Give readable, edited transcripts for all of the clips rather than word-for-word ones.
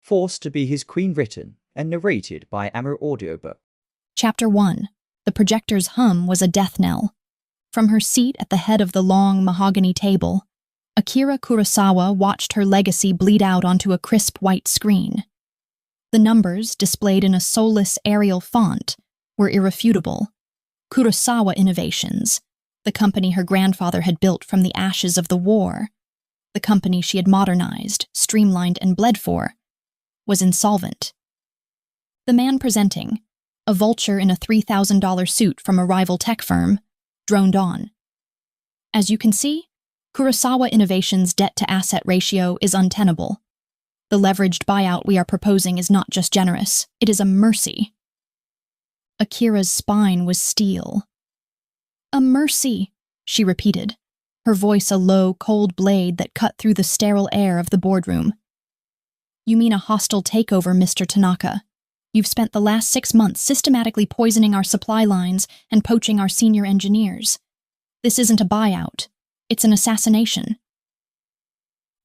forced to be his queen, written and narrated by Amara audiobook. Chapter 1. The projector's hum was a death knell. From her seat at the head of the long mahogany table, Akira Kurosawa watched her legacy bleed out onto a crisp white screen. The numbers, displayed in a soulless Arial font, were irrefutable. Kurosawa Innovations, the company her grandfather had built from the ashes of the war, the company she had modernized, streamlined, and bled for, was insolvent. The man presenting, a vulture in a $3,000 suit from a rival tech firm, droned on. As you can see, Kurosawa Innovations' debt-to-asset ratio is untenable. The leveraged buyout we are proposing is not just generous, it is a mercy. Akira's spine was steel. A mercy, she repeated, her voice a low, cold blade that cut through the sterile air of the boardroom. You mean a hostile takeover, Mr. Tanaka. You've spent the last 6 months systematically poisoning our supply lines and poaching our senior engineers. This isn't a buyout. It's an assassination.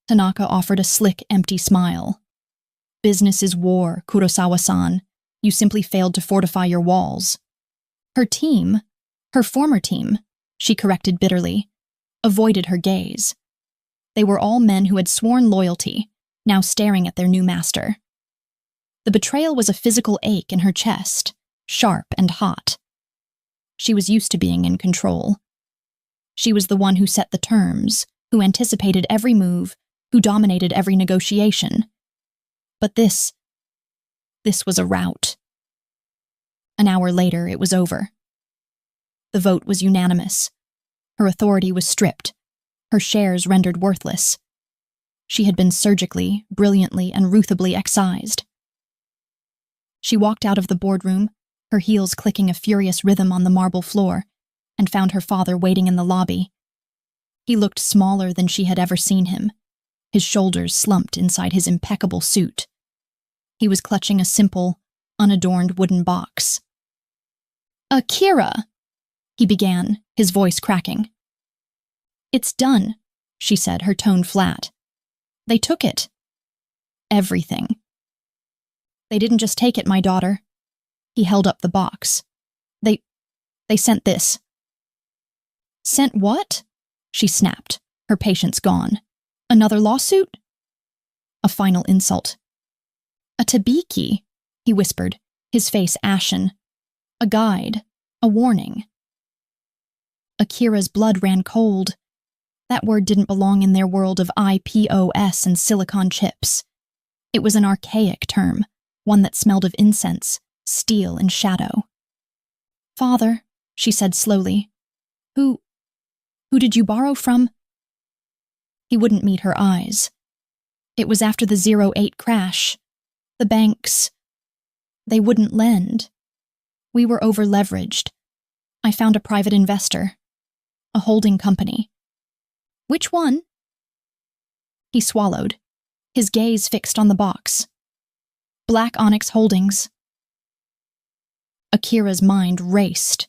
Tanaka offered a slick, empty smile. Business is war, Kurosawa-san. You simply failed to fortify your walls. Her team, her former team, she corrected bitterly, avoided her gaze. They were all men who had sworn loyalty, now staring at their new master. The betrayal was a physical ache in her chest, sharp and hot. She was used to being in control. She was the one who set the terms, who anticipated every move, who dominated every negotiation. But this was a rout. An hour later, it was over. The vote was unanimous. Her authority was stripped, her shares rendered worthless. She had been surgically, brilliantly, and ruthlessly excised. She walked out of the boardroom, her heels clicking a furious rhythm on the marble floor, and found her father waiting in the lobby. He looked smaller than she had ever seen him, his shoulders slumped inside his impeccable suit. He was clutching a simple, unadorned wooden box. "Akira!" he began, his voice cracking. "It's done," she said, her tone flat. "They took it. Everything." "They didn't just take it, my daughter." He held up the box. They sent this." "Sent what?" she snapped, her patience gone. "Another lawsuit?" A final insult. "A tabiki," he whispered, his face ashen. "A guide. A warning." Akira's blood ran cold. That word didn't belong in their world of IPOS and silicon chips. It was an archaic term, one that smelled of incense, steel, and shadow. "Father," she said slowly, Who did you borrow from?" He wouldn't meet her eyes. It was after the 08 crash. The banks, they wouldn't lend. We were over-leveraged. I found a private investor, a holding company. "Which one?" He swallowed, his gaze fixed on the box. "Black Onyx Holdings." Akira's mind raced.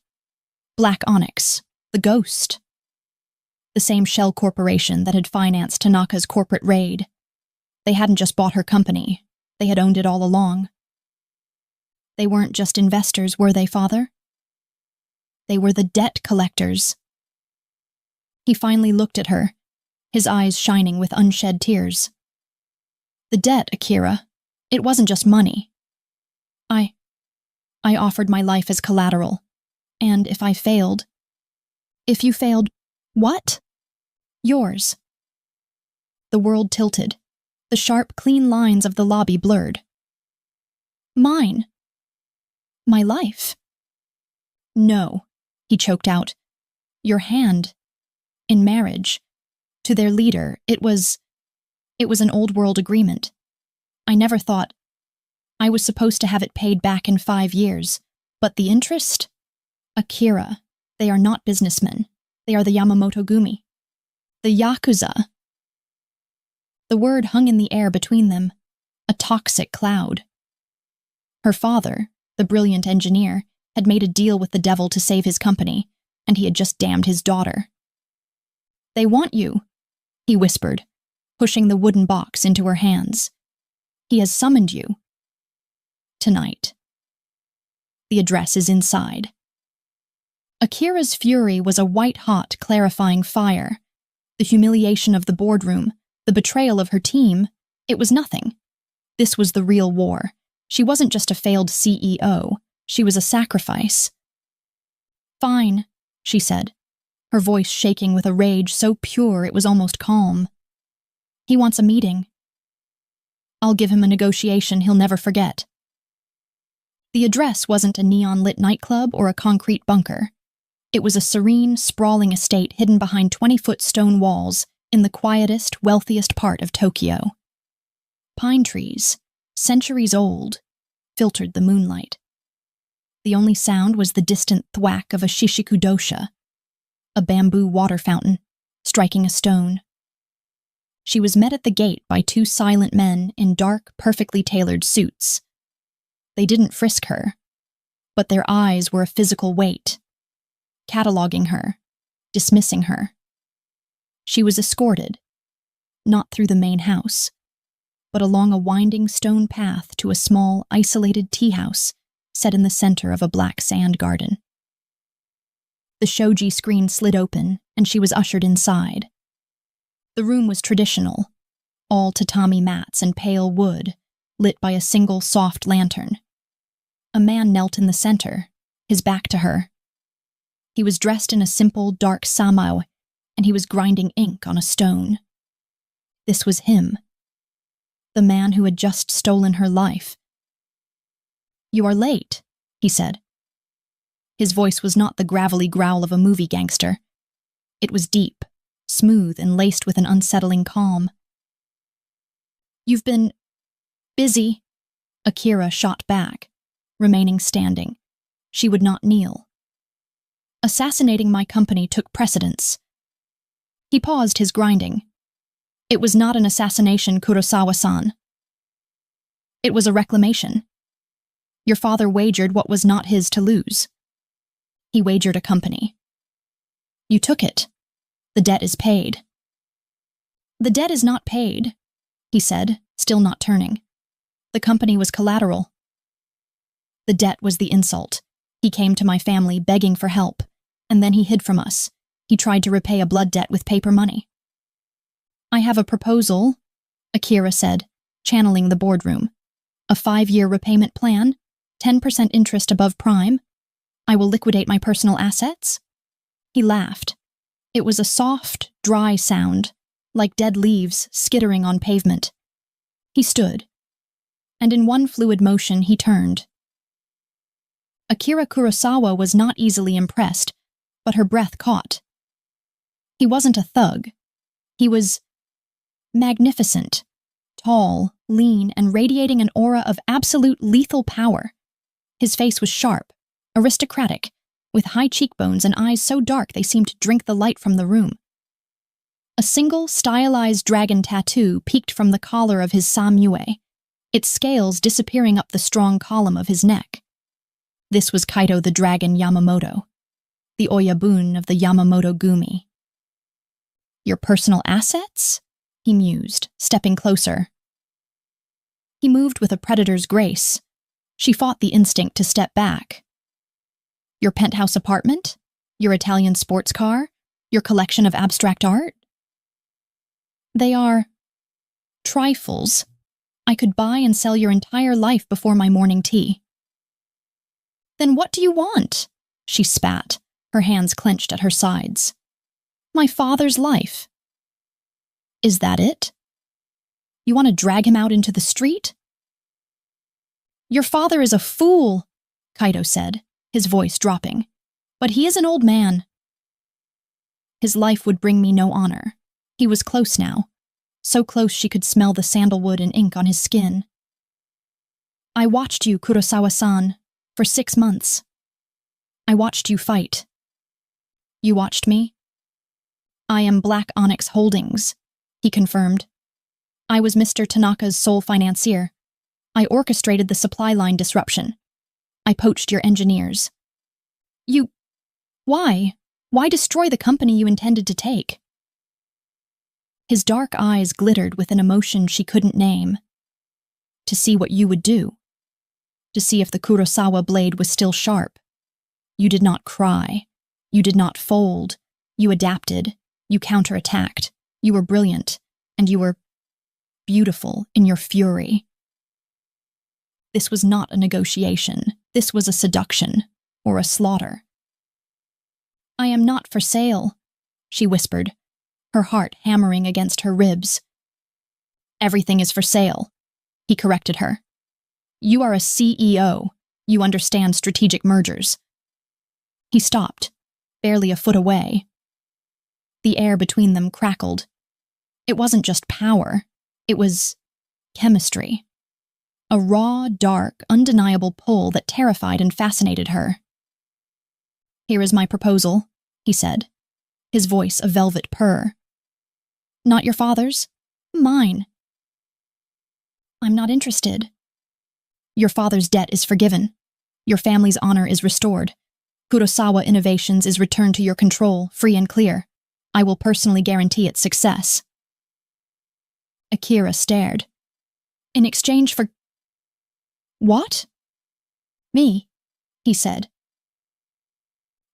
Black Onyx, the ghost. The same shell corporation that had financed Tanaka's corporate raid. They hadn't just bought her company, they had owned it all along. They weren't just investors, were they, Father? They were the debt collectors. He finally looked at her, his eyes shining with unshed tears. "The debt, Akira, it wasn't just money. I offered my life as collateral, and if I failed..." "If you failed, what?" "Yours." The world tilted. The sharp, clean lines of the lobby blurred. "Mine. My life." "No," he choked out. "Your hand. In marriage. To their leader, it was an old world agreement. I never thought. I was supposed to have it paid back in 5 years, but the interest? Akira, they are not businessmen. They are the Yamamoto Gumi. The Yakuza." The word hung in the air between them, a toxic cloud. Her father, the brilliant engineer, had made a deal with the devil to save his company, and he had just damned his daughter. "They want you," he whispered, pushing the wooden box into her hands. He has summoned you. Tonight. The address is inside. Akira's fury was a white-hot, clarifying fire. The humiliation of the boardroom, the betrayal of her team, it was nothing. This was the real war. She wasn't just a failed CEO. She was a sacrifice. Fine, she said, her voice shaking with a rage so pure it was almost calm. He wants a meeting. I'll give him a negotiation he'll never forget. The address wasn't a neon-lit nightclub or a concrete bunker. It was a serene, sprawling estate hidden behind 20-foot stone walls in the quietest, wealthiest part of Tokyo. Pine trees, centuries old, filtered the moonlight. The only sound was the distant thwack of a shishiku dosha, a bamboo water fountain, striking a stone. She was met at the gate by two silent men in dark, perfectly tailored suits. They didn't frisk her, but their eyes were a physical weight, cataloging her, dismissing her. She was escorted, not through the main house, but along a winding stone path to a small, isolated tea house set in the center of a black sand garden. The shoji screen slid open, and she was ushered inside. The room was traditional, all tatami mats and pale wood, lit by a single soft lantern. A man knelt in the center, his back to her. He was dressed in a simple, dark samao, and he was grinding ink on a stone. This was him, the man who had just stolen her life. "You are late," he said. His voice was not the gravelly growl of a movie gangster. It was deep, smooth, and laced with an unsettling calm. "You've been busy," Akira shot back, remaining standing. She would not kneel. "Assassinating my company took precedence." He paused his grinding. "It was not an assassination, Kurosawa-san. It was a reclamation. Your father wagered what was not his to lose. He wagered a company. You took it. The debt is paid." "The debt is not paid," he said, still not turning. "The company was collateral." "The debt was the insult. He came to my family begging for help, and then he hid from us. He tried to repay a blood debt with paper money." "I have a proposal," Akira said, channeling the boardroom. "A 5-year repayment plan, 10% interest above prime. I will liquidate my personal assets." He laughed. It was a soft, dry sound, like dead leaves skittering on pavement. He stood, and in one fluid motion he turned. Akira Kurosawa was not easily impressed, but her breath caught. He wasn't a thug. He was magnificent, tall, lean, and radiating an aura of absolute lethal power. His face was sharp, aristocratic, with high cheekbones and eyes so dark they seemed to drink the light from the room. A single, stylized dragon tattoo peeked from the collar of his samue, its scales disappearing up the strong column of his neck. This was Kaito the Dragon Yamamoto, the Oyabun of the Yamamoto Gumi. "Your personal assets?" he mused, stepping closer. He moved with a predator's grace. She fought the instinct to step back. "Your penthouse apartment? Your Italian sports car? Your collection of abstract art?" "They are trifles. I could buy and sell your entire life before my morning tea." "Then what do you want?" she spat, her hands clenched at her sides. "My father's life." "Is that it? You want to drag him out into the street?" "Your father is a fool," Kaito said, his voice dropping. "But he is an old man." His life would bring me no honor. He was close now, so close she could smell the sandalwood and ink on his skin. "I watched you, Kurosawa-san, for 6 months. I watched you fight." "You watched me?" "I am Black Onyx Holdings," he confirmed. "I was Mr. Tanaka's sole financier. I orchestrated the supply line disruption. I poached your engineers." "You... Why? Why destroy the company you intended to take?" His dark eyes glittered with an emotion she couldn't name. to see what you would do, to see if the Kurosawa blade was still sharp. You did not cry. You did not fold. You adapted. You counterattacked. You were brilliant, and you were beautiful in your fury. This was not a negotiation. This was a seduction, or a slaughter. "I am not for sale," she whispered, her heart hammering against her ribs. "Everything is for sale," he corrected her. "You are a CEO. You understand strategic mergers." He stopped, barely a foot away. The air between them crackled. It wasn't just power. It was chemistry. A raw, dark, undeniable pull that terrified and fascinated her. "Here is my proposal," he said, his voice a velvet purr. "Not your father's? Mine." "I'm not interested." "Your father's debt is forgiven. Your family's honor is restored. Kurosawa Innovations is returned to your control, free and clear. I will personally guarantee its success." Akira stared. "In exchange for—" "What?" "Me," he said.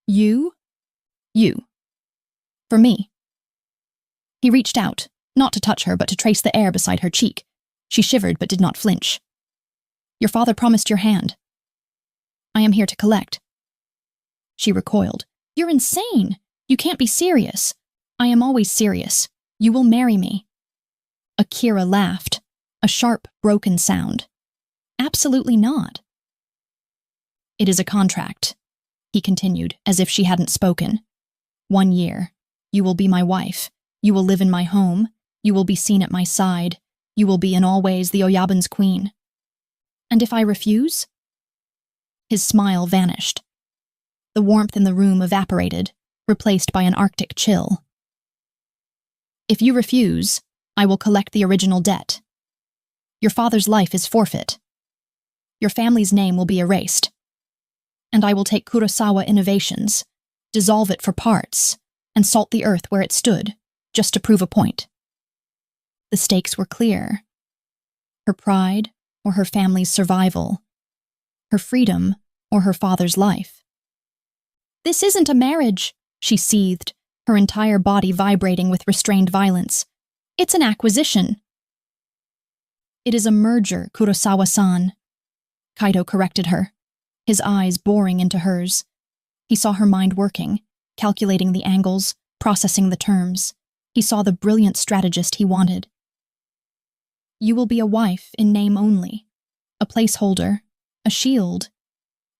"You? You. For me." He reached out, not to touch her, but to trace the air beside her cheek. She shivered but did not flinch. "Your father promised your hand." "I am here to collect." She recoiled. "You're insane. You can't be serious." "I am always serious. You will marry me." Akira laughed, a sharp, broken sound. "Absolutely not." "It is a contract," he continued, as if she hadn't spoken. "1 year. You will be my wife. You will live in my home. You will be seen at my side. You will be in all ways the Oyaben's queen." "And if I refuse?" His smile vanished. The warmth in the room evaporated, replaced by an Arctic chill. "If you refuse, I will collect the original debt. Your father's life is forfeit. Your family's name will be erased. And I will take Kurosawa Innovations, dissolve it for parts, and salt the earth where it stood, just to prove a point." The stakes were clear. Her pride or her family's survival. Her freedom or her father's life. "This isn't a marriage," she seethed, her entire body vibrating with restrained violence. "It's an acquisition." "It is a merger, Kurosawa-san," Kaito corrected her, his eyes boring into hers. He saw her mind working, calculating the angles, processing the terms. He saw the brilliant strategist he wanted. "You will be a wife in name only, a placeholder, a shield,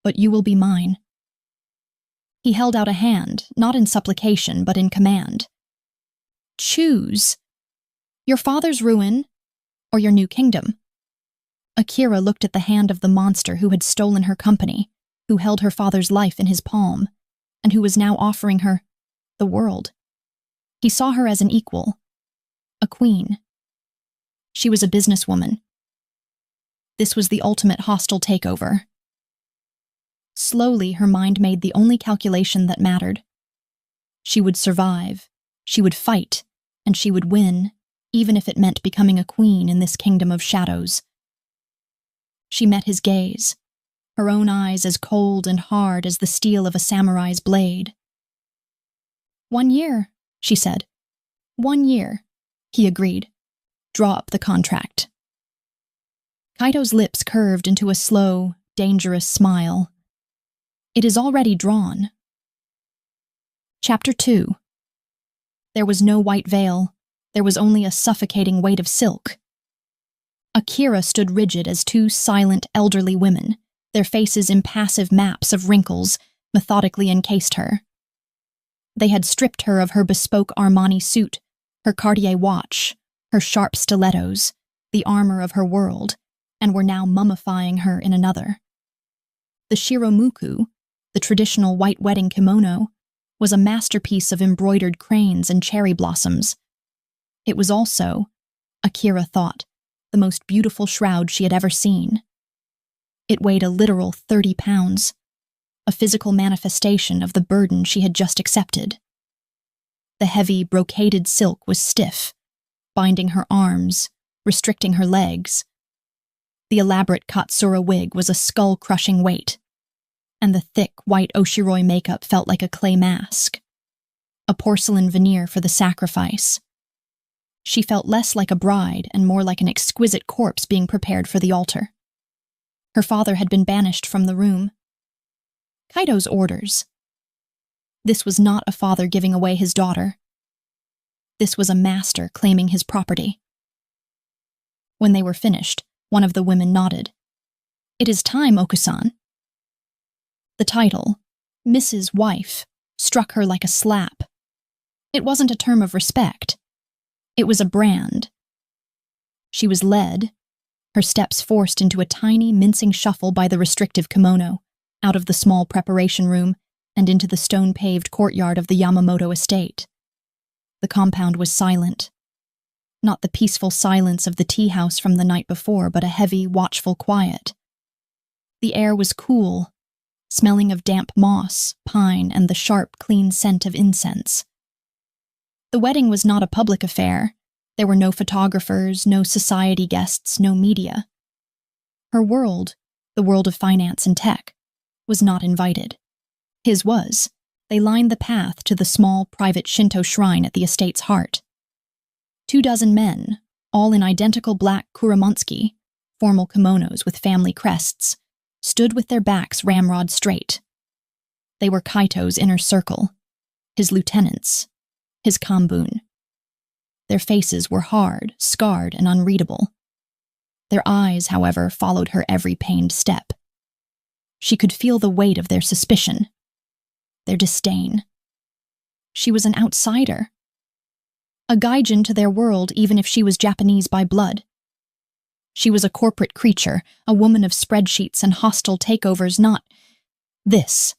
but you will be mine." He held out a hand, not in supplication, but in command. "Choose. Your father's ruin, or your new kingdom." Akira looked at the hand of the monster who had stolen her company, who held her father's life in his palm, and who was now offering her the world. He saw her as an equal, a queen. She was a businesswoman. This was the ultimate hostile takeover. Slowly, her mind made the only calculation that mattered. She would survive, she would fight, and she would win, even if it meant becoming a queen in this kingdom of shadows. She met his gaze, her own eyes as cold and hard as the steel of a samurai's blade. 1 year, she said. 1 year, he agreed. Draw up the contract. Kaito's lips curved into a slow, dangerous smile. It is already drawn. Chapter 2. There was no white veil. There was only a suffocating weight of silk. Akira stood rigid as 2 silent, elderly women, their faces impassive maps of wrinkles, methodically encased her. They had stripped her of her bespoke Armani suit, her Cartier watch, her sharp stilettos, the armor of her world, and were now mummifying her in another. The shiromuku, the traditional white wedding kimono, was a masterpiece of embroidered cranes and cherry blossoms. It was also, Akira thought, the most beautiful shroud she had ever seen. It weighed a literal 30 pounds, a physical manifestation of the burden she had just accepted. The heavy, brocaded silk was stiff, binding her arms, restricting her legs. The elaborate Katsura wig was a skull-crushing weight, and the thick, white Oshiroi makeup felt like a clay mask, a porcelain veneer for the sacrifice. She felt less like a bride and more like an exquisite corpse being prepared for the altar. Her father had been banished from the room. Kaito's orders. This was not a father giving away his daughter. This was a master claiming his property. When they were finished, one of the women nodded. "It is time, Okusan." The title, Mrs. Wife, struck her like a slap. It wasn't a term of respect. It was a brand. She was led, her steps forced into a tiny, mincing shuffle by the restrictive kimono, out of the small preparation room and into the stone-paved courtyard of the Yamamoto estate. The compound was silent. Not the peaceful silence of the tea house from the night before, but a heavy, watchful quiet. The air was cool, smelling of damp moss, pine, and the sharp, clean scent of incense. The wedding was not a public affair. There were no photographers, no society guests, no media. Her world, the world of finance and tech, was not invited. His was. They lined the path to the small, private Shinto shrine at the estate's heart. 24 men, all in identical black kuromonsuki, formal kimonos with family crests, stood with their backs ramrod straight. They were Kaito's inner circle, his lieutenants, his kambun. Their faces were hard, scarred, and unreadable. Their eyes, however, followed her every pained step. She could feel the weight of their suspicion, their disdain. She was an outsider. A gaijin to their world, even if she was Japanese by blood. She was a corporate creature, a woman of spreadsheets and hostile takeovers, not this.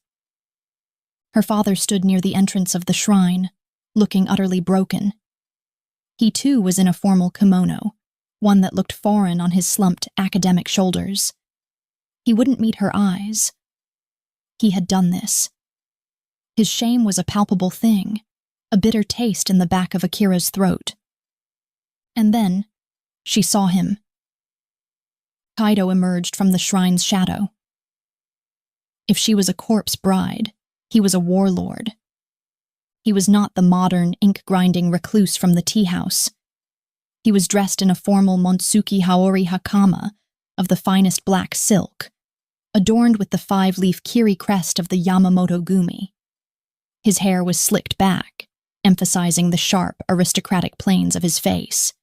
Her father stood near the entrance of the shrine, looking utterly broken. He too was in a formal kimono, one that looked foreign on his slumped academic shoulders. He wouldn't meet her eyes. He had done this. His shame was a palpable thing, a bitter taste in the back of Akira's throat. And then, she saw him. Kaito emerged from the shrine's shadow. If she was a corpse bride, he was a warlord. He was not the modern, ink-grinding recluse from the tea house. He was dressed in a formal Montsuki Haori hakama of the finest black silk, adorned with the 5-leaf kiri crest of the Yamamoto gumi. His hair was slicked back, emphasizing the sharp, aristocratic planes of his face.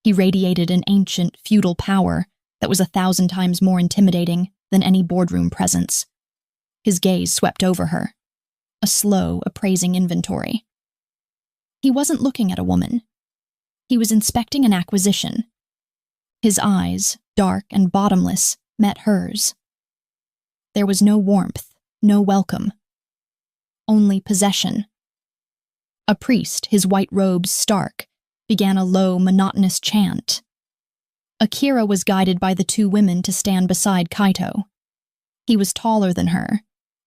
He radiated an ancient, feudal power that was 1,000 times more intimidating than any boardroom presence. His gaze swept over her, a slow, appraising inventory. He wasn't looking at a woman. He was inspecting an acquisition. His eyes, dark and bottomless, met hers. There was no warmth, no welcome. Only possession. A priest, his white robes stark, began a low, monotonous chant. Akira was guided by the 2 women to stand beside Kaito. He was taller than her,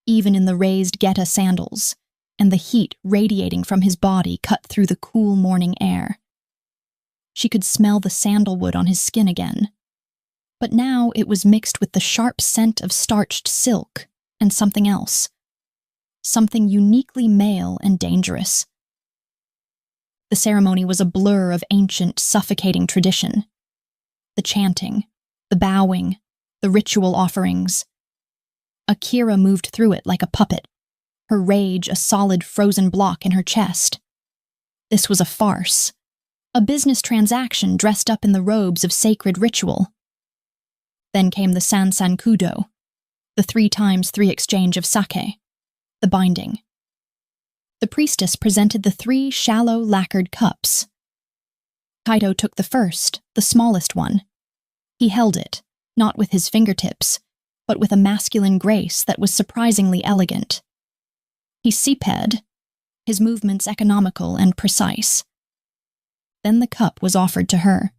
even in the raised geta sandals, and the heat radiating from his body cut through the cool morning air. She could smell the sandalwood on his skin again, but now it was mixed with the sharp scent of starched silk and something else, something uniquely male and dangerous. The ceremony was a blur of ancient, suffocating tradition. The chanting, the bowing, the ritual offerings. Akira moved through it like a puppet, her rage a solid frozen block in her chest. This was a farce, a business transaction dressed up in the robes of sacred ritual. Then came the sansankudo, the 3x3 exchange of sake, the binding. The priestess presented the 3 shallow, lacquered cups. Kaito took the first, the smallest one. He held it, not with his fingertips, but with a masculine grace that was surprisingly elegant. He siped, his movements economical and precise. Then the cup was offered to her.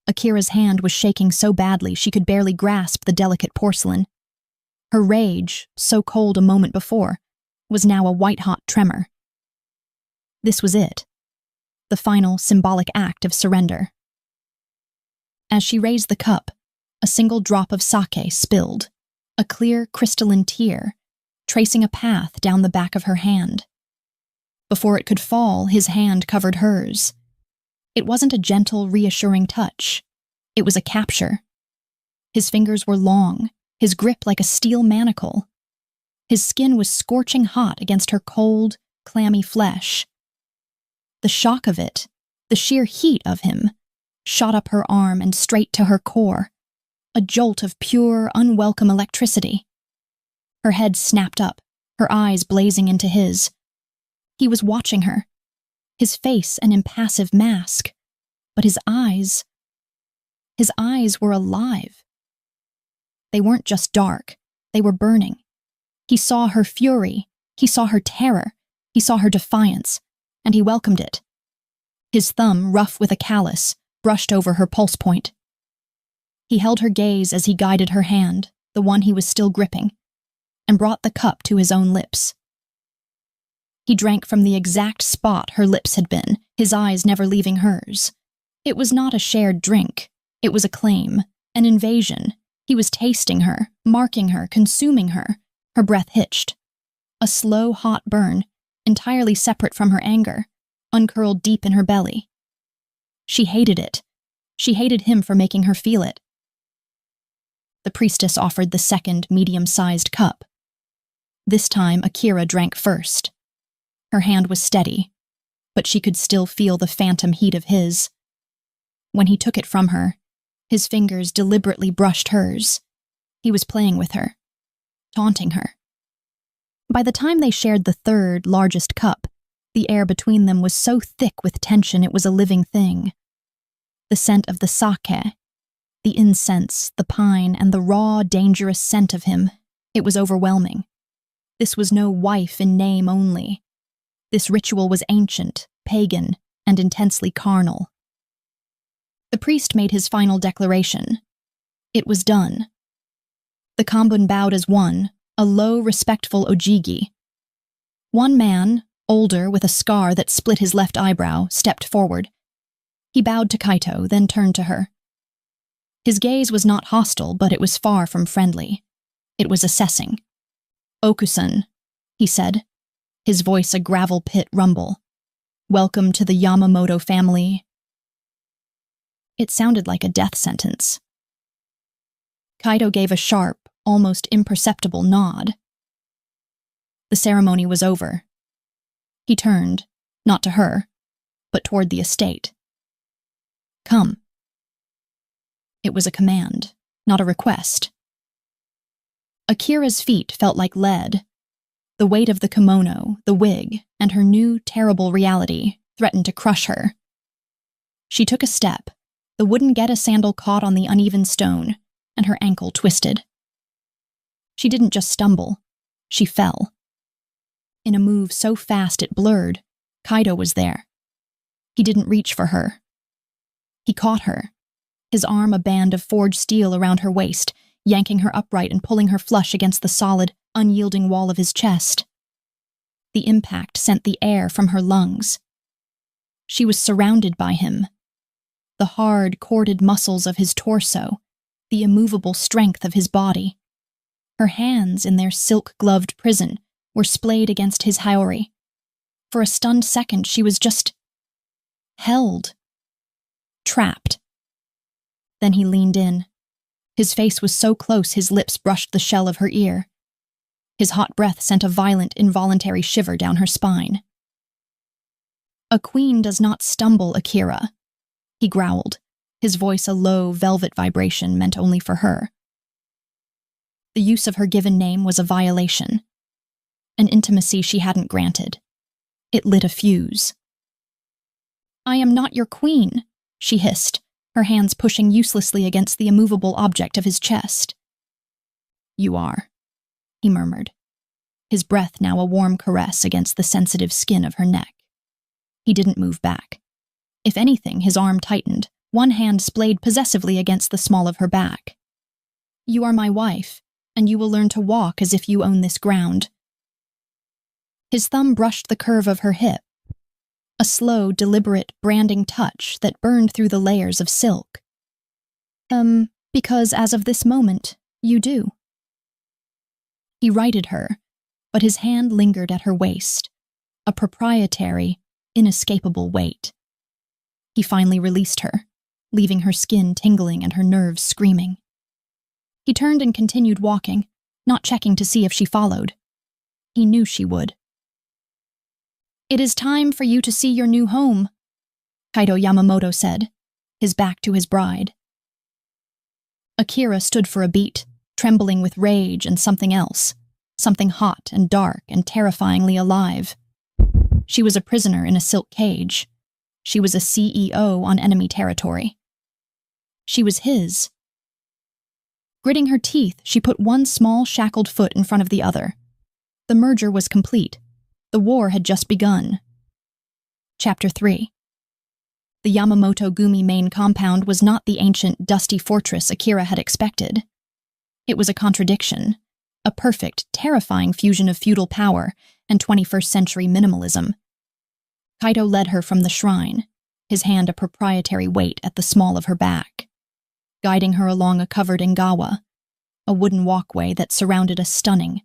Akira's hand was shaking so badly she could barely grasp the delicate porcelain. Her rage, so cold a moment before, was now a white-hot tremor. This was it, the final symbolic act of surrender. As she raised the cup, a single drop of sake spilled, a clear, crystalline tear, tracing a path down the back of her hand. Before it could fall, his hand covered hers. It wasn't a gentle, reassuring touch. It was a capture. His fingers were long, his grip like a steel manacle. His skin was scorching hot against her cold, clammy flesh. The shock of it, the sheer heat of him, shot up her arm and straight to her core, a jolt of pure, unwelcome electricity. Her head snapped up, her eyes blazing into his. He was watching her, his face an impassive mask, but his eyes were alive. They weren't just dark, they were burning. He saw her fury, he saw her terror, he saw her defiance, and he welcomed it. His thumb, rough with a callus, brushed over her pulse point. He held her gaze as he guided her hand, the one he was still gripping, and brought the cup to his own lips. He drank from the exact spot her lips had been, his eyes never leaving hers. It was not a shared drink. It was a claim, an invasion. He was tasting her, marking her, consuming her. Her breath hitched. A slow, hot burn, entirely separate from her anger, uncurled deep in her belly. She hated it. She hated him for making her feel it. The priestess offered the second, medium-sized cup. This time, Akira drank first. Her hand was steady, but she could still feel the phantom heat of his. When he took it from her, his fingers deliberately brushed hers. He was playing with her, taunting her. By the time they shared the third, largest cup, the air between them was so thick with tension it was a living thing. The scent of the sake, the incense, the pine, and the raw, dangerous scent of him, it was overwhelming. This was no wife in name only. This ritual was ancient, pagan, and intensely carnal. The priest made his final declaration. It was done. The Kambun bowed as one, a low, respectful ojigi. One man, older with a scar that split his left eyebrow, stepped forward. He bowed to Kaito, then turned to her. His gaze was not hostile, but it was far from friendly. It was assessing. "Okusan," he said, his voice a gravel pit rumble. "Welcome to the Yamamoto family." It sounded like a death sentence. Kaito gave a sharp, almost imperceptible nod. The ceremony was over. He turned, not to her, but toward the estate. "Come." It was a command, not a request. Akira's feet felt like lead. The weight of the kimono, the wig, and her new, terrible reality threatened to crush her. She took a step. The wooden geta sandal caught on the uneven stone, and her ankle twisted. She didn't just stumble. She fell. In a move so fast it blurred, Kaito was there. He didn't reach for her. He caught her, his arm a band of forged steel around her waist, yanking her upright and pulling her flush against the solid, unyielding wall of his chest. The impact sent the air from her lungs. She was surrounded by him. The hard, corded muscles of his torso, the immovable strength of his body. Her hands, in their silk-gloved prison, were splayed against his haori. For a stunned second, she was just held, trapped. Then he leaned in. His face was so close his lips brushed the shell of her ear. His hot breath sent a violent, involuntary shiver down her spine. "A queen does not stumble, Akira," he growled, his voice a low, velvet vibration meant only for her. The use of her given name was a violation, an intimacy she hadn't granted. It lit a fuse. "I am not your queen," she hissed, her hands pushing uselessly against the immovable object of his chest. "You are," he murmured, his breath now a warm caress against the sensitive skin of her neck. He didn't move back. If anything, his arm tightened, one hand splayed possessively against the small of her back. "You are my wife, and you will learn to walk as if you own this ground." His thumb brushed the curve of her hip, a slow, deliberate, branding touch that burned through the layers of silk. Because as of this moment, you do. He righted her, but his hand lingered at her waist, a proprietary, inescapable weight. He finally released her, leaving her skin tingling and her nerves screaming. He turned and continued walking, not checking to see if she followed. He knew she would. "It is time for you to see your new home," Kaito Yamamoto said, his back to his bride. Akira stood for a beat, trembling with rage and something else, something hot and dark and terrifyingly alive. She was a prisoner in a silk cage. She was a CEO on enemy territory. She was his. Gritting her teeth, she put one small shackled foot in front of the other. The merger was complete. The war had just begun. Chapter 3. The Yamamoto Gumi main compound was not the ancient, dusty fortress Akira had expected. It was a contradiction, a perfect, terrifying fusion of feudal power and 21st century minimalism. Kaito led her from the shrine, his hand a proprietary weight at the small of her back, guiding her along a covered engawa, a wooden walkway that surrounded a stunning,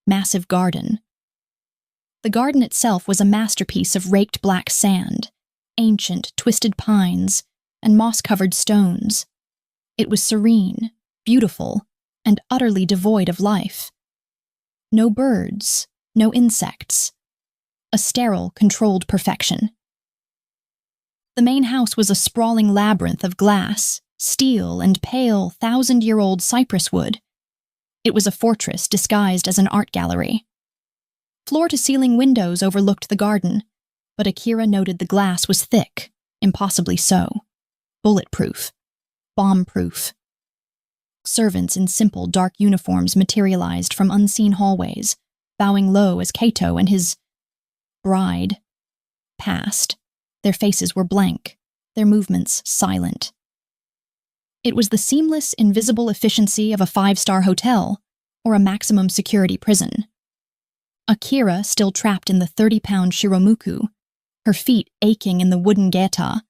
massive garden. The garden itself was a masterpiece of raked black sand, ancient, twisted pines, and moss-covered stones. It was serene, beautiful, and utterly devoid of life. No birds, no insects. A sterile, controlled perfection. The main house was a sprawling labyrinth of glass, steel, and pale, 1,000-year-old cypress wood. It was a fortress disguised as an art gallery. Floor-to-ceiling windows overlooked the garden, but Akira noted the glass was thick, impossibly so, bulletproof, bomb-proof. Servants in simple, dark uniforms materialized from unseen hallways, bowing low as Kaito and his bride passed. Their faces were blank, their movements silent. It was the seamless, invisible efficiency of a 5-star hotel or a maximum security prison. Akira, still trapped in the 30-pound shiromuku, her feet aching in the wooden geta,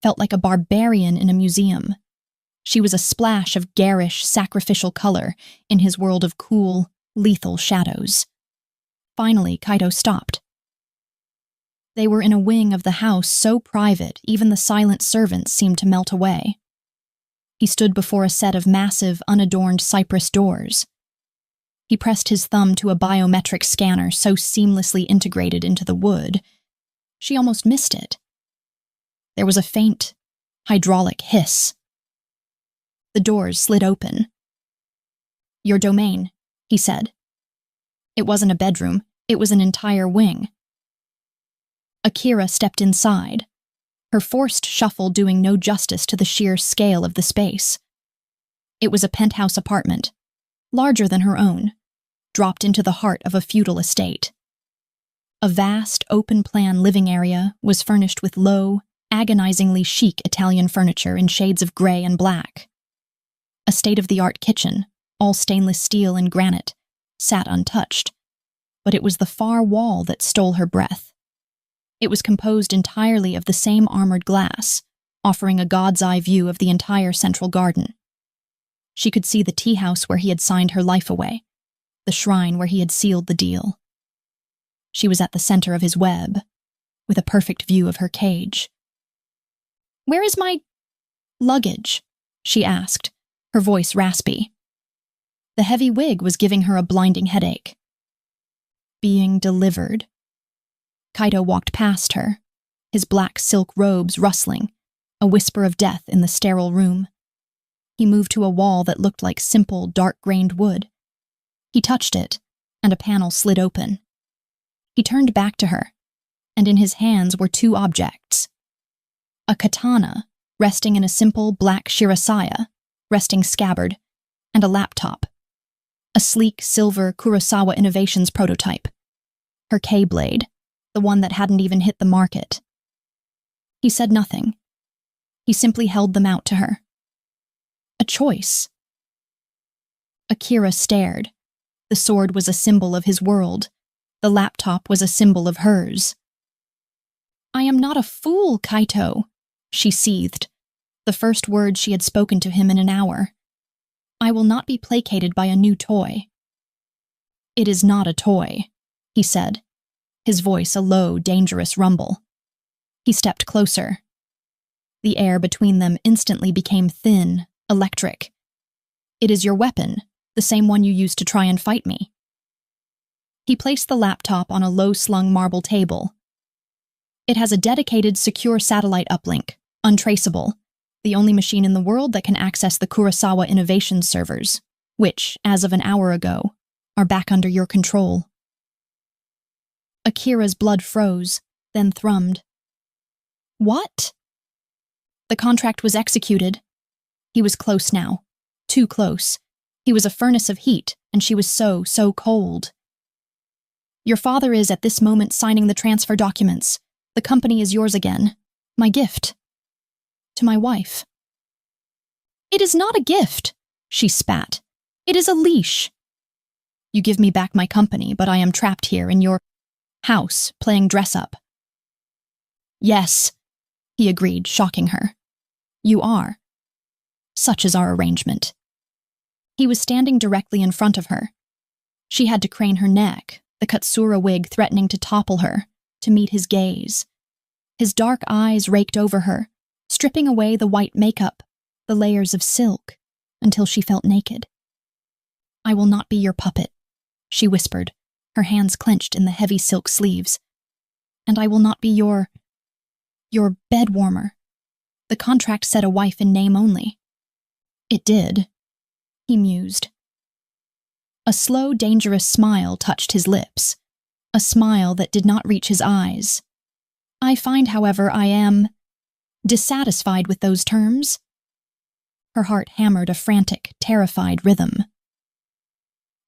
felt like a barbarian in a museum. She was a splash of garish, sacrificial color in his world of cool, lethal shadows. Finally, Kaito stopped. They were in a wing of the house so private even the silent servants seemed to melt away. He stood before a set of massive, unadorned cypress doors. He pressed his thumb to a biometric scanner so seamlessly integrated into the wood, she almost missed it. There was a faint, hydraulic hiss. The doors slid open. "Your domain," he said. It wasn't a bedroom, it was an entire wing. Akira stepped inside, her forced shuffle doing no justice to the sheer scale of the space. It was a penthouse apartment, larger than her own, dropped into the heart of a feudal estate. A vast, open-plan living area was furnished with low, agonizingly chic Italian furniture in shades of gray and black. A state-of-the-art kitchen, all stainless steel and granite, sat untouched, but it was the far wall that stole her breath. It was composed entirely of the same armored glass, offering a god's-eye view of the entire central garden. She could see the tea-house where he had signed her life away, the shrine where he had sealed the deal. She was at the center of his web, with a perfect view of her cage. "Where is my luggage?" she asked, her voice raspy. The heavy wig was giving her a blinding headache. "Being delivered." Kaito walked past her, his black silk robes rustling, a whisper of death in the sterile room. He moved to a wall that looked like simple, dark-grained wood. He touched it, and a panel slid open. He turned back to her, and in his hands were two objects. A katana, resting in a simple black shirasaya, resting scabbard, and a laptop. A sleek, silver Kurosawa Innovations prototype. Her K-blade, the one that hadn't even hit the market. He said nothing. He simply held them out to her. A choice. Akira stared. The sword was a symbol of his world. The laptop was a symbol of hers. "I am not a fool, Kaito," she seethed, the first words she had spoken to him in an hour. I will not be placated by a new toy. It is not a toy, he said, his voice a low, dangerous rumble. He stepped closer. The air between them instantly became thin, electric. It is your weapon, the same one you used to try and fight me. He placed the laptop on a low-slung marble table. It has a dedicated, secure satellite uplink, untraceable, the only machine in the world that can access the Kurosawa Innovation servers, which, as of an hour ago, are back under your control. Akira's blood froze, then thrummed. What? The contract was executed. He was close now. Too close. He was a furnace of heat, and she was so cold. Your father is at this moment signing the transfer documents. The company is yours again. My gift. To my wife. It is not a gift, she spat. It is a leash. You give me back my company, but I am trapped here in your house, playing dress-up. Yes, he agreed, shocking her. You are. Such is our arrangement. He was standing directly in front of her. She had to crane her neck, the katsura wig threatening to topple her, to meet his gaze. His dark eyes raked over her, stripping away the white makeup, the layers of silk, until she felt naked. I will not be your puppet, she whispered, her hands clenched in the heavy silk sleeves. And I will not be your bed warmer. The contract said a wife in name only. It did, he mused. A slow, dangerous smile touched his lips, a smile that did not reach his eyes. I find, however, I am dissatisfied with those terms. Her heart hammered a frantic, terrified rhythm.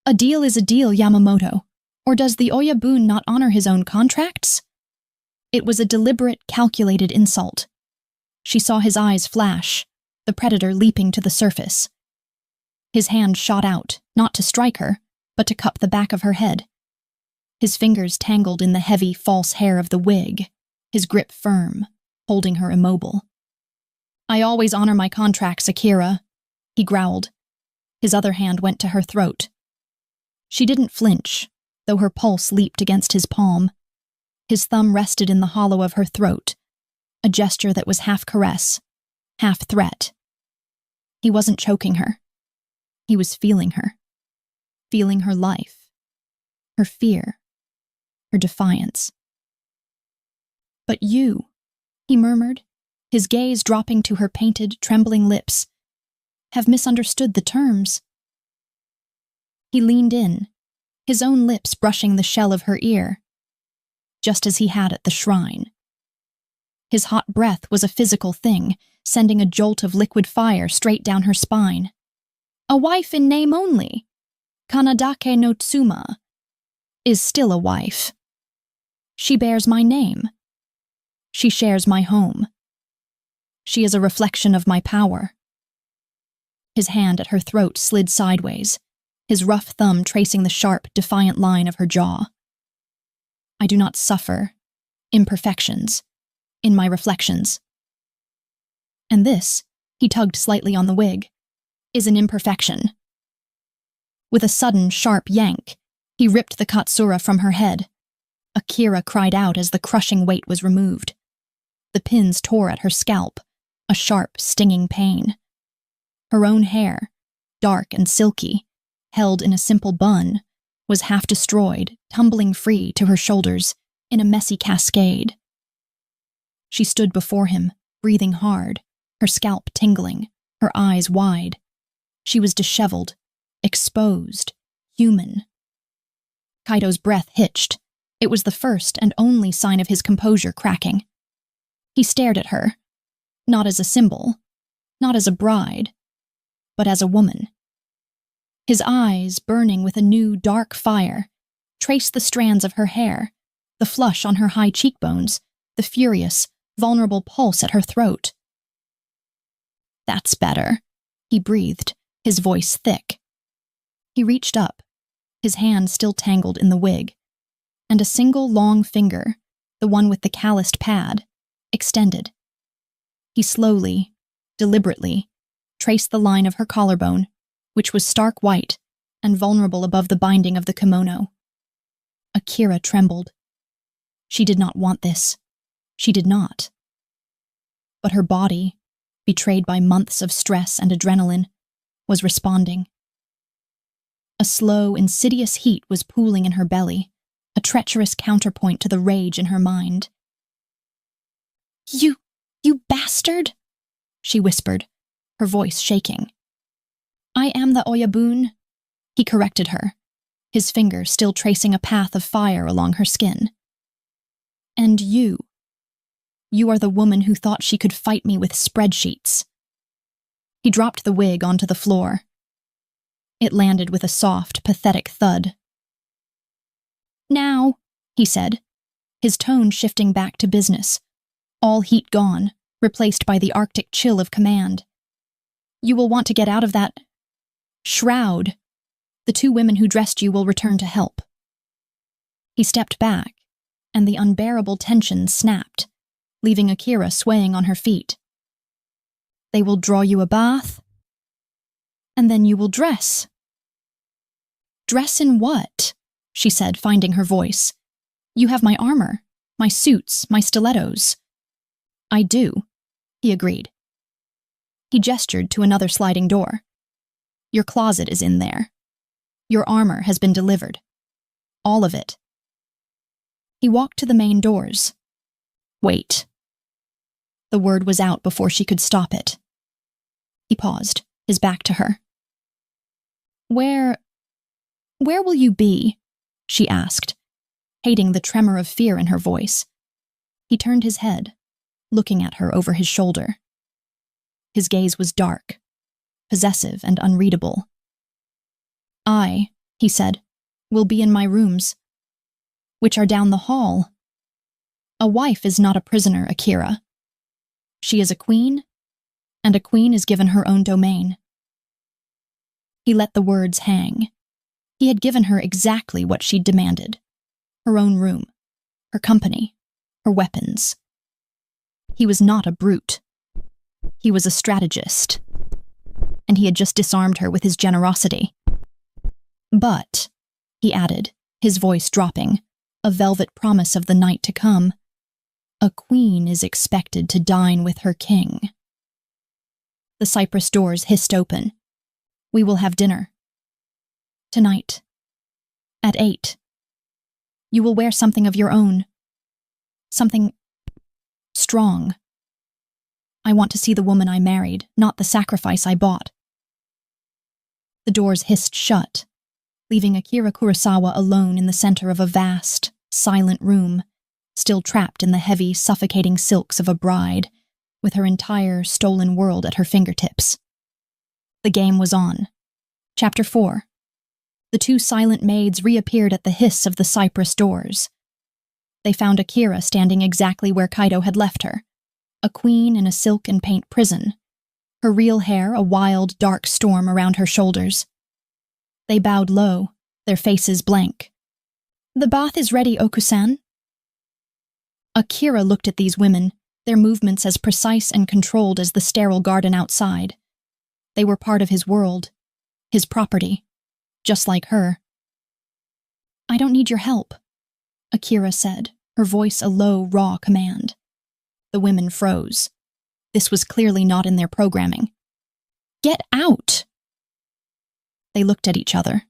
A deal is a deal, Yamamoto. Or does the Oyabun not honor his own contracts? It was a deliberate, calculated insult. She saw his eyes flash, the predator leaping to the surface. His hand shot out, not to strike her, but to cup the back of her head. His fingers tangled in the heavy, false hair of the wig, his grip firm, holding her immobile. I always honor my contracts, Akira, he growled. His other hand went to her throat. She didn't flinch, though her pulse leaped against his palm. His thumb rested in the hollow of her throat, a gesture that was half caress, half threat. He wasn't choking her. He was feeling her life, her fear, her defiance. But you, he murmured, his gaze dropping to her painted, trembling lips, have misunderstood the terms. He leaned in, his own lips brushing the shell of her ear, just as he had at the shrine. His hot breath was a physical thing, sending a jolt of liquid fire straight down her spine. A wife in name only, Kanadake no Tsuma, is still a wife. She bears my name. She shares my home. She is a reflection of my power. His hand at her throat slid sideways, his rough thumb tracing the sharp, defiant line of her jaw. I do not suffer imperfections in my reflections. And this, he tugged slightly on the wig, is an imperfection. With a sudden, sharp yank, he ripped the katsura from her head. Akira cried out as the crushing weight was removed. The pins tore at her scalp, a sharp, stinging pain. Her own hair, dark and silky, held in a simple bun, was half destroyed, tumbling free to her shoulders in a messy cascade. She stood before him, breathing hard, her scalp tingling, her eyes wide. She was disheveled, exposed, human. Kaito's breath hitched. It was the first and only sign of his composure cracking. He stared at her, not as a symbol, not as a bride, but as a woman. His eyes, burning with a new, dark fire, traced the strands of her hair, the flush on her high cheekbones, the furious, vulnerable pulse at her throat. That's better, he breathed, his voice thick. He reached up, his hand still tangled in the wig, and a single long finger, the one with the calloused pad, extended. He slowly, deliberately, traced the line of her collarbone, which was stark white and vulnerable above the binding of the kimono. Akira trembled. She did not want this. She did not. But her body, betrayed by months of stress and adrenaline, was responding. A slow, insidious heat was pooling in her belly, a treacherous counterpoint to the rage in her mind. You bastard, she whispered, her voice shaking. I am the Oyabun, he corrected her, his finger still tracing a path of fire along her skin. And you are the woman who thought she could fight me with spreadsheets. He dropped the wig onto the floor. It landed with a soft, pathetic thud. Now, he said, his tone shifting back to business, all heat gone, replaced by the Arctic chill of command. You will want to get out of that shroud. The two women who dressed you will return to help. He stepped back, and the unbearable tension snapped, leaving Akira swaying on her feet. They will draw you a bath, and then you will dress. Dress in what? She said, finding her voice. You have my armor, my suits, my stilettos. I do, he agreed. He gestured to another sliding door. Your closet is in there. Your armor has been delivered. All of it. He walked to the main doors. Wait. The word was out before she could stop it. He paused, his back to her. Where will you be? She asked, hating the tremor of fear in her voice. He turned his head, looking at her over his shoulder. His gaze was dark, possessive and unreadable. I, he said, will be in my rooms, which are down the hall. A wife is not a prisoner, Akira. She is a queen, and a queen is given her own domain. He let the words hang. He had given her exactly what she'd demanded. Her own room, her company, her weapons. He was not a brute. He was a strategist. And he had just disarmed her with his generosity. But, he added, his voice dropping, a velvet promise of the night to come, a queen is expected to dine with her king. The cypress doors hissed open. We will have dinner. Tonight. At 8. You will wear something of your own. Something strong. I want to see the woman I married, not the sacrifice I bought. The doors hissed shut, leaving Akira Kurosawa alone in the center of a vast, silent room, still trapped in the heavy, suffocating silks of a bride, with her entire stolen world at her fingertips. The game was on. Chapter 4. The two silent maids reappeared at the hiss of the cypress doors. They found Akira standing exactly where Kaido had left her, a queen in a silk and paint prison, her real hair a wild, dark storm around her shoulders. They bowed low, their faces blank. The bath is ready, Okusan. Akira looked at these women, their movements as precise and controlled as the sterile garden outside. They were part of his world, his property, just like her. I don't need your help, Akira said, her voice a low, raw command. The women froze. This was clearly not in their programming. Get out! They looked at each other,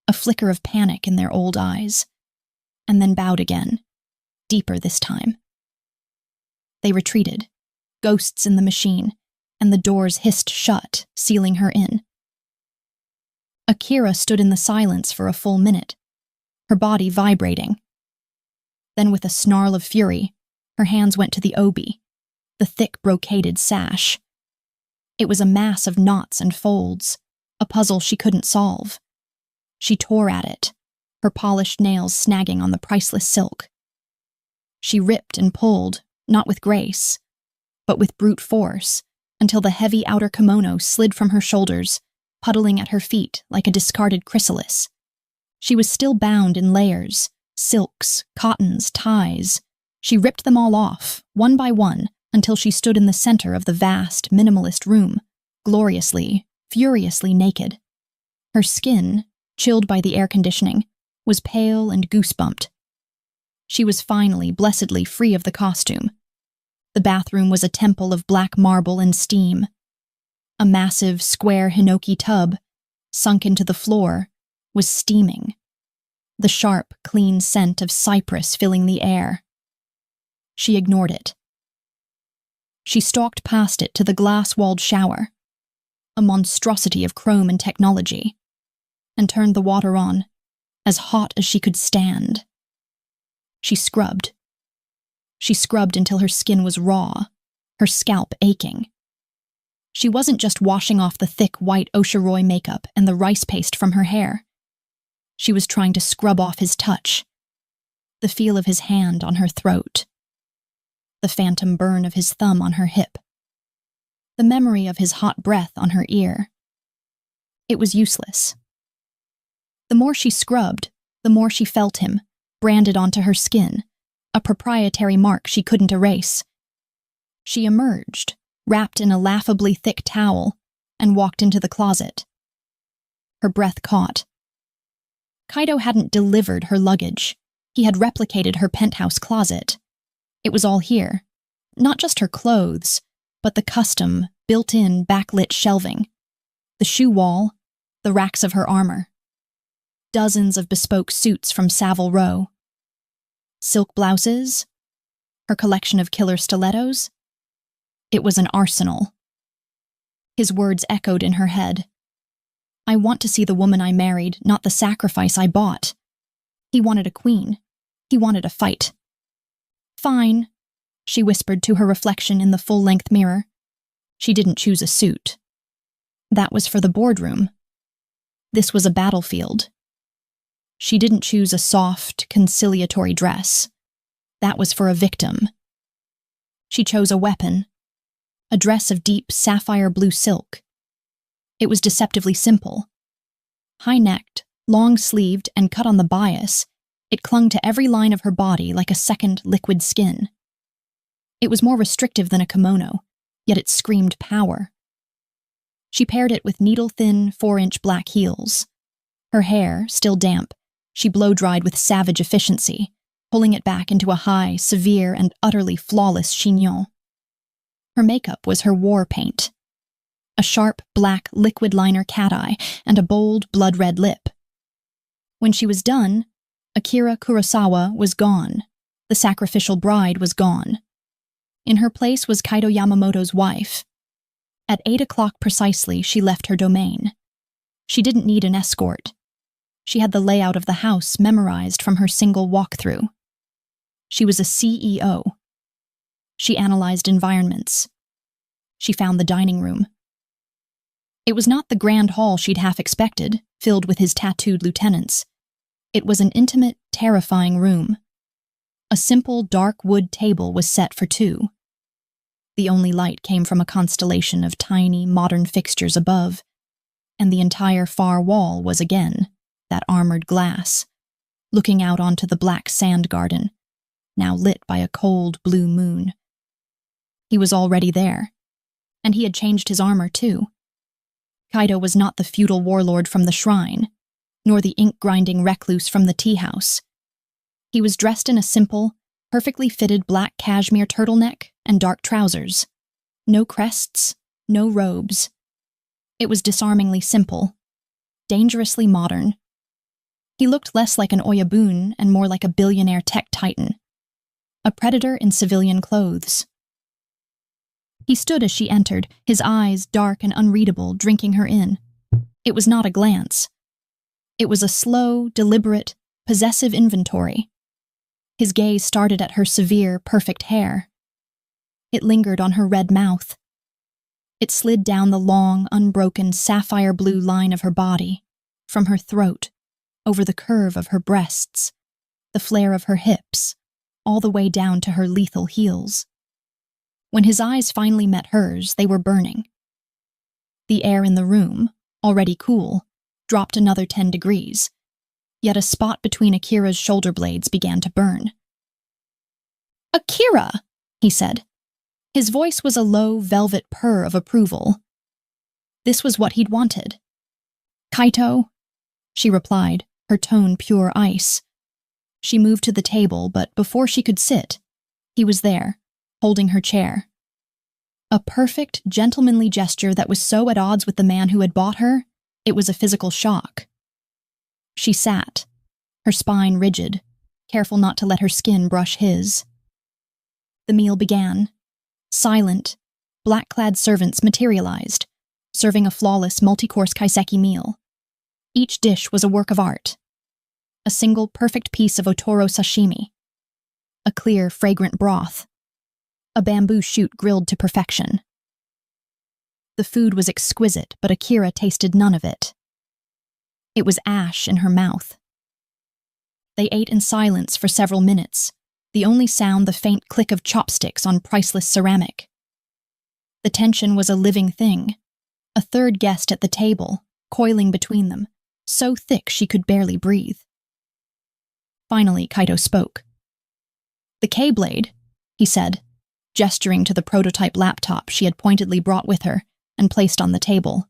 a flicker of panic in their old eyes, and then bowed again, deeper this time. They retreated, ghosts in the machine, and the doors hissed shut, sealing her in. Akira stood in the silence for a full minute, her body vibrating. Then with a snarl of fury, her hands went to the obi, the thick brocaded sash. It was a mass of knots and folds, a puzzle she couldn't solve. She tore at it, her polished nails snagging on the priceless silk. She ripped and pulled, not with grace, but with brute force, until the heavy outer kimono slid from her shoulders, puddling at her feet like a discarded chrysalis. She was still bound in layers, silks, cottons, ties. She ripped them all off, one by one, until she stood in the center of the vast, minimalist room, gloriously, furiously naked. Her skin, chilled by the air conditioning, was pale and goosebumped. She was finally, blessedly free of the costume. The bathroom was a temple of black marble and steam. A massive, square hinoki tub, sunk into the floor, was steaming. The sharp, clean scent of cypress filling the air. She ignored it. She stalked past it to the glass-walled shower, a monstrosity of chrome and technology, and turned the water on, as hot as she could stand. She scrubbed. She scrubbed until her skin was raw, her scalp aching. She wasn't just washing off the thick white Ocheroy makeup and the rice paste from her hair. She was trying to scrub off his touch, the feel of his hand on her throat, the phantom burn of his thumb on her hip, the memory of his hot breath on her ear. It was useless. The more she scrubbed, the more she felt him, branded onto her skin, a proprietary mark she couldn't erase. She emerged, wrapped in a laughably thick towel, and walked into the closet. Her breath caught. Kaido hadn't delivered her luggage. He had replicated her penthouse closet. It was all here. Not just her clothes, but the custom, built-in, backlit shelving. The shoe wall, the racks of her armor. Dozens of bespoke suits from Savile Row. Silk blouses. Her collection of killer stilettos. It was an arsenal. His words echoed in her head. I want to see the woman I married, not the sacrifice I bought. He wanted a queen. He wanted a fight. Fine, she whispered to her reflection in the full-length mirror. She didn't choose a suit. That was for the boardroom. This was a battlefield. She didn't choose a soft, conciliatory dress. That was for a victim. She chose a weapon. A dress of deep sapphire blue silk. It was deceptively simple. High-necked, long-sleeved, and cut on the bias, it clung to every line of her body like a second liquid skin. It was more restrictive than a kimono, yet it screamed power. She paired it with needle-thin, 4-inch black heels. Her hair, still damp, she blow-dried with savage efficiency, pulling it back into a high, severe, and utterly flawless chignon. Her makeup was her war paint. A sharp, black, liquid liner cat eye and a bold, blood-red lip. When she was done, Akira Kurosawa was gone. The sacrificial bride was gone. In her place was Kaido Yamamoto's wife. At 8 o'clock precisely, she left her domain. She didn't need an escort. She had the layout of the house memorized from her single walkthrough. She was a CEO. She analyzed environments. She found the dining room. It was not the grand hall she'd half expected, filled with his tattooed lieutenants. It was an intimate, terrifying room. A simple, dark wood table was set for 2. The only light came from a constellation of tiny, modern fixtures above, and the entire far wall was again that armored glass, looking out onto the black sand garden, now lit by a cold blue moon. He was already there, and he had changed his armor too. Kaido was not the feudal warlord from the shrine, nor the ink-grinding recluse from the tea-house. He was dressed in a simple, perfectly fitted black cashmere turtleneck and dark trousers. No crests, no robes. It was disarmingly simple, dangerously modern. He looked less like an Oyabun and more like a billionaire tech titan, a predator in civilian clothes. He stood as she entered, his eyes, dark and unreadable, drinking her in. It was not a glance. It was a slow, deliberate, possessive inventory. His gaze started at her severe, perfect hair. It lingered on her red mouth. It slid down the long, unbroken, sapphire blue line of her body, from her throat, over the curve of her breasts, the flare of her hips, all the way down to her lethal heels. When his eyes finally met hers, they were burning. The air in the room, already cool, dropped another 10 degrees, yet a spot between Akira's shoulder blades began to burn. "Akira!" he said. His voice was a low, velvet purr of approval. This was what he'd wanted. Kaito, she replied, her tone pure ice. She moved to the table, but before she could sit, he was there, holding her chair. A perfect, gentlemanly gesture that was so at odds with the man who had bought her, it was a physical shock. She sat, her spine rigid, careful not to let her skin brush his. The meal began. Silent, black-clad servants materialized, serving a flawless multi-course kaiseki meal. Each dish was a work of art. A single perfect piece of otoro sashimi. A clear, fragrant broth. A bamboo shoot grilled to perfection. The food was exquisite, but Akira tasted none of it. It was ash in her mouth. They ate in silence for several minutes, the only sound the faint click of chopsticks on priceless ceramic. The tension was a living thing. A third guest at the table, coiling between them, so thick she could barely breathe. Finally, Kaito spoke. "The K-blade," he said, gesturing to the prototype laptop she had pointedly brought with her and placed on the table.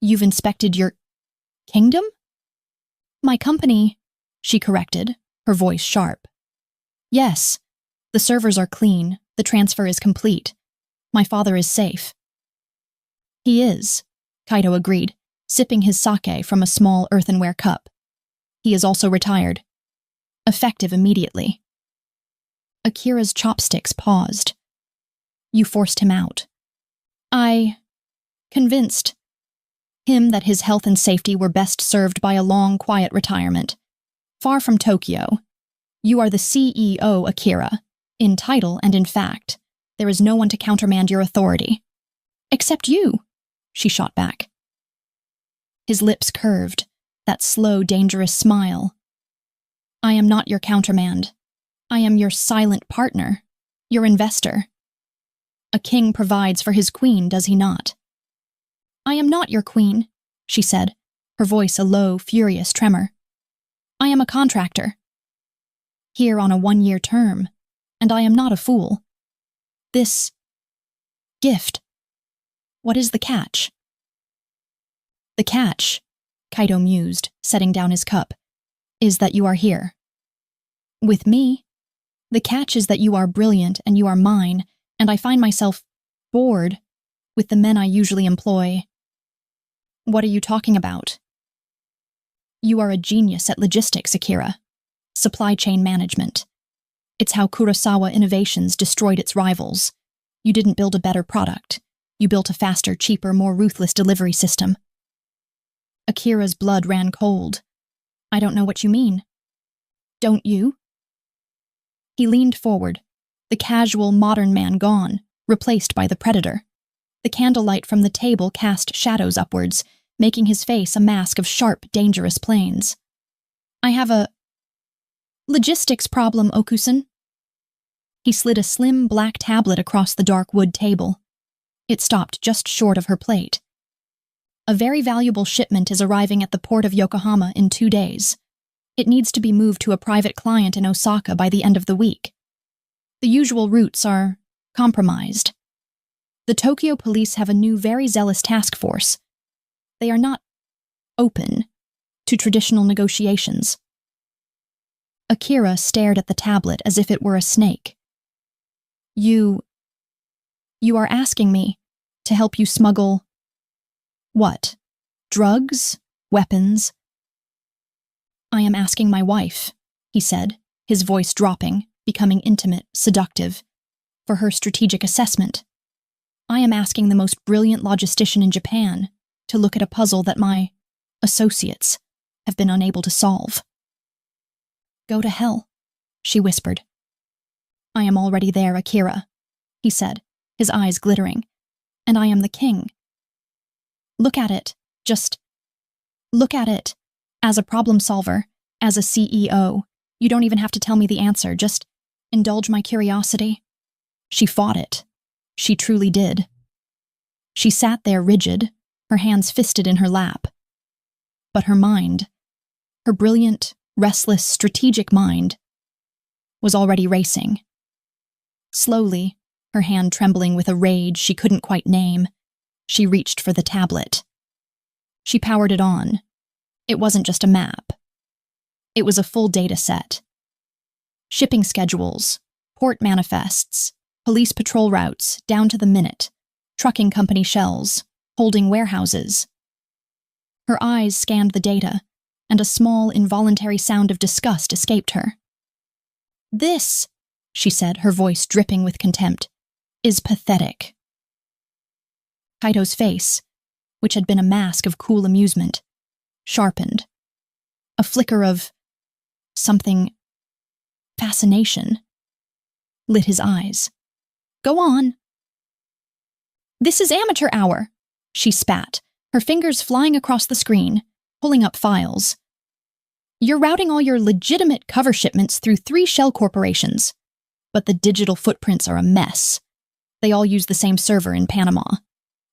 "You've inspected your kingdom?" "My company," she corrected, her voice sharp. "Yes, the servers are clean, the transfer is complete. My father is safe." "He is," Kaito agreed, sipping his sake from a small earthenware cup. "He is also retired. Effective immediately." Akira's chopsticks paused. "You forced him out." "I convinced him that his health and safety were best served by a long, quiet retirement. Far from Tokyo. You are the CEO, Akira. In title and in fact, there is no one to countermand your authority." "Except you," she shot back. His lips curved, that slow, dangerous smile. "I am not your countermand. I am your silent partner, your investor. A king provides for his queen, does he not?" "I am not your queen," she said, her voice a low, furious tremor. "I am a contractor. Here on a 1-year term, and I am not a fool. This gift, what is the catch?" "The catch," Kaito mused, setting down his cup, "is that you are here. With me. The catch is that you are brilliant and you are mine, and I find myself bored with the men I usually employ." "What are you talking about?" "You are a genius at logistics, Akira. Supply chain management. It's how Kurosawa Innovations destroyed its rivals. You didn't build a better product. You built a faster, cheaper, more ruthless delivery system." Akira's blood ran cold. "I don't know what you mean." "Don't you?" He leaned forward, the casual, modern man gone, replaced by the predator. The candlelight from the table cast shadows upwards, making his face a mask of sharp, dangerous planes. "I have a logistics problem, Okusan." He slid a slim black tablet across the dark wood table. It stopped just short of her plate. "A very valuable shipment is arriving at the port of Yokohama in 2 days. It needs to be moved to a private client in Osaka by the end of the week. The usual routes are compromised. The Tokyo police have a new, very zealous task force. They are not open to traditional negotiations." Akira stared at the tablet as if it were a snake. You are asking me to help you smuggle what? Drugs? Weapons?" "I am asking my wife," he said, his voice dropping, becoming intimate, seductive, "for her strategic assessment. I am asking the most brilliant logistician in Japan to look at a puzzle that my associates have been unable to solve." "Go to hell," she whispered. "I am already there, Akira," he said, his eyes glittering, "and I am the king. Look at it, just look at it. As a problem solver, as a CEO, you don't even have to tell me the answer, just indulge my curiosity." She fought it. She truly did. She sat there rigid, her hands fisted in her lap. But her mind, her brilliant, restless, strategic mind, was already racing. Slowly, her hand trembling with a rage she couldn't quite name, she reached for the tablet. She powered it on. It wasn't just a map. It was a full data set. Shipping schedules, port manifests, police patrol routes, down to the minute, trucking company shells, holding warehouses. Her eyes scanned the data, and a small, involuntary sound of disgust escaped her. "This," she said, her voice dripping with contempt, "is pathetic." Kaito's face, which had been a mask of cool amusement, sharpened. A flicker of something, fascination, lit his eyes. "Go on." "This is amateur hour," she spat, her fingers flying across the screen, pulling up files. "You're routing all your legitimate cover shipments through 3 shell corporations, but the digital footprints are a mess. They all use the same server in Panama.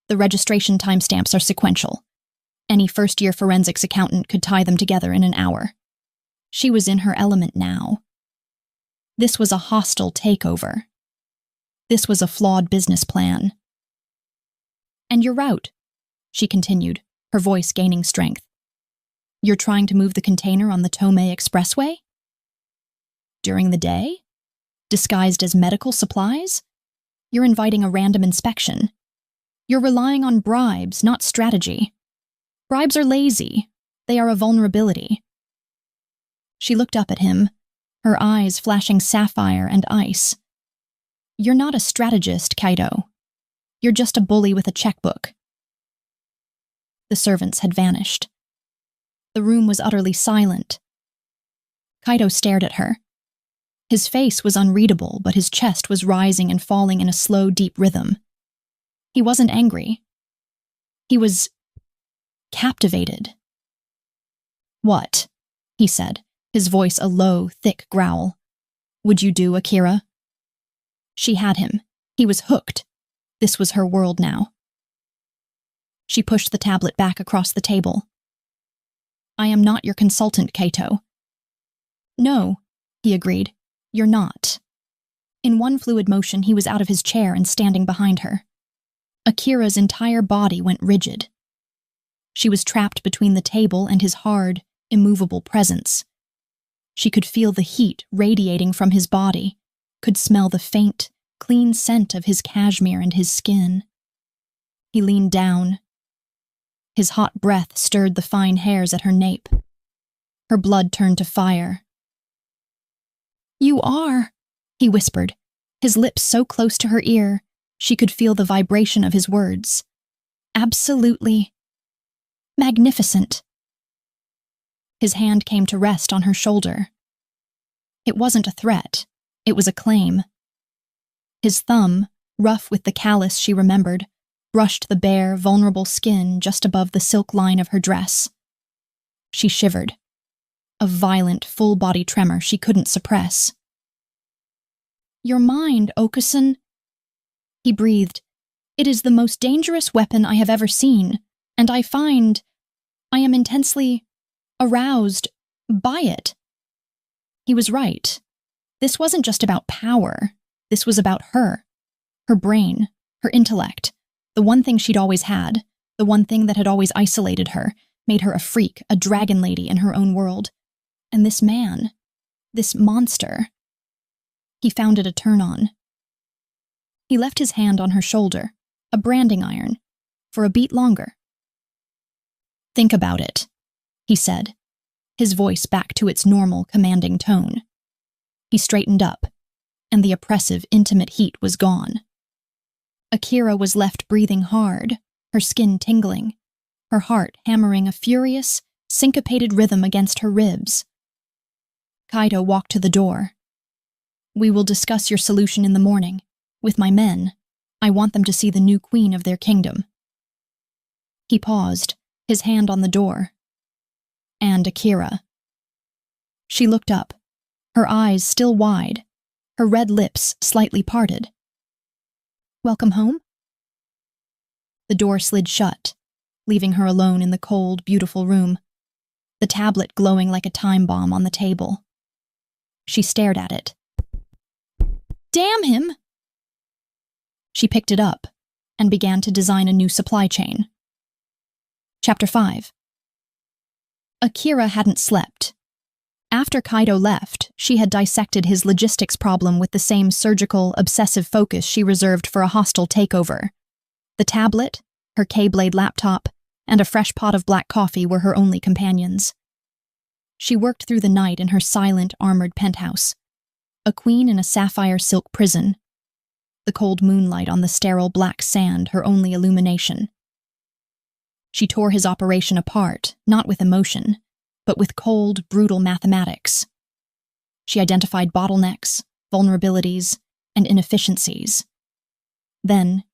The registration timestamps are sequential. Any first-year forensics accountant could tie them together in an hour." She was in her element now. This was a hostile takeover. This was a flawed business plan. "And your route," she continued, her voice gaining strength. "You're trying to move the container on the Tomei Expressway? During the day? Disguised as medical supplies? You're inviting a random inspection. You're relying on bribes, not strategy. Bribes are lazy. They are a vulnerability." She looked up at him, her eyes flashing sapphire and ice. "You're not a strategist, Kaito. You're just a bully with a checkbook." The servants had vanished. The room was utterly silent. Kaito stared at her. His face was unreadable, but his chest was rising and falling in a slow, deep rhythm. He wasn't angry. He was captivated. "What?" he said, his voice a low, thick growl. "Would you do, Akira?" She had him. He was hooked. This was her world now. She pushed the tablet back across the table. "I am not your consultant, Kaito." "No," he agreed. "You're not." In one fluid motion, he was out of his chair and standing behind her. Akira's entire body went rigid. She was trapped between the table and his hard, immovable presence. She could feel the heat radiating from his body, could smell the faint, clean scent of his cashmere and his skin. He leaned down. His hot breath stirred the fine hairs at her nape. Her blood turned to fire. "You are," he whispered, his lips so close to her ear, she could feel the vibration of his words. "Absolutely magnificent." His hand came to rest on her shoulder. It wasn't a threat, it was a claim. His thumb, rough with the callus she remembered, brushed the bare, vulnerable skin just above the silk line of her dress. She shivered. A violent, full-body tremor she couldn't suppress. "Your mind, Okusan," he breathed. "It is the most dangerous weapon I have ever seen, and I find I am intensely aroused by it." He was right. This wasn't just about power. This was about her. Her brain, her intellect, the one thing she'd always had, the one thing that had always isolated her, made her a freak, a dragon lady in her own world. And this man, this monster, he found it a turn-on. He left his hand on her shoulder, a branding iron, for a beat longer. "Think about it," he said, his voice back to its normal, commanding tone. He straightened up, and the oppressive, intimate heat was gone. Akira was left breathing hard, her skin tingling, her heart hammering a furious, syncopated rhythm against her ribs. Kaito walked to the door. "We will discuss your solution in the morning. With my men, I want them to see the new queen of their kingdom." He paused, his hand on the door. "And Akira." She looked up, her eyes still wide, her red lips slightly parted. "Welcome home?" The door slid shut, leaving her alone in the cold, beautiful room, the tablet glowing like a time bomb on the table. She stared at it. "Damn him!" She picked it up and began to design a new supply chain. Chapter 5. Akira hadn't slept. After Kaido left, she had dissected his logistics problem with the same surgical, obsessive focus she reserved for a hostile takeover. The tablet, her K-Blade laptop, and a fresh pot of black coffee were her only companions. She worked through the night in her silent, armored penthouse, a queen in a sapphire silk prison, the cold moonlight on the sterile black sand her only illumination. She tore his operation apart, not with emotion, but with cold, brutal mathematics. She identified bottlenecks, vulnerabilities, and inefficiencies. Then,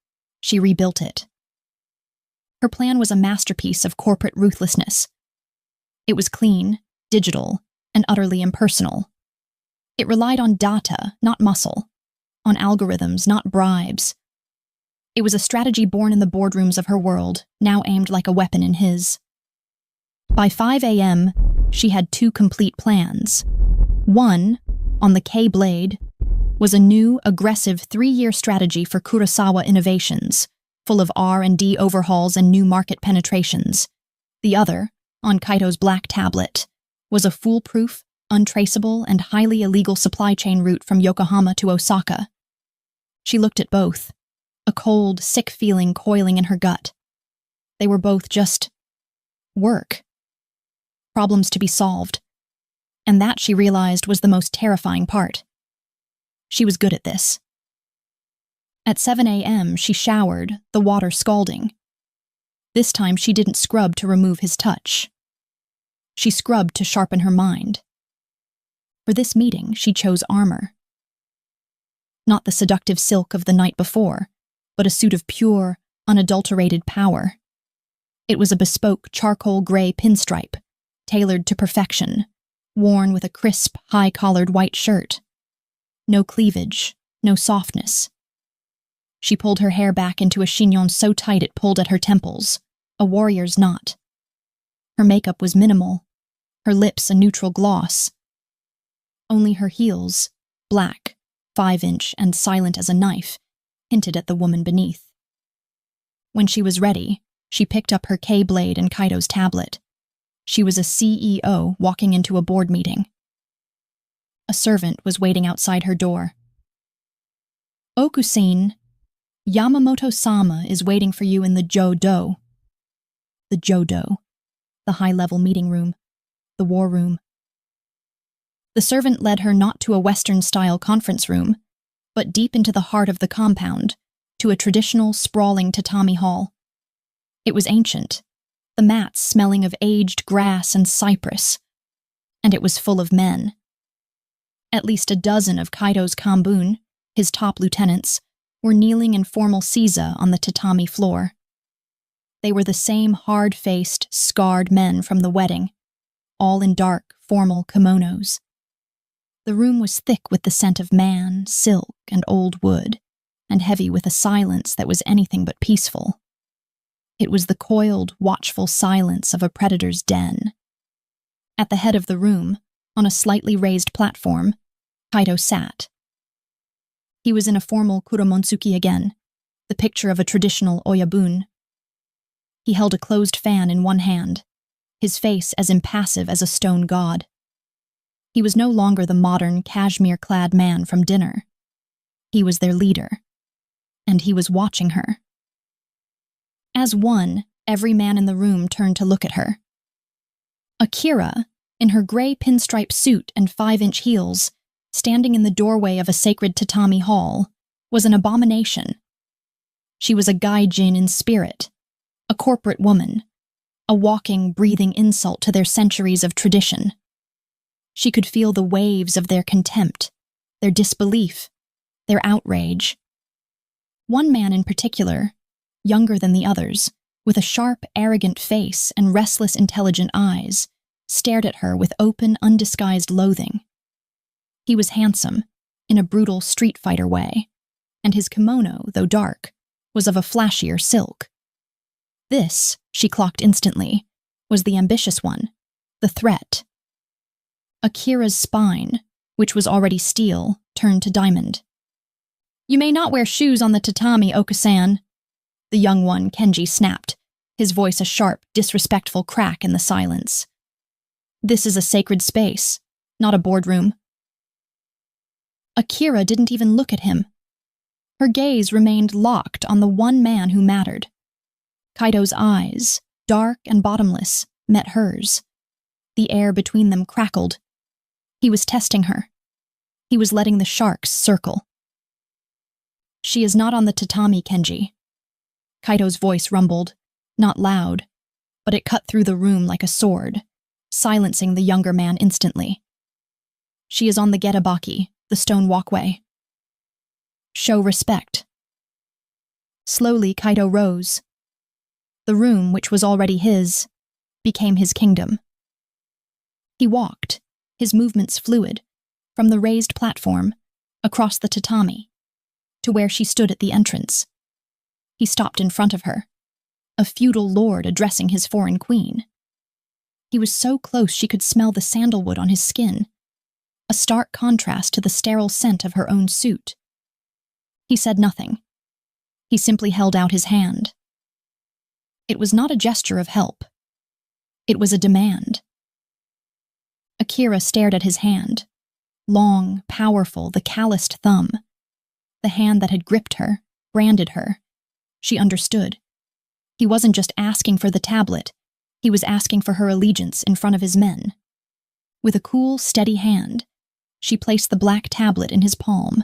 she rebuilt it. Her plan was a masterpiece of corporate ruthlessness. It was clean, digital, and utterly impersonal. It relied on data, not muscle, on algorithms, not bribes. It was a strategy born in the boardrooms of her world, now aimed like a weapon in his. By 5 a.m., she had 2 complete plans. One, on the K-Blade, was a new, aggressive 3-year strategy for Kurosawa Innovations, full of R&D overhauls and new market penetrations. The other, on Kaido's black tablet, was a foolproof, untraceable, and highly illegal supply chain route from Yokohama to Osaka. She looked at both, a cold, sick feeling coiling in her gut. They were both just work. Problems to be solved. And that, she realized, was the most terrifying part. She was good at this. At 7 a.m., she showered, the water scalding. This time, she didn't scrub to remove his touch. She scrubbed to sharpen her mind. For this meeting, she chose armor. Not the seductive silk of the night before, but a suit of pure, unadulterated power. It was a bespoke charcoal gray pinstripe, tailored to perfection, worn with a crisp, high-collared white shirt. No cleavage, no softness. She pulled her hair back into a chignon so tight it pulled at her temples, a warrior's knot. Her makeup was minimal, her lips a neutral gloss. Only her heels, black, 5-inch, and silent as a knife, hinted at the woman beneath. When she was ready, she picked up her K-Blade and Kaido's tablet. She was a CEO walking into a board meeting. A servant was waiting outside her door. "Okusin, Yamamoto-sama is waiting for you in the Jodo." The Jodo, the high-level meeting room, the war room. The servant led her not to a Western-style conference room, but deep into the heart of the compound, to a traditional, sprawling tatami hall. It was ancient, the mats smelling of aged grass and cypress, and it was full of men. At least a dozen of Kaido's kambun, his top lieutenants, were kneeling in formal seiza on the tatami floor. They were the same hard-faced, scarred men from the wedding, all in dark, formal kimonos. The room was thick with the scent of man, silk, and old wood, and heavy with a silence that was anything but peaceful. It was the coiled, watchful silence of a predator's den. At the head of the room, on a slightly raised platform, Kaido sat. He was in a formal kuromonsuki again, the picture of a traditional oyabun. He held a closed fan in one hand, his face as impassive as a stone god. He was no longer the modern, cashmere-clad man from dinner. He was their leader, and he was watching her. As one, every man in the room turned to look at her. Akira, in her gray pinstripe suit and 5-inch heels, standing in the doorway of a sacred tatami hall, was an abomination. She was a gaijin in spirit, a corporate woman, a walking, breathing insult to their centuries of tradition. She could feel the waves of their contempt, their disbelief, their outrage. One man in particular, younger than the others, with a sharp, arrogant face and restless, intelligent eyes, stared at her with open, undisguised loathing. He was handsome, in a brutal street fighter way, and his kimono, though dark, was of a flashier silk. This, she clocked instantly, was the ambitious one, the threat. Akira's spine, which was already steel, turned to diamond. "You may not wear shoes on the tatami, Okusan," the young one, Kenji, snapped, his voice a sharp, disrespectful crack in the silence. "This is a sacred space, not a boardroom." Akira didn't even look at him. Her gaze remained locked on the one man who mattered. Kaido's eyes, dark and bottomless, met hers. The air between them crackled. He was testing her. He was letting the sharks circle. "She is not on the tatami, Kenji." Kaido's voice rumbled, not loud, but it cut through the room like a sword, silencing the younger man instantly. "She is on the getabaki, the stone walkway. Show respect." Slowly, Kaido rose. The room, which was already his, became his kingdom. He walked, his movements fluid, from the raised platform, across the tatami, to where she stood at the entrance. He stopped in front of her, a feudal lord addressing his foreign queen. He was so close she could smell the sandalwood on his skin, a stark contrast to the sterile scent of her own suit. He said nothing. He simply held out his hand. It was not a gesture of help. It was a demand. Akira stared at his hand, long, powerful, the calloused thumb, the hand that had gripped her, branded her. She understood. He wasn't just asking for the tablet, he was asking for her allegiance in front of his men. With a cool, steady hand, she placed the black tablet in his palm.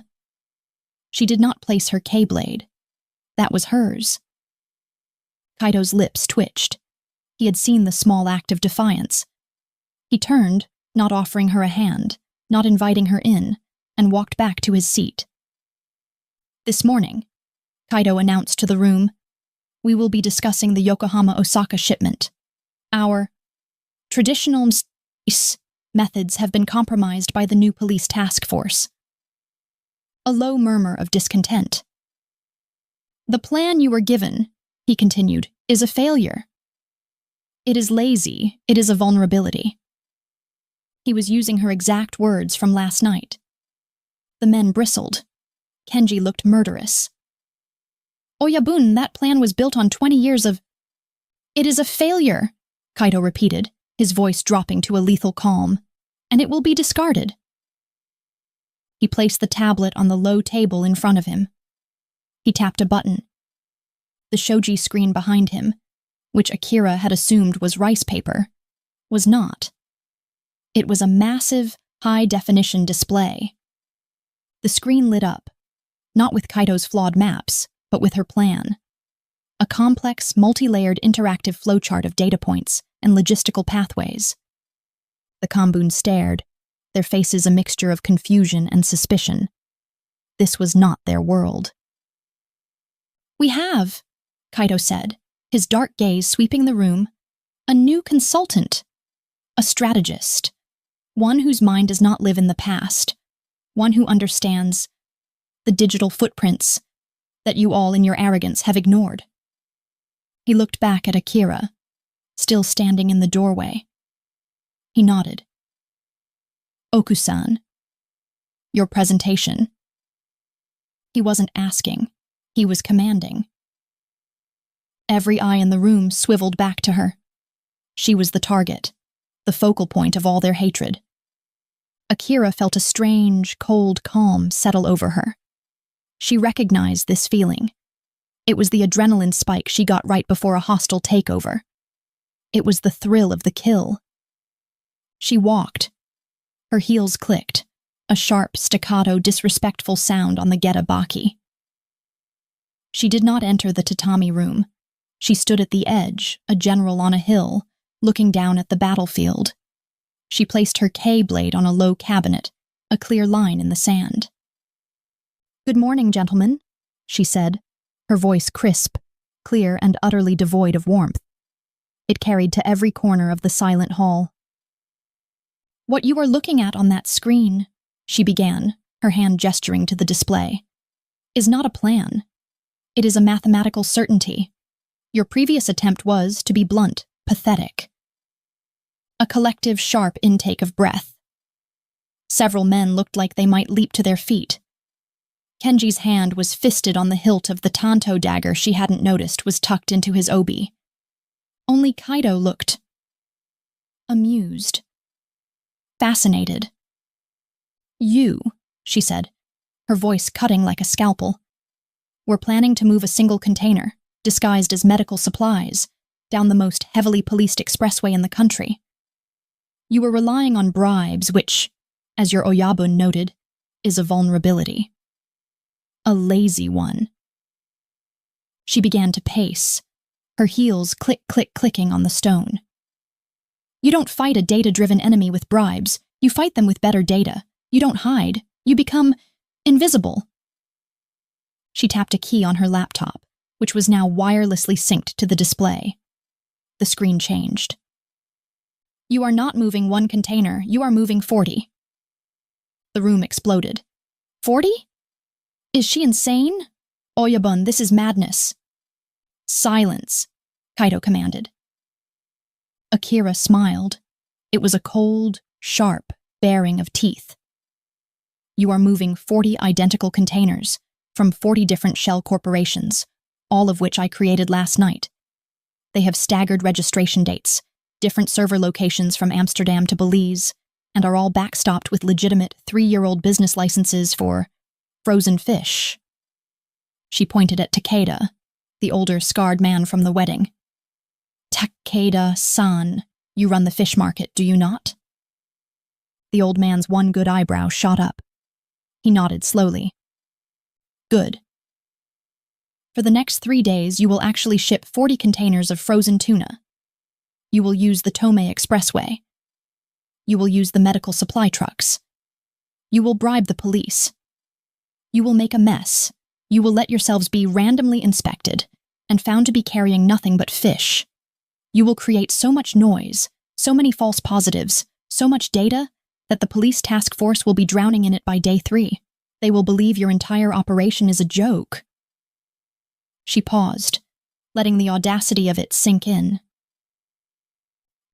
She did not place her K-blade. That was hers. Kaido's lips twitched. He had seen the small act of defiance. He turned, not offering her a hand, not inviting her in, and walked back to his seat. "This morning," Kaido announced to the room, "we will be discussing the Yokohama-Osaka shipment. Our traditional methods have been compromised by the new police task force." A low murmur of discontent. "The plan you were given," he continued, "is a failure. It is lazy, it is a vulnerability." He was using her exact words from last night. The men bristled. Kenji looked murderous. "Oyabun, that plan was built on 20 years of—" "It is a failure," Kaido repeated, his voice dropping to a lethal calm, "and it will be discarded." He placed the tablet on the low table in front of him. He tapped a button. The shoji screen behind him, which Akira had assumed was rice paper, was not. It was a massive, high-definition display. The screen lit up, not with Kaido's flawed maps, but with her plan. A complex, multi-layered interactive flowchart of data points and logistical pathways. The Kambun stared, their faces a mixture of confusion and suspicion. This was not their world. "We have," Kaido said, his dark gaze sweeping the room, "a new consultant, a strategist, one whose mind does not live in the past, one who understands the digital footprints that you all in your arrogance have ignored." He looked back at Akira, still standing in the doorway. He nodded. "Okusan, your presentation." He wasn't asking, he was commanding. Every eye in the room swiveled back to her. She was the target, the focal point of all their hatred. Akira felt a strange, cold calm settle over her. She recognized this feeling. It was the adrenaline spike she got right before a hostile takeover. It was the thrill of the kill. She walked. Her heels clicked, a sharp, staccato, disrespectful sound on the getabaki. She did not enter the tatami room. She stood at the edge, a general on a hill, looking down at the battlefield. She placed her K-blade on a low cabinet, a clear line in the sand. "Good morning, gentlemen," she said, her voice crisp, clear, and utterly devoid of warmth. It carried to every corner of the silent hall. "What you are looking at on that screen," she began, her hand gesturing to the display, "is not a plan. It is a mathematical certainty. Your previous attempt was, to be blunt, pathetic. A collective, sharp intake of breath. Several men looked like they might leap to their feet. Kenji's hand was fisted on the hilt of the tanto dagger she hadn't noticed was tucked into his obi. Only Kaido looked amused, fascinated. "You," she said, her voice cutting like a scalpel, "were planning to move a single container, disguised as medical supplies, down the most heavily policed expressway in the country. You were relying on bribes, which, as your Oyabun noted, is a vulnerability. A lazy one." She began to pace, her heels clicking on the stone. "You don't fight a data-driven enemy with bribes. You fight them with better data. You don't hide. You become invisible." She tapped a key on her laptop, which was now wirelessly synced to the display. The screen changed. "You are not moving one container. You are moving 40. The room exploded. 40? Is she insane? Oyabun, this is madness. "Silence," Kaido commanded. Akira smiled. It was a cold, sharp baring of teeth. "You are moving 40 identical containers from 40 different shell corporations, all of which I created last night. They have staggered registration dates, different server locations from Amsterdam to Belize, and are all backstopped with legitimate 3-year-old business licenses for frozen fish." She pointed at Takeda, the older, scarred man from the wedding. "Takeda-san, you run the fish market, do you not?" The old man's one good eyebrow shot up. He nodded slowly. "Good. For the next 3 days, you will actually ship 40 containers of frozen tuna. You will use the Tomei Expressway. You will use the medical supply trucks. You will bribe the police. You will make a mess. You will let yourselves be randomly inspected and found to be carrying nothing but fish. You will create so much noise, so many false positives, so much data, that the police task force will be drowning in it by day 3. They will believe your entire operation is a joke." She paused, letting the audacity of it sink in.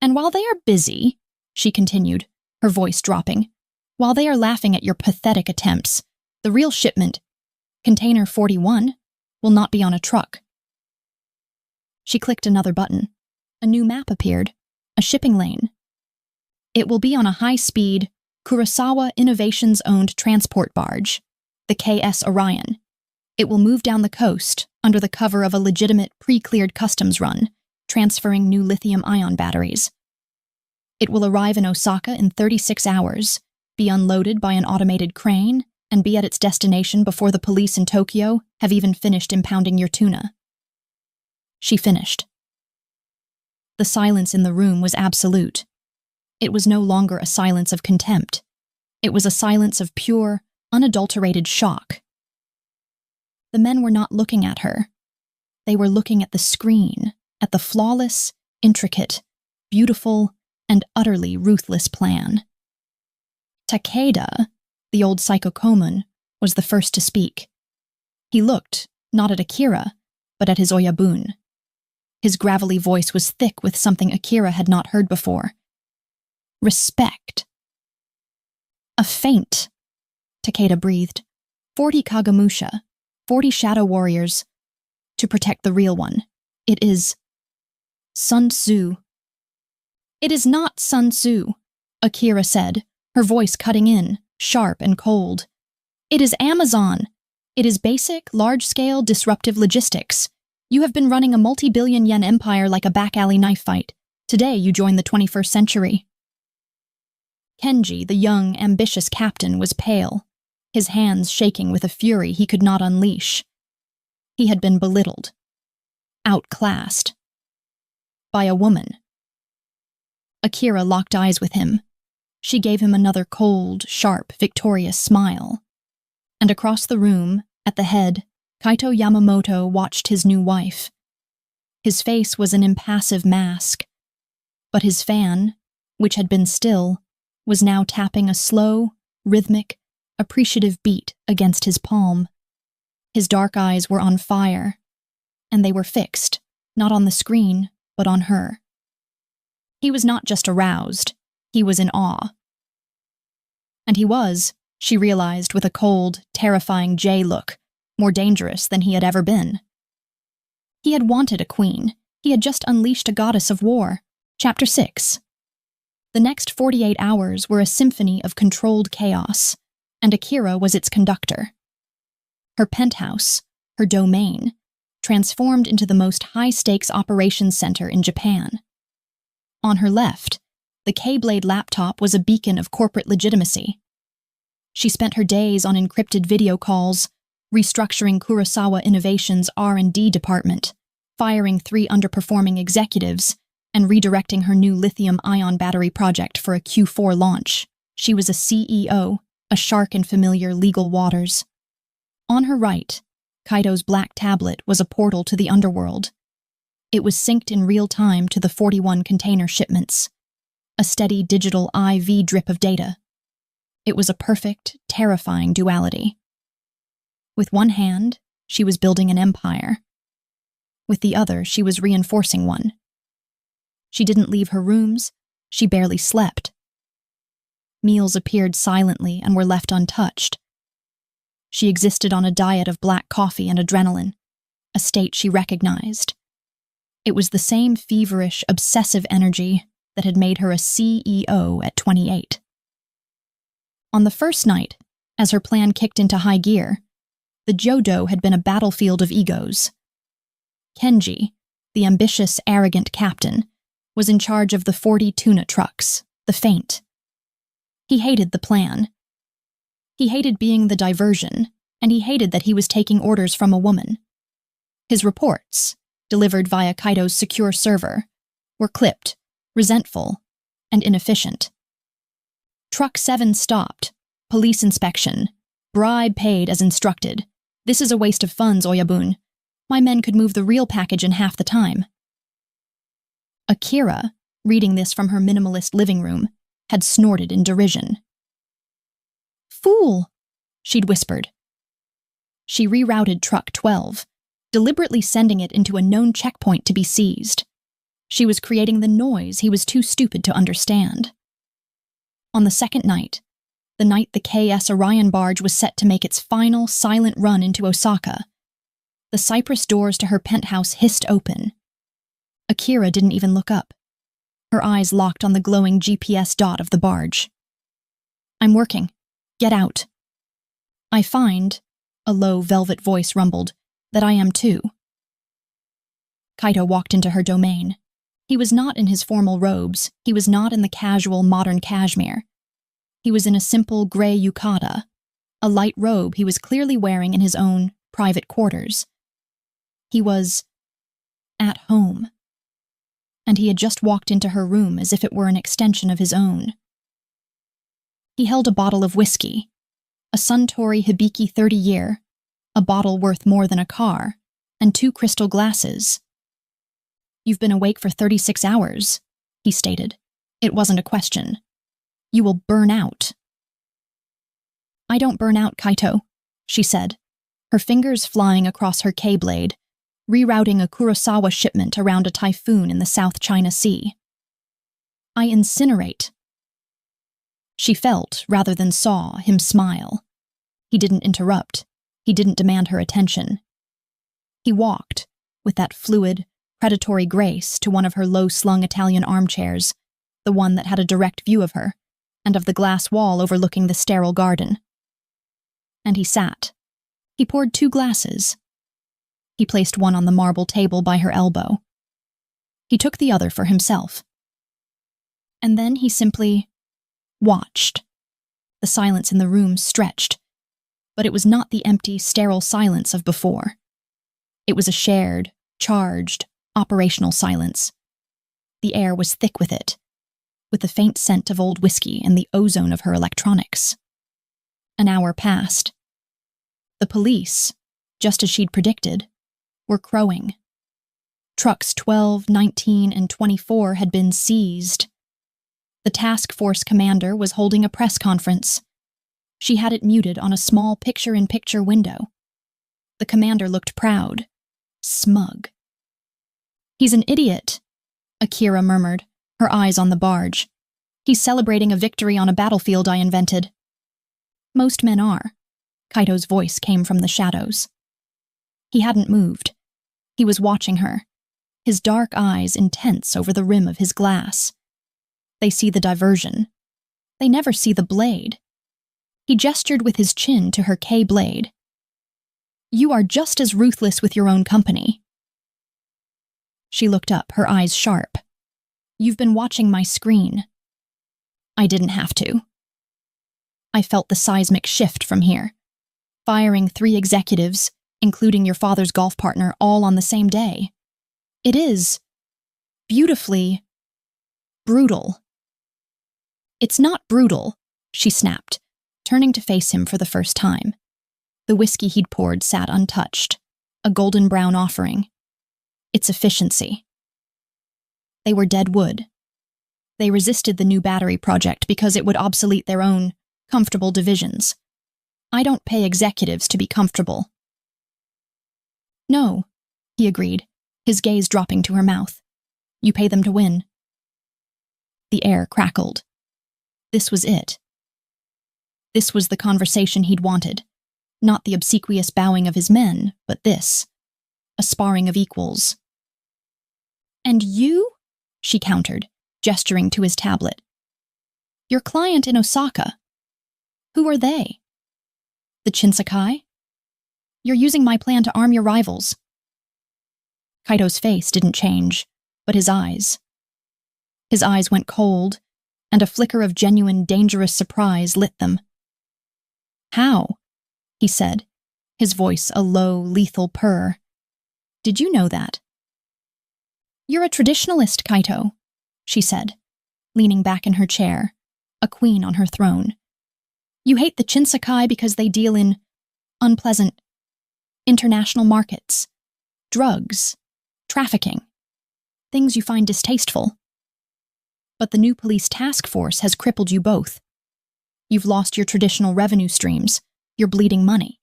"And while they are busy," she continued, her voice dropping, "while they are laughing at your pathetic attempts, the real shipment, Container 41, will not be on a truck." She clicked another button. A new map appeared, a shipping lane. "It will be on a high-speed, Kurosawa Innovations-owned transport barge, the KS Orion. It will move down the coast under the cover of a legitimate pre-cleared customs run, transferring new lithium-ion batteries. It will arrive in Osaka in 36 hours, be unloaded by an automated crane, and be at its destination before the police in Tokyo have even finished impounding your tuna." She finished. The silence in the room was absolute. It was no longer a silence of contempt. It was a silence of pure, unadulterated shock. The men were not looking at her. They were looking at the screen, at the flawless, intricate, beautiful, and utterly ruthless plan. Takeda, the old psychokomun, was the first to speak. He looked, not at Akira, but at his Oyabun. His gravelly voice was thick with something Akira had not heard before. "Respect." "A feint," Takeda breathed. 40 Kagamusha, 40 shadow warriors, to protect the real one. It is Sun Tzu. "It is not Sun Tzu," Akira said, her voice cutting in, sharp and cold. "It is Amazon. It is basic, large-scale, disruptive logistics. You have been running a multi-billion-yen empire like a back-alley knife fight. Today you join the 21st century." Kenji, the young, ambitious captain, was pale, his hands shaking with a fury he could not unleash. He had been belittled, outclassed, by a woman. Akira locked eyes with him. She gave him another cold, sharp, victorious smile. And across the room, at the head, Kaito Yamamoto watched his new wife. His face was an impassive mask, but his fan, which had been still, was now tapping a slow, rhythmic, appreciative beat against his palm. His dark eyes were on fire, and they were fixed, not on the screen, but on her. He was not just aroused, he was in awe. And he was, she realized with a cold, terrifying J look, more dangerous than he had ever been. He had wanted a queen. He had just unleashed a goddess of war. Chapter 6. The next 48 hours were a symphony of controlled chaos, and Akira was its conductor. Her penthouse, her domain, transformed into the most high-stakes operations center in Japan. On her left, the K-Blade laptop was a beacon of corporate legitimacy. She spent her days on encrypted video calls, restructuring Kurosawa Innovations' R&D department, firing 3 underperforming executives, and redirecting her new lithium-ion battery project for a Q4 launch. She was a CEO, a shark in familiar legal waters. On her right, Kaito's black tablet was a portal to the underworld. It was synced in real time to the 41 container shipments, a steady digital IV drip of data. It was a perfect, terrifying duality. With one hand, she was building an empire. With the other, she was reinforcing one. She didn't leave her rooms, she barely slept. Meals appeared silently and were left untouched. She existed on a diet of black coffee and adrenaline, a state she recognized. It was the same feverish, obsessive energy that had made her a CEO at 28. On the first night, as her plan kicked into high gear, the Jodo had been a battlefield of egos. Kenji, the ambitious, arrogant captain, was in charge of the 40 tuna trucks, the Faint. He hated the plan. He hated being the diversion, and he hated that he was taking orders from a woman. His reports, delivered via Kaito's secure server, were clipped, resentful, and inefficient. Truck 7 stopped. Police inspection. Bribe paid as instructed. This is a waste of funds, Oyabun. My men could move the real package in half the time. Akira, reading this from her minimalist living room, had snorted in derision. Fool, she'd whispered. She rerouted Truck 12, deliberately sending it into a known checkpoint to be seized. She was creating the noise he was too stupid to understand. On the second night, the night the KS Orion barge was set to make its final, silent run into Osaka, the cypress doors to her penthouse hissed open. Akira didn't even look up. Her eyes locked on the glowing GPS dot of the barge. I'm working. Get out. I find, a low velvet voice rumbled, that I am too. Kaito walked into her domain. He was not in his formal robes. He was not in the casual modern cashmere. He was in a simple gray yukata, a light robe he was clearly wearing in his own private quarters. He was at home. And he had just walked into her room as if it were an extension of his own. He held a bottle of whiskey, a Suntory Hibiki 30-year, a bottle worth more than a car, and 2 crystal glasses. You've been awake for 36 hours, he stated. It wasn't a question. You will burn out. I don't burn out, Kaito, she said, her fingers flying across her K-blade, rerouting a Kurosawa shipment around a typhoon in the South China Sea. I incinerate. She felt, rather than saw, him smile. He didn't interrupt. He didn't demand her attention. He walked, with that fluid, predatory grace, to one of her low-slung Italian armchairs, the one that had a direct view of her, and of the glass wall overlooking the sterile garden. And he sat. He poured 2 glasses. He placed one on the marble table by her elbow. He took the other for himself. And then he simply watched. The silence in the room stretched, but it was not the empty, sterile silence of before. It was a shared, charged, operational silence. The air was thick with it, with the faint scent of old whiskey and the ozone of her electronics. An hour passed. The police, just as she'd predicted, were crowing. Trucks 12, 19, and 24 had been seized. The task force commander was holding a press conference. She had it muted on a small picture-in-picture window. The commander looked proud, smug. He's an idiot, Akira murmured, her eyes on the barge. He's celebrating a victory on a battlefield I invented. Most men are. Kaito's voice came from the shadows. He hadn't moved. He was watching her, his dark eyes intense over the rim of his glass. They see the diversion. They never see the blade. He gestured with his chin to her K-blade. You are just as ruthless with your own company. She looked up, her eyes sharp. You've been watching my screen. I didn't have to. I felt the seismic shift from here. Firing 3 executives, including your father's golf partner, all on the same day. It is beautifully brutal. It's not brutal, she snapped, turning to face him for the first time. The whiskey he'd poured sat untouched, a golden brown offering. Its efficiency. They were dead wood. They resisted the new battery project because it would obsolete their own comfortable divisions. I don't pay executives to be comfortable. No, he agreed, his gaze dropping to her mouth. You pay them to win. The air crackled. This was it. This was the conversation he'd wanted. Not the obsequious bowing of his men, but this. A sparring of equals. And you? She countered, gesturing to his tablet. Your client in Osaka. Who are they? The Chinsakai? You're using my plan to arm your rivals. Kaito's face didn't change, but his eyes. His eyes went cold, and a flicker of genuine, dangerous surprise lit them. How? He said, his voice a low, lethal purr. Did you know that? You're a traditionalist, Kaito, she said, leaning back in her chair, a queen on her throne. You hate the Chinsakai because they deal in unpleasant international markets, drugs, trafficking, things you find distasteful. But the new police task force has crippled you both. You've lost your traditional revenue streams. You're bleeding money.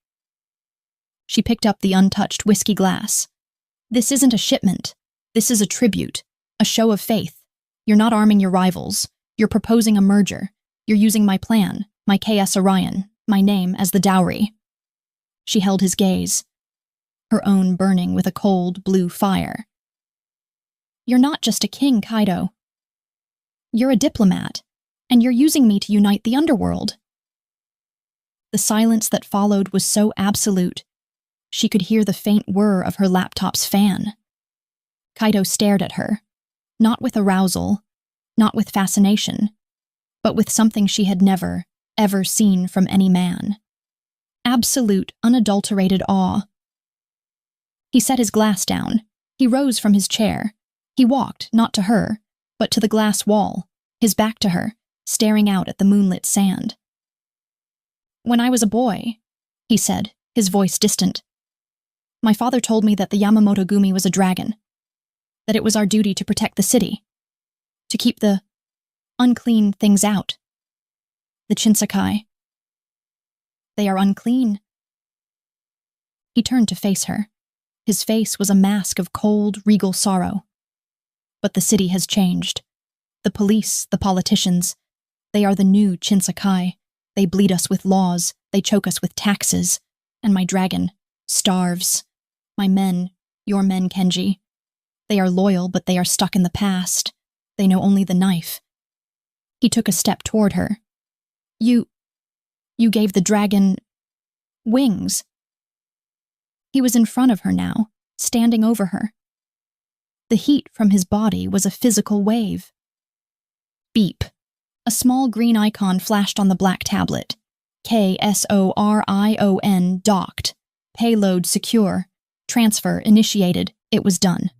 She picked up the untouched whiskey glass. This isn't a shipment. This is a tribute, a show of faith. You're not arming your rivals. You're proposing a merger. You're using my plan, my KS Orion, my name as the dowry. She held his gaze, her own burning with a cold blue fire. You're not just a king, Kaito. You're a diplomat, and you're using me to unite the underworld. The silence that followed was so absolute, she could hear the faint whir of her laptop's fan. Kaito stared at her, not with arousal, not with fascination, but with something she had never, ever seen from any man. Absolute, unadulterated awe. He set his glass down. He rose from his chair. He walked, not to her, but to the glass wall, his back to her, staring out at the moonlit sand. When I was a boy, he said, his voice distant, my father told me that the Yamamoto Gumi was a dragon, that it was our duty to protect the city, to keep the unclean things out. The Chinsakai. They are unclean. He turned to face her. His face was a mask of cold, regal sorrow. But the city has changed. The police, the politicians, they are the new Chinsakai. They bleed us with laws, they choke us with taxes, and my dragon starves. My men, your men, Kenji. They are loyal, but they are stuck in the past. They know only the knife. He took a step toward her. You gave the dragon wings. He was in front of her now, standing over her. The heat from his body was a physical wave. Beep. A small green icon flashed on the black tablet. KSORION docked. Payload secure. Transfer initiated. It was done.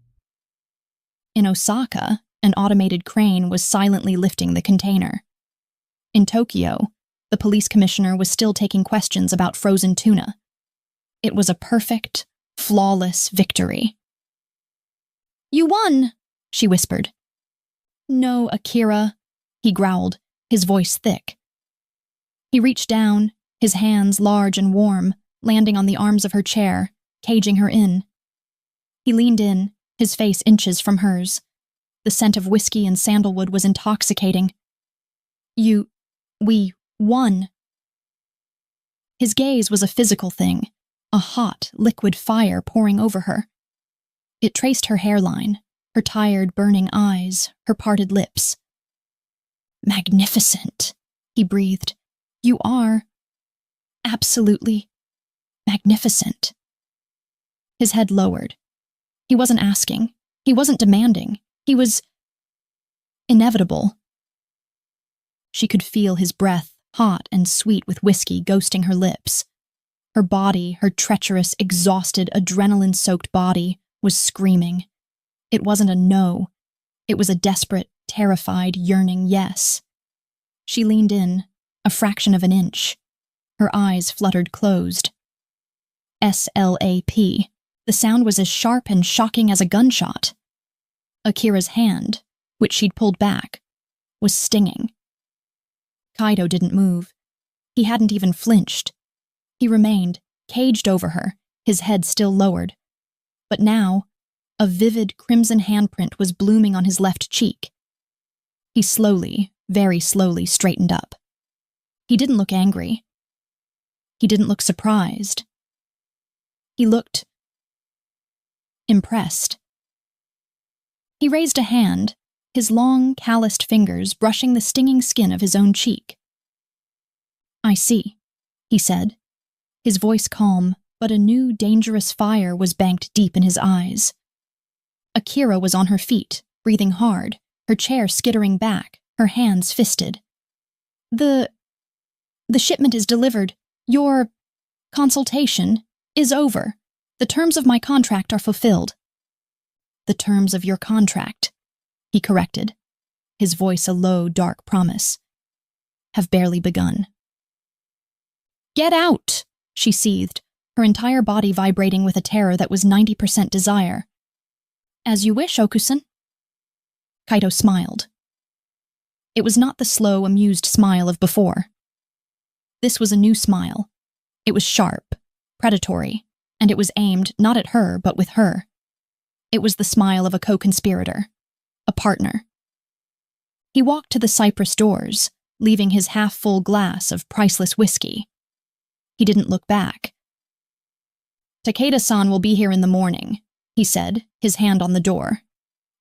In Osaka, an automated crane was silently lifting the container. In Tokyo, the police commissioner was still taking questions about frozen tuna. It was a perfect, flawless victory. You won, she whispered. No, Akira, he growled, his voice thick. He reached down, his hands large and warm, landing on the arms of her chair, caging her in. He leaned in, his face inches from hers. The scent of whiskey and sandalwood was intoxicating. We won. His gaze was a physical thing, a hot, liquid fire pouring over her. It traced her hairline, her tired, burning eyes, her parted lips. "Magnificent," he breathed. "You are absolutely magnificent." His head lowered. He wasn't asking. He wasn't demanding. He was inevitable. She could feel his breath, hot and sweet with whiskey, ghosting her lips. Her body, her treacherous, exhausted, adrenaline-soaked body, was screaming. It wasn't a no. It was a desperate, terrified, yearning yes. She leaned in, a fraction of an inch. Her eyes fluttered closed. SLAP. The sound was as sharp and shocking as a gunshot. Akira's hand, which she'd pulled back, was stinging. Kaido didn't move. He hadn't even flinched. He remained, caged over her, his head still lowered. But now, a vivid crimson handprint was blooming on his left cheek. He slowly, very slowly straightened up. He didn't look angry. He didn't look surprised. He looked impressed. He raised a hand, his long, calloused fingers brushing the stinging skin of his own cheek. "I see," he said, his voice calm, but a new, dangerous fire was banked deep in his eyes. Akira was on her feet, breathing hard, her chair skittering back, her hands fisted. The shipment is delivered. Your consultation is over. The terms of my contract are fulfilled." "The terms of your contract," he corrected, his voice a low, dark promise, "have barely begun." "Get out!" she seethed, her entire body vibrating with a terror that was 90% desire. "As you wish, Okusan." Kaido smiled. It was not the slow, amused smile of before. This was a new smile. It was sharp, predatory, and it was aimed not at her, but with her. It was the smile of a co-conspirator, a partner. He walked to the cypress doors, leaving his half-full glass of priceless whiskey. He didn't look back. "Takeda-san will be here in the morning," he said, his hand on the door.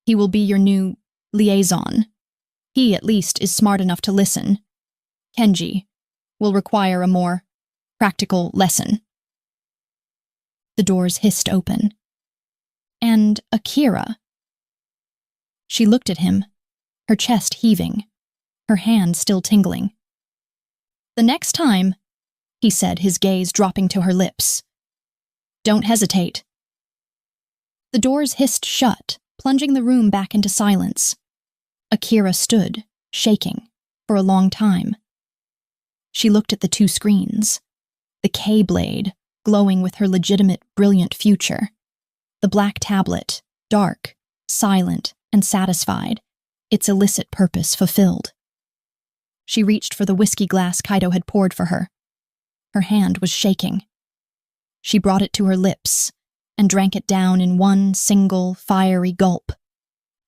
"He will be your new liaison. He, at least, is smart enough to listen. Kenji will require a more practical lesson." The doors hissed open. "And Akira?" She looked at him, her chest heaving, her hand still tingling. "The next time," he said, his gaze dropping to her lips. "Don't hesitate." The doors hissed shut, plunging the room back into silence. Akira stood, shaking, for a long time. She looked at the two screens. The K-blade, glowing with her legitimate, brilliant future. The black tablet, dark, silent, and satisfied, its illicit purpose fulfilled. She reached for the whiskey glass Kaido had poured for her. Her hand was shaking. She brought it to her lips and drank it down in one single, fiery gulp.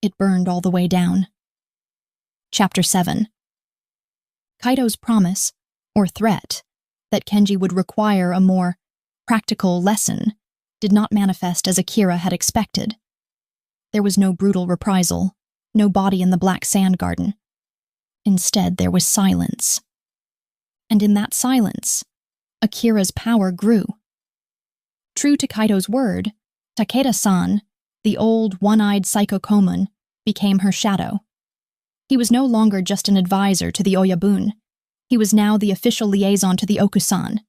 It burned all the way down. Chapter 7. Kaido's promise, or threat, that Kenji would require a more practical lesson did not manifest as Akira had expected. There was no brutal reprisal, no body in the black sand garden. Instead, there was silence. And in that silence, Akira's power grew. True to Kaido's word, Takeda-san, the old, one-eyed psycho-komun, became her shadow. He was no longer just an advisor to the Oyabun. He was now the official liaison to the Okusan,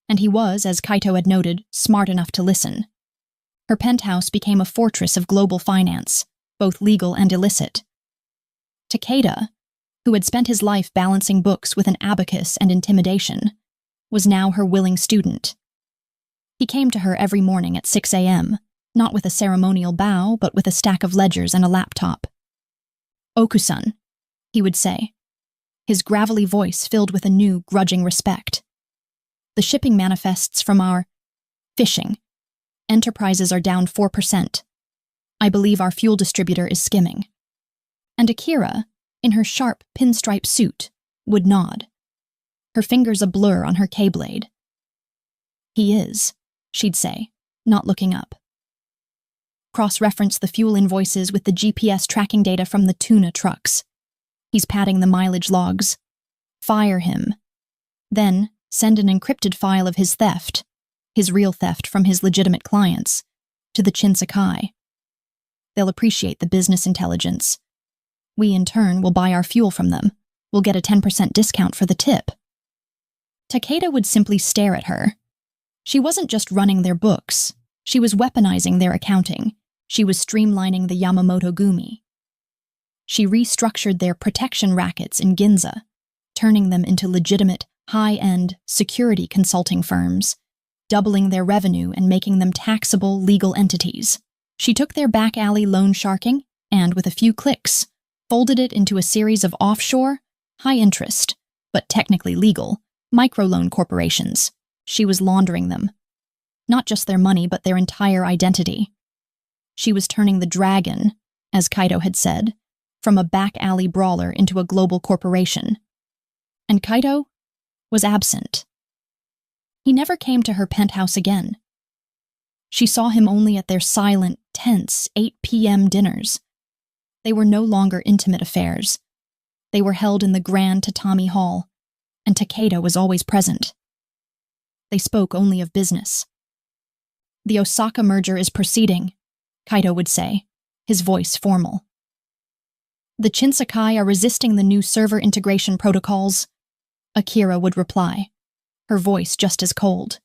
and he was, as Kaito had noted, smart enough to listen. Her penthouse became a fortress of global finance, both legal and illicit. Takeda, who had spent his life balancing books with an abacus and intimidation, was now her willing student. He came to her every morning at 6 a.m., not with a ceremonial bow, but with a stack of ledgers and a laptop. "Okusan," he would say, his gravelly voice filled with a new, grudging respect. "The shipping manifests from our fishing. Enterprises are down 4%. I believe our fuel distributor is skimming." And Akira, in her sharp pinstripe suit, would nod, her fingers a blur on her K-blade. "He is," she'd say, not looking up. cross-reference the fuel invoices with the GPS tracking data from the tuna trucks. He's padding the mileage logs. Fire him. Then send an encrypted file of his theft, his real theft from his legitimate clients, to the Chinsakai. They'll appreciate the business intelligence. We, in turn, will buy our fuel from them. We'll get a 10% discount for the tip. Takeda would simply stare at her. She wasn't just running their books. She was weaponizing their accounting. She was streamlining the Yamamoto Gumi. She restructured their protection rackets in Ginza, turning them into legitimate, high-end security consulting firms, doubling their revenue and making them taxable legal entities. She took their back-alley loan sharking and, with a few clicks, folded it into a series of offshore, high-interest, but technically legal, microloan corporations. She was laundering them. Not just their money, but their entire identity. She was turning the dragon, as Kaito had said, from a back-alley brawler into a global corporation. And Kaito was absent. He never came to her penthouse again. She saw him only at their silent, tense 8 p.m. dinners. They were no longer intimate affairs. They were held in the grand tatami hall, and Takeda was always present. They spoke only of business. The Osaka merger is proceeding, Kaito would say, his voice formal. The Chinsakai are resisting the new server integration protocols, Akira would reply, her voice just as cold.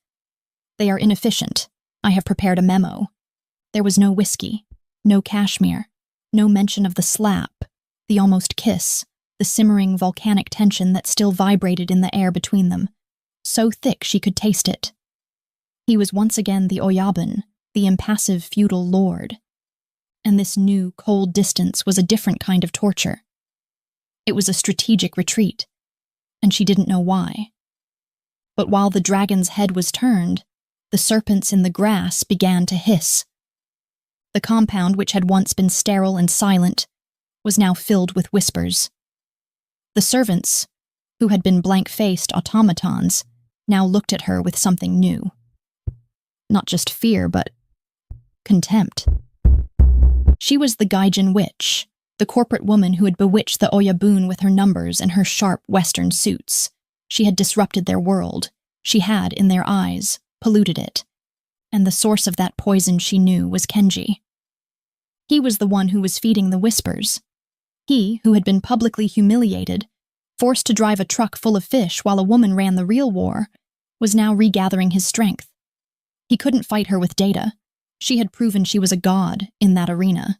They are inefficient. I have prepared a memo. There was no whiskey, no cashmere, no mention of the slap, the almost kiss, the simmering volcanic tension that still vibrated in the air between them, so thick she could taste it. He was once again the Oyabun, the impassive feudal lord. And this new, cold distance was a different kind of torture. It was a strategic retreat, and she didn't know why. But while the dragon's head was turned, the serpents in the grass began to hiss. The compound, which had once been sterile and silent, was now filled with whispers. The servants, who had been blank-faced automatons, now looked at her with something new. Not just fear, but contempt. She was the Gaijin witch, the corporate woman who had bewitched the Oyabun with her numbers and her sharp Western suits. She had disrupted their world. She had, in their eyes, polluted it. And the source of that poison, she knew, was Kenji. He was the one who was feeding the whispers. He, who had been publicly humiliated, forced to drive a truck full of fish while a woman ran the real war, was now regathering his strength. He couldn't fight her with data. She had proven she was a god in that arena.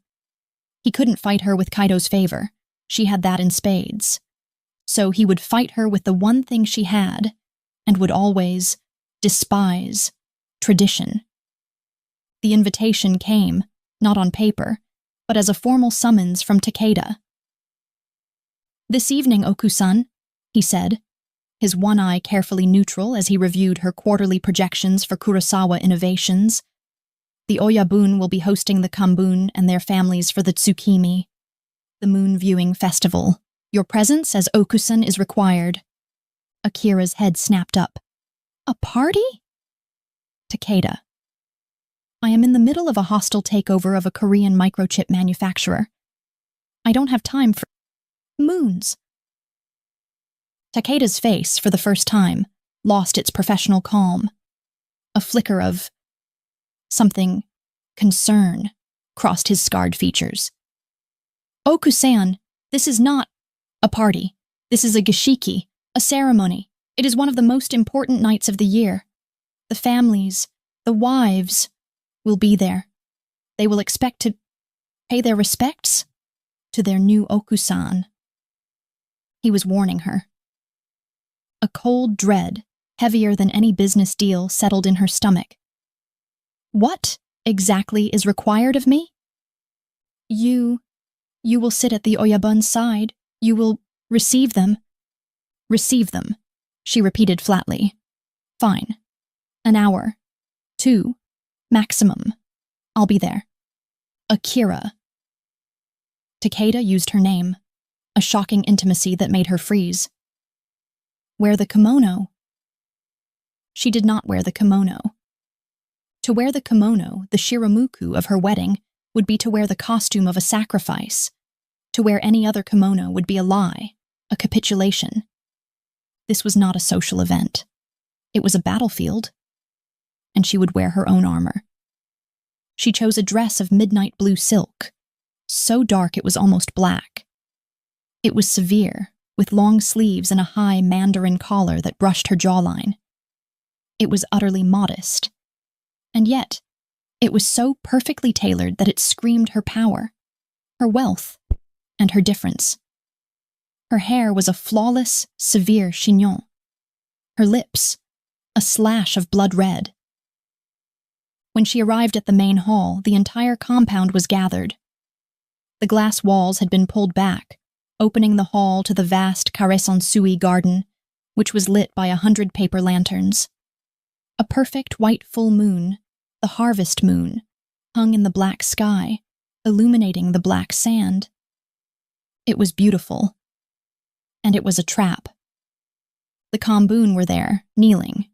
He couldn't fight her with Kaito's favor. She had that in spades. So he would fight her with the one thing she had, and would always despise tradition. The invitation came, not on paper, but as a formal summons from Takeda. "This evening, Oku-san," he said, his one eye carefully neutral as he reviewed her quarterly projections for Kurosawa Innovations. The Oyabun will be hosting the Kambun and their families for the Tsukimi, the moon viewing festival. Your presence as Oku-san is required. Akira's head snapped up. A party? Takeda. I am in the middle of a hostile takeover of a Korean microchip manufacturer. I don't have time for moons. Takeda's face, for the first time, lost its professional calm. A flicker of something concern crossed his scarred features. Oku-san, this is not a party. This is a gashiki, a ceremony. It is one of the most important nights of the year. The families, the wives, will be there. They will expect to pay their respects to their new Oku-san. He was warning her. A cold dread, heavier than any business deal, settled in her stomach. What exactly is required of me? You will sit at the Oyabun's side. You will receive them. Receive them, she repeated flatly. Fine. An hour. 2. Maximum. I'll be there. Akira. Takeda used her name, a shocking intimacy that made her freeze. Wear the kimono. She did not wear the kimono. To wear the kimono, the shiramuku of her wedding, would be to wear the costume of a sacrifice. To wear any other kimono would be a lie, a capitulation. This was not a social event. It was a battlefield, and she would wear her own armor. She chose a dress of midnight blue silk, so dark it was almost black. It was severe, with long sleeves and a high mandarin collar that brushed her jawline. It was utterly modest, and yet it was so perfectly tailored that it screamed her power, her wealth, and her difference. Her hair was a flawless, severe chignon. Her lips, a slash of blood red. When she arrived at the main hall, the entire compound was gathered. The glass walls had been pulled back, opening the hall to the vast Carré-Sansui garden, which was lit by 100 paper lanterns. A perfect white full moon, the harvest moon, hung in the black sky, illuminating the black sand. It was beautiful, and it was a trap. The Kamboon were there, kneeling.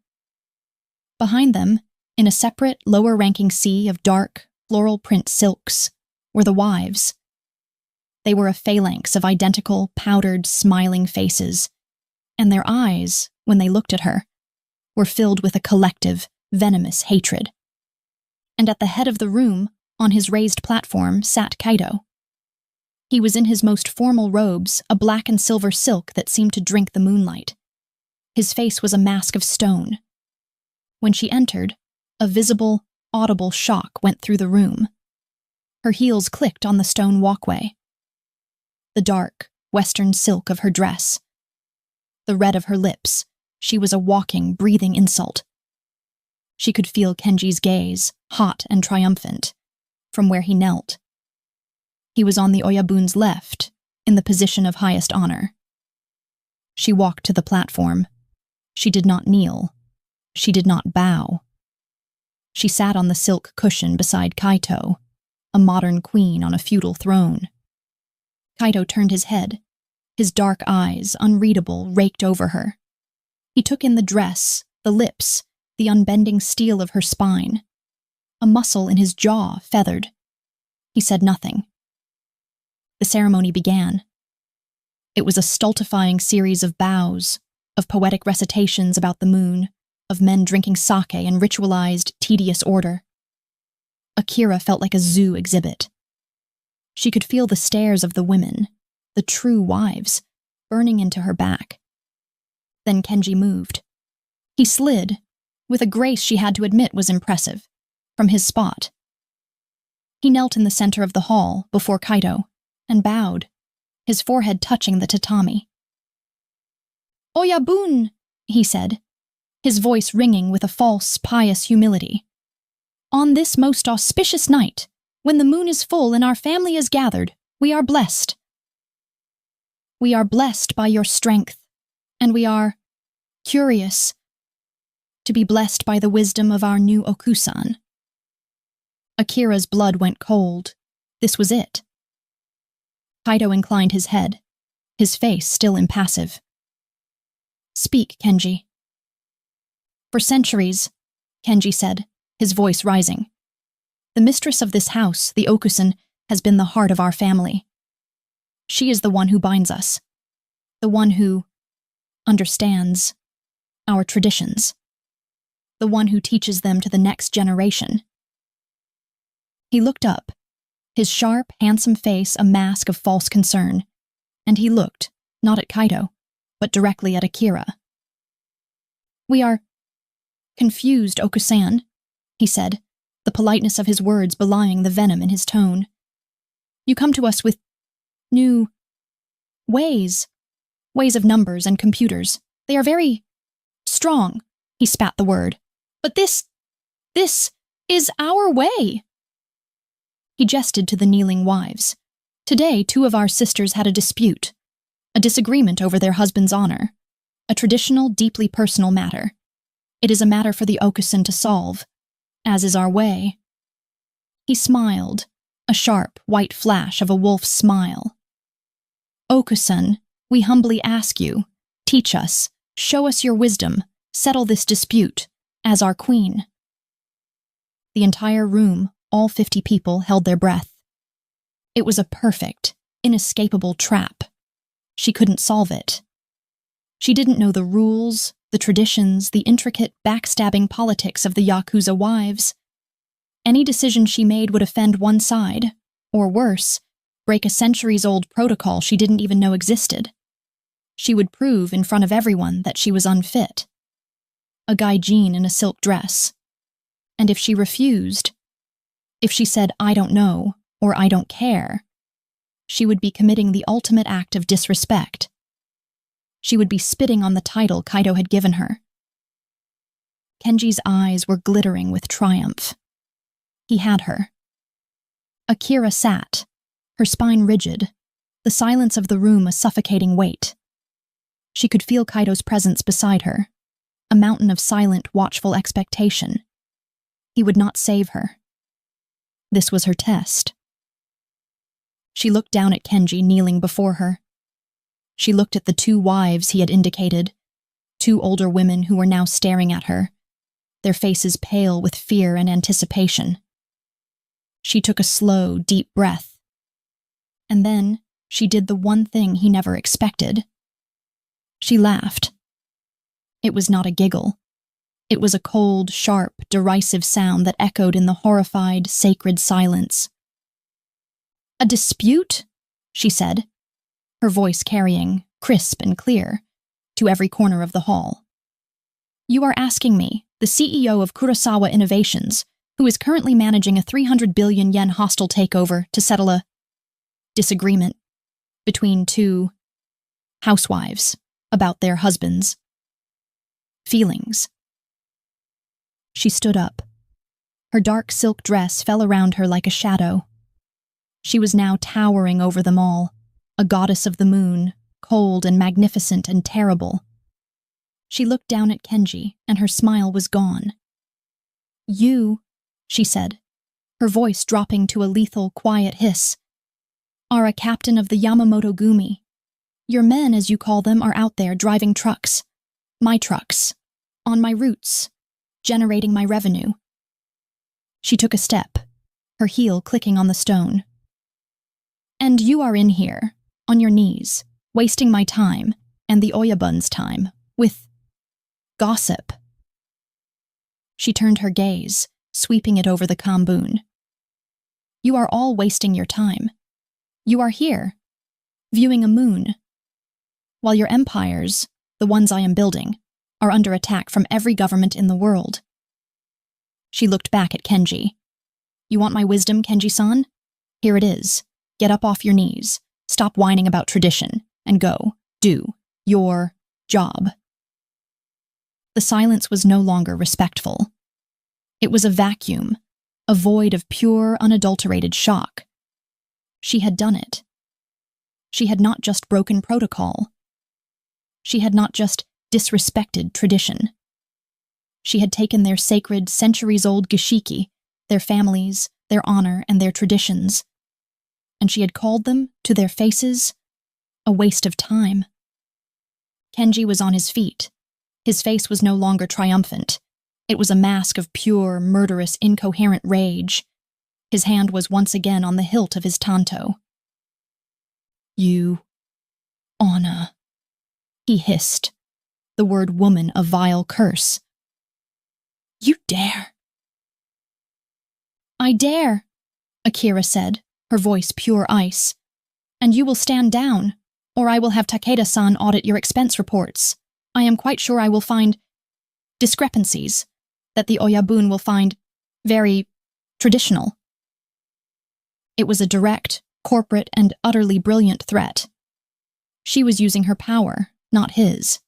Behind them, in a separate, lower-ranking sea of dark, floral print silks, were the wives. They were a phalanx of identical, powdered, smiling faces, and their eyes, when they looked at her, were filled with a collective, venomous hatred. And at the head of the room, on his raised platform, sat Kaido. He was in his most formal robes, a black and silver silk that seemed to drink the moonlight. His face was a mask of stone. When she entered, a visible, audible shock went through the room. Her heels clicked on the stone walkway. The dark, western silk of her dress. The red of her lips. She was a walking, breathing insult. She could feel Kenji's gaze, hot and triumphant, from where he knelt. He was on the Oyabun's left, in the position of highest honor. She walked to the platform. She did not kneel. She did not bow. She sat on the silk cushion beside Kaito, a modern queen on a feudal throne. Kaito turned his head. His dark eyes, unreadable, raked over her. He took in the dress, the lips, the unbending steel of her spine. A muscle in his jaw feathered. He said nothing. The ceremony began. It was a stultifying series of bows, of poetic recitations about the moon, of men drinking sake in ritualized, tedious order. Akira felt like a zoo exhibit. She could feel the stares of the women, the true wives, burning into her back. Then Kenji moved. He slid, with a grace she had to admit was impressive, from his spot. He knelt in the center of the hall, before Kaito, and bowed, his forehead touching the tatami. "Oyabun," he said, his voice ringing with a false, pious humility. "On this most auspicious night, when the moon is full and our family is gathered, we are blessed. We are blessed by your strength, and we are curious to be blessed by the wisdom of our new Okusan." Akira's blood went cold. This was it. Kaito inclined his head, his face still impassive. "Speak, Kenji." "For centuries," Kenji said, his voice rising, "the mistress of this house, the Okusan, has been the heart of our family. She is the one who binds us, the one who understands our traditions, the one who teaches them to the next generation." He looked up, his sharp, handsome face a mask of false concern, and he looked, not at Kaito, but directly at Akira. "We are confused, Okusan," he said, the politeness of his words belying the venom in his tone. "You come to us with new ways of numbers and computers. They are very strong," he spat the word. "But this is our way." He gestured to the kneeling wives. "Today, 2 of our sisters had a dispute, a disagreement over their husband's honor, a traditional, deeply personal matter. It is a matter for the Okusan to solve, as is our way." He smiled, a sharp, white flash of a wolf's smile. "Okusan, we humbly ask you, teach us, show us your wisdom, settle this dispute, as our queen." The entire room, all 50 people held their breath. It was a perfect, inescapable trap. She couldn't solve it. She didn't know the rules, the traditions, the intricate, backstabbing politics of the Yakuza wives. Any decision she made would offend one side, or worse, break a centuries-old protocol she didn't even know existed. She would prove in front of everyone that she was unfit. A gaijin in a silk dress. And if she refused, if she said, "I don't know," or "I don't care," she would be committing the ultimate act of disrespect. She would be spitting on the title Kaito had given her. Kenji's eyes were glittering with triumph. He had her. Akira sat, her spine rigid, the silence of the room a suffocating weight. She could feel Kaito's presence beside her, a mountain of silent, watchful expectation. He would not save her. This was her test. She looked down at Kenji kneeling before her. She looked at the two wives he had indicated, two older women who were now staring at her, their faces pale with fear and anticipation. She took a slow, deep breath. And then she did the one thing he never expected. She laughed. It was not a giggle. It was a cold, sharp, derisive sound that echoed in the horrified, sacred silence. "A dispute?" she said, her voice carrying, crisp and clear, to every corner of the hall. "You are asking me, the CEO of Kurosawa Innovations, who is currently managing a 300 billion yen hostile takeover, to settle a disagreement between two housewives about their husbands' feelings." She stood up. Her dark silk dress fell around her like a shadow. She was now towering over them all, a goddess of the moon, cold and magnificent and terrible. She looked down at Kenji, and her smile was gone. "You," she said, her voice dropping to a lethal, quiet hiss, "are a captain of the Yamamoto Gumi. Your men, as you call them, are out there driving trucks. My trucks. On my routes. Generating my revenue." She took a step, her heel clicking on the stone. "And you are in here, on your knees, wasting my time, and the Oyabun's time, with gossip." She turned her gaze, sweeping it over the Kambun. "You are all wasting your time. You are here, viewing a moon, while your empires, the ones I am building, are under attack from every government in the world." She looked back at Kenji. "You want my wisdom, Kenji-san? Here it is. Get up off your knees, stop whining about tradition, and go, do your job." The silence was no longer respectful. It was a vacuum, a void of pure, unadulterated shock. She had done it. She had not just broken protocol. She had not just disrespected tradition. She had taken their sacred, centuries-old gishiki, their families, their honor, and their traditions, and she had called them, to their faces, a waste of time. Kenji was on his feet. His face was no longer triumphant. It was a mask of pure, murderous, incoherent rage. His hand was once again on the hilt of his tanto. "You honor," he hissed, the word woman a vile curse. "You dare." "I dare," Akira said, her voice pure ice. "And you will stand down, or I will have Takeda-san audit your expense reports. I am quite sure I will find discrepancies that the Oyabun will find very traditional." It was a direct, corporate, and utterly brilliant threat. She was using her power, not his.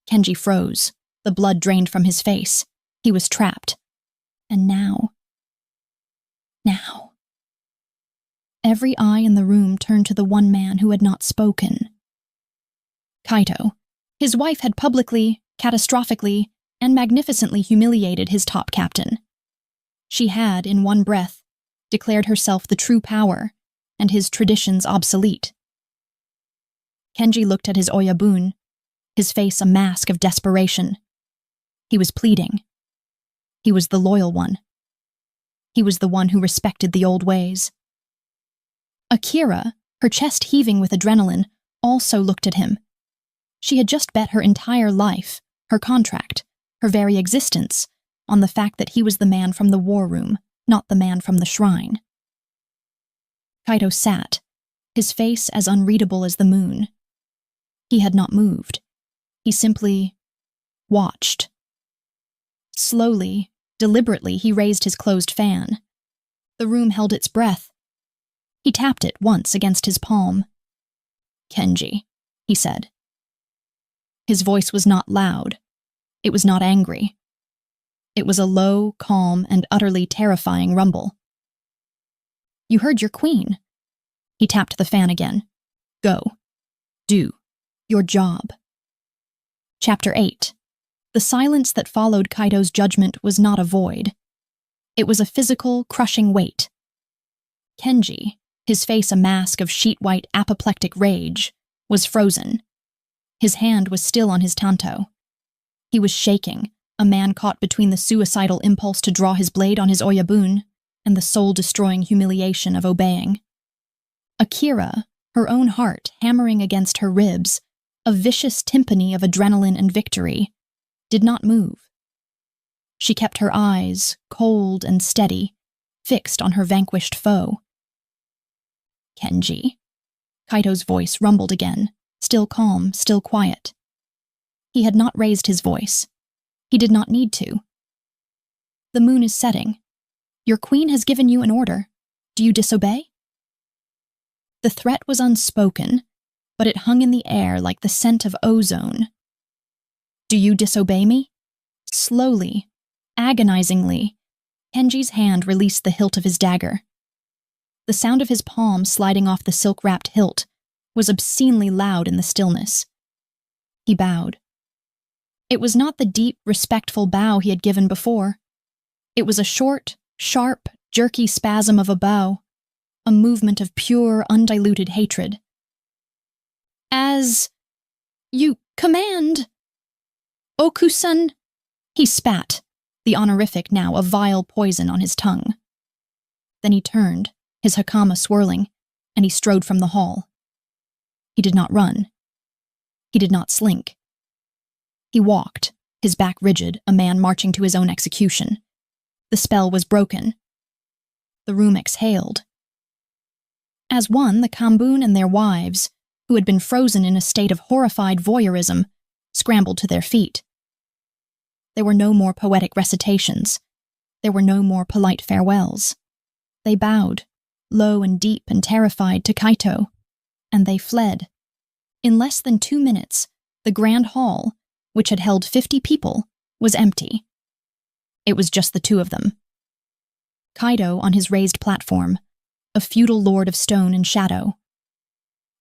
Kenji froze. The blood drained from his face. He was trapped. And now. Every eye in the room turned to the one man who had not spoken. Kaito. His wife had publicly, catastrophically, and magnificently humiliated his top captain. She had, in one breath, declared herself the true power, and his traditions obsolete. Kenji looked at his Oyabun, his face a mask of desperation. He was pleading. He was the loyal one. He He was the one who respected the old ways. Akira, her chest heaving with adrenaline, also looked at him. She had just bet her entire life, her contract, her very existence, on the fact that he was the man from the war room, not the man from the shrine. Kaito sat, his face as unreadable as the moon. He had not moved. He simply watched. Slowly, deliberately, he raised his closed fan. The room held its breath. He tapped it once against his palm. "Kenji," he said. His voice was not loud. It was not angry. It was a low, calm, and utterly terrifying rumble. "You heard your queen." He tapped the fan again. "Go. Do your job." Chapter 8. The silence that followed Kaito's judgment was not a void. It was a physical, crushing weight. Kenji, his face a mask of sheet-white apoplectic rage, was frozen. His hand was still on his tanto. He was shaking, a man caught between the suicidal impulse to draw his blade on his oyabun and the soul-destroying humiliation of obeying. Akira, her own heart hammering against her ribs, a vicious timpani of adrenaline and victory, did not move. She kept her eyes, cold and steady, fixed on her vanquished foe. "Kenji." Kaito's voice rumbled again, still calm, still quiet. He had not raised his voice. He did not need to. "The moon is setting. Your queen has given you an order. Do you disobey?" The threat was unspoken, but it hung in the air like the scent of ozone. "Do you disobey me?" Slowly, agonizingly, Kenji's hand released the hilt of his dagger. The sound of his palm sliding off the silk-wrapped hilt was obscenely loud in the stillness. He bowed. It was not the deep, respectful bow he had given before. It was a short, sharp, jerky spasm of a bow, a movement of pure, undiluted hatred. "As you command, Okusan," he spat, the honorific now a vile poison on his tongue. Then he turned, his hakama swirling, and he strode from the hall. He did not run. He did not slink. He walked, his back rigid, a man marching to his own execution. The spell was broken. The room exhaled. As one, the Kambun and their wives, who had been frozen in a state of horrified voyeurism, scrambled to their feet. There were no more poetic recitations. There were no more polite farewells. They bowed, low and deep and terrified, to Kaito, and they fled. In less than 2 minutes, the grand hall, which had held 50 people, was empty. It was just the two of them. Kaito on his raised platform, a feudal lord of stone and shadow.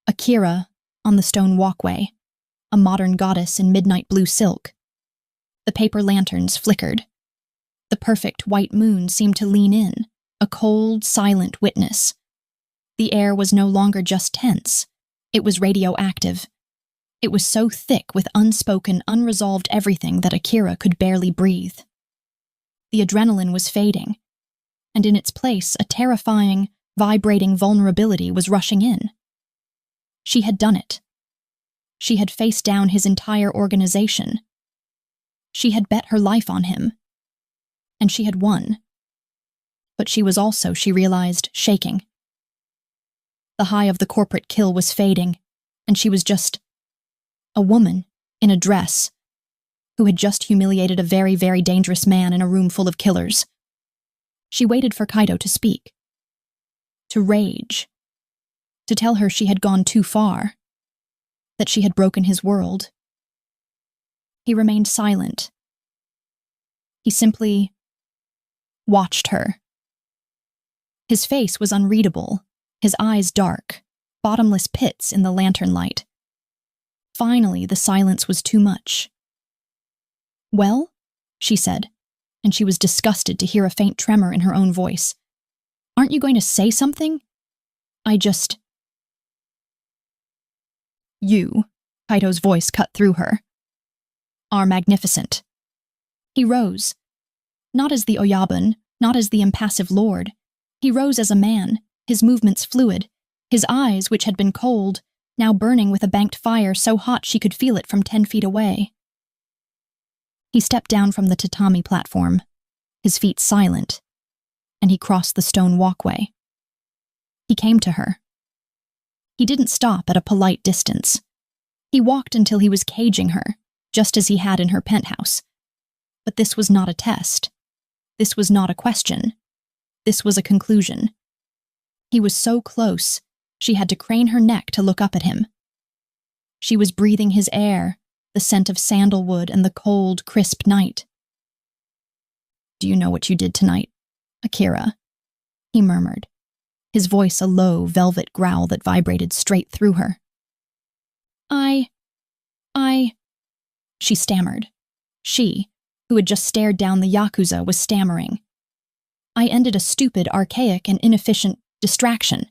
Akira on the stone walkway, a modern goddess in midnight blue silk. The paper lanterns flickered. The perfect white moon seemed to lean in, a cold, silent witness. The air was no longer just tense. It was radioactive. It was so thick with unspoken, unresolved everything that Akira could barely breathe. The adrenaline was fading, and in its place a terrifying, vibrating vulnerability was rushing in. She had done it. She had faced down his entire organization. She had bet her life on him. And she had won. But she was also, she realized, shaking. The high of the corporate kill was fading, and she was just a woman in a dress who had just humiliated a very, very dangerous man in a room full of killers. She waited for Kaito to speak, to rage, to tell her she had gone too far, that she had broken his world. He remained silent. He simply watched her. His face was unreadable, his eyes dark, bottomless pits in the lantern light. Finally, the silence was too much. "Well?" she said, and she was disgusted to hear a faint tremor in her own voice. "Aren't you going to say something? You," Kaito's voice cut through her, "are magnificent." He rose, not as the Oyabun, not as the impassive lord. He rose as a man, his movements fluid, his eyes, which had been cold, now burning with a banked fire so hot she could feel it from 10 feet away. He stepped down from the tatami platform, his feet silent, and he crossed the stone walkway. He came to her. He didn't stop at a polite distance. He walked until he was caging her, just as he had in her penthouse. But this was not a test. This was not a question. This was a conclusion. He was so close, she had to crane her neck to look up at him. She was breathing his air, the scent of sandalwood and the cold, crisp night. "Do you know what you did tonight, Akira?" he murmured, his voice a low, velvet growl that vibrated straight through her. I, she stammered. She, who had just stared down the Yakuza, was stammering. "I ended a stupid, archaic, and inefficient distraction."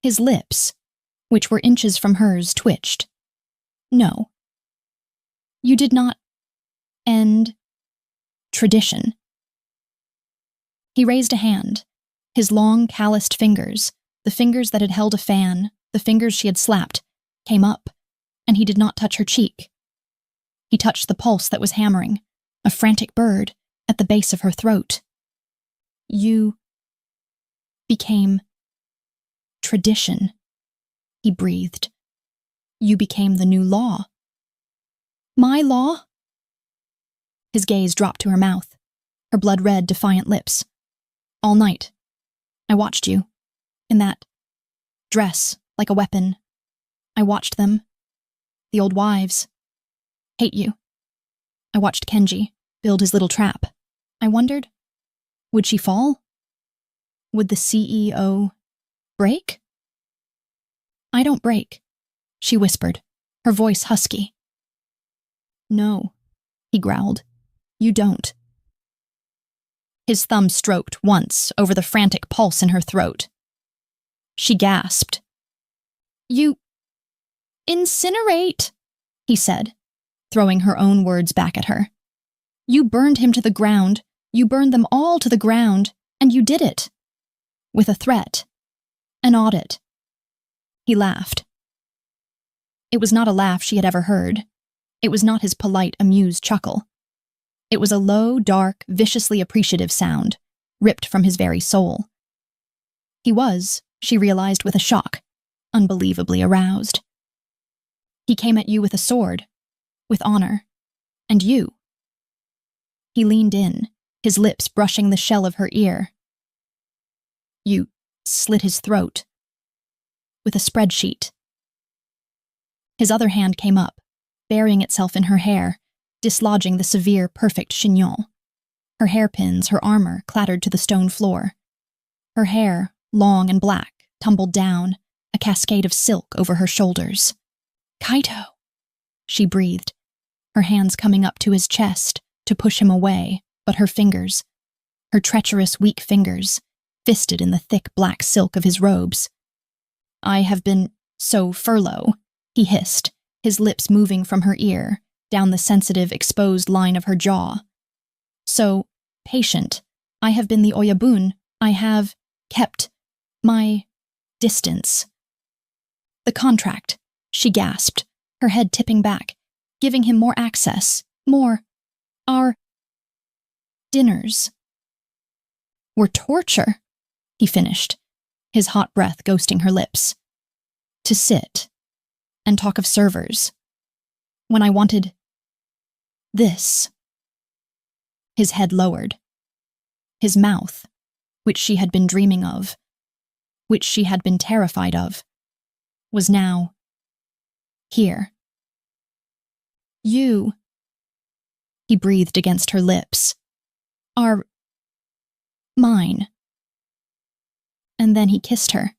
His lips, which were inches from hers, twitched. "No. You did not end tradition." He raised a hand. His long, calloused fingers, the fingers that had held a fan, the fingers she had slapped, came up, and he did not touch her cheek. He touched the pulse that was hammering, a frantic bird, at the base of her throat. "You became tradition," he breathed. "You became the new law." "My law?" His gaze dropped to her mouth, her blood-red, defiant lips. "All night, I watched you, in that dress, like a weapon. I watched them, the old wives, hate you. I watched Kenji build his little trap. I wondered, would she fall? Would the CEO break?" "I don't break," she whispered, her voice husky. "No," he growled, "you don't." His thumb stroked once over the frantic pulse in her throat. She gasped. "You incinerate," he said, throwing her own words back at her. "You burned him to the ground, you burned them all to the ground, and you did it. With a threat. An audit." He laughed. It was not a laugh she had ever heard. It was not his polite, amused chuckle. It was a low, dark, viciously appreciative sound, ripped from his very soul. He was, she realized with a shock, unbelievably aroused. He came at you with a sword, with honor, and you. He leaned in, his lips brushing the shell of her ear. You slit his throat. With a spreadsheet. His other hand came up, burying itself in her hair, dislodging the severe, perfect chignon. Her hairpins, her armor, clattered to the stone floor. Her hair, long and black, tumbled down, a cascade of silk over her shoulders. "Kaito," she breathed, her hands coming up to his chest to push him away, but her fingers, her treacherous, weak fingers, fisted in the thick black silk of his robes. "I have been so furlough," he hissed, his lips moving from her ear, down the sensitive, exposed line of her jaw. "So patient. I have been the Oyabun. I have kept my distance." "The contract," she gasped, her head tipping back, "giving him more access, more. Our dinners were torture," he finished, his hot breath ghosting her lips. "To sit and talk of servers. When I wanted this." His head lowered. His mouth, which she had been dreaming of, which she had been terrified of, was now here. "You," he breathed against her lips, "are mine." And then he kissed her.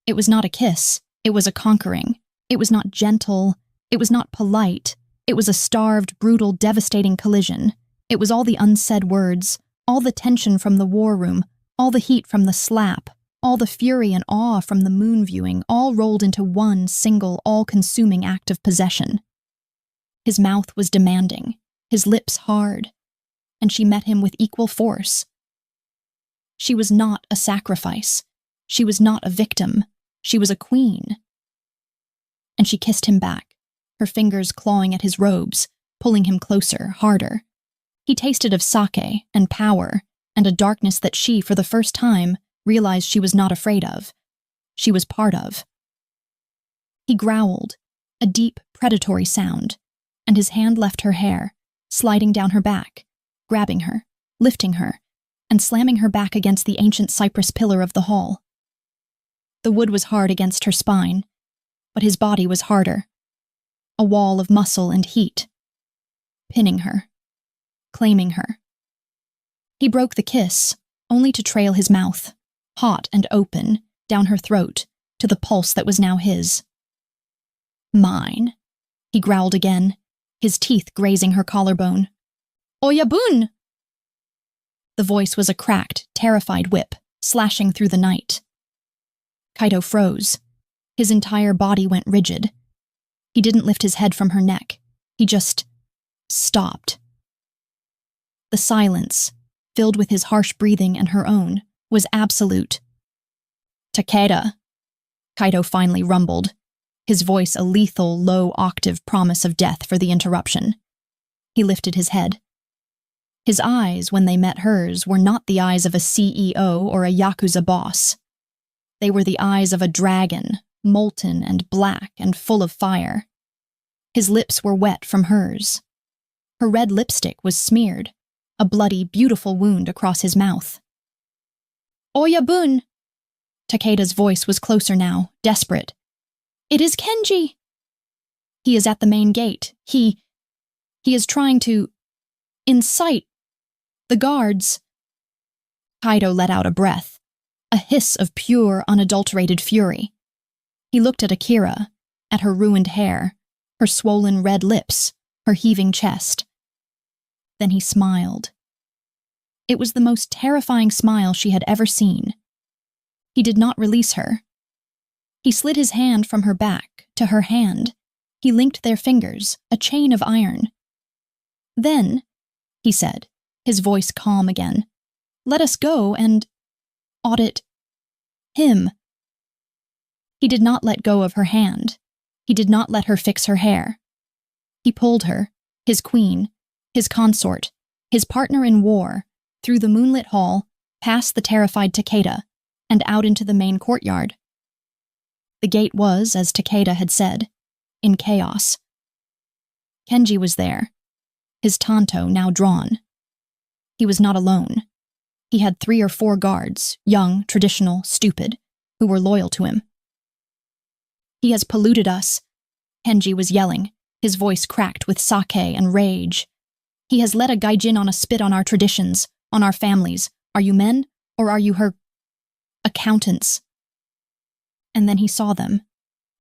It was not a kiss, it was a conquering. It was not gentle, it was not polite. It was a starved, brutal, devastating collision. It was all the unsaid words, all the tension from the war room, all the heat from the slap, all the fury and awe from the moon viewing, all rolled into one single, all-consuming act of possession. His mouth was demanding, his lips hard, and she met him with equal force, She was not a sacrifice. She was not a victim. She was a queen. And she kissed him back, her fingers clawing at his robes, pulling him closer, harder. He tasted of sake and power and a darkness that she, for the first time, realized she was not afraid of. She was part of. He growled, a deep, predatory sound, and his hand left her hair, sliding down her back, grabbing her, lifting her, and slamming her back against the ancient cypress pillar of the hall. The wood was hard against her spine, but his body was harder. A wall of muscle and heat, pinning her, claiming her. He broke the kiss, only to trail his mouth, hot and open, down her throat, to the pulse that was now his. Mine, he growled again, his teeth grazing her collarbone. Oyabun! The voice was a cracked, terrified whip, slashing through the night. Kaito froze. His entire body went rigid. He didn't lift his head from her neck. He just stopped. The silence, filled with his harsh breathing and her own, was absolute. Takeda, Kaito finally rumbled, his voice a lethal, low-octave promise of death for the interruption. He lifted his head. His eyes, when they met hers, were not the eyes of a CEO or a Yakuza boss. They were the eyes of a dragon, molten and black and full of fire. His lips were wet from hers. Her red lipstick was smeared, a bloody, beautiful wound across his mouth. Oyabun! Takeda's voice was closer now, desperate. It is Kenji! He is at the main gate. He is trying to incite the guards. Kaito let out a breath, a hiss of pure, unadulterated fury. He looked at Akira, at her ruined hair, her swollen red lips, her heaving chest. Then he smiled. It was the most terrifying smile she had ever seen. He did not release her. He slid his hand from her back to her hand. He linked their fingers, a chain of iron. Then, he said, his voice calm again, let us go and audit him. He did not let go of her hand. He did not let her fix her hair. He pulled her, his queen, his consort, his partner in war, through the moonlit hall, past the terrified Takeda, and out into the main courtyard. The gate was, as Takeda had said, in chaos. Kenji was there, his tanto now drawn. He was not alone. He had 3 or 4 guards, young, traditional, stupid, who were loyal to him. He has polluted us, Kenji was yelling, his voice cracked with sake and rage. He has let a gaijin on a spit on our traditions, on our families. Are you men, or are you her accountants? And then he saw them.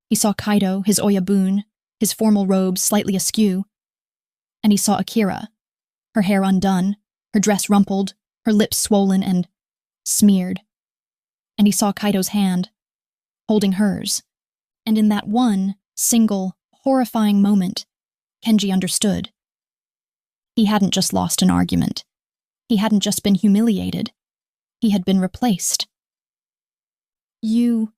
He saw Kaito, his oyabun, his formal robes slightly askew. And he saw Akira, her hair undone, her dress rumpled, her lips swollen and smeared. And he saw Kaito's hand, holding hers. And in that one, single, horrifying moment, Kenji understood. He hadn't just lost an argument. He hadn't just been humiliated. He had been replaced. You,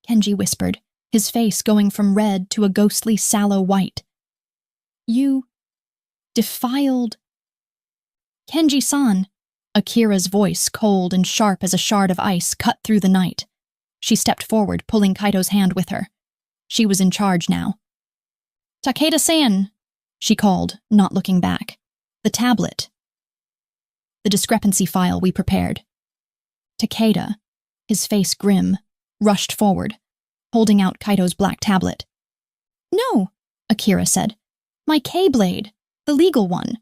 Kenji whispered, his face going from red to a ghostly sallow white. You defiled Kenji-san. Akira's voice, cold and sharp as a shard of ice, cut through the night. She stepped forward, pulling Kaito's hand with her. She was in charge now. Takeda-san, she called, not looking back. The tablet. The discrepancy file we prepared. Takeda, his face grim, rushed forward, holding out Kaito's black tablet. No, Akira said. My K-blade, the legal one.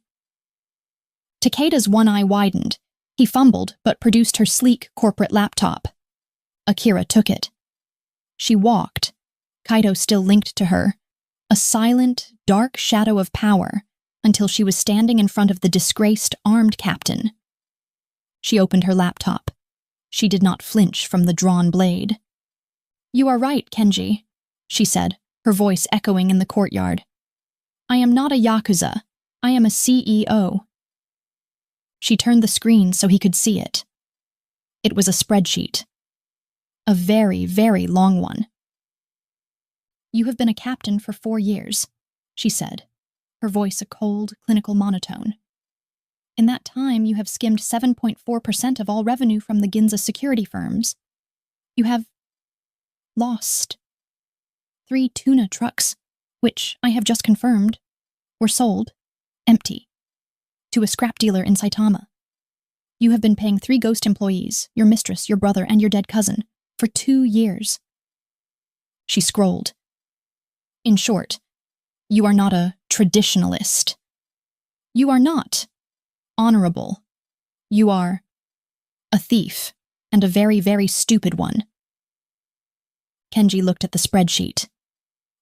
Takeda's one eye widened. He fumbled, but produced her sleek corporate laptop. Akira took it. She walked, Kaito still linked to her, a silent, dark shadow of power, until she was standing in front of the disgraced, armed captain. She opened her laptop. She did not flinch from the drawn blade. You are right, Kenji, she said, her voice echoing in the courtyard. I am not a Yakuza. I am a CEO. She turned the screen so he could see it. It was a spreadsheet. A very, very long one. "You have been a captain for 4 years," she said, her voice a cold, clinical monotone. "In that time, you have skimmed 7.4% of all revenue from the Ginza security firms. You have lost 3 tuna trucks, which, I have just confirmed, were sold, empty, to a scrap dealer in Saitama. You have been paying 3 ghost employees, your mistress, your brother, and your dead cousin, for 2 years. She scrolled. "In short, you are not a traditionalist. You are not honorable. You are a thief, and a very, very stupid one." Kenji looked at the spreadsheet.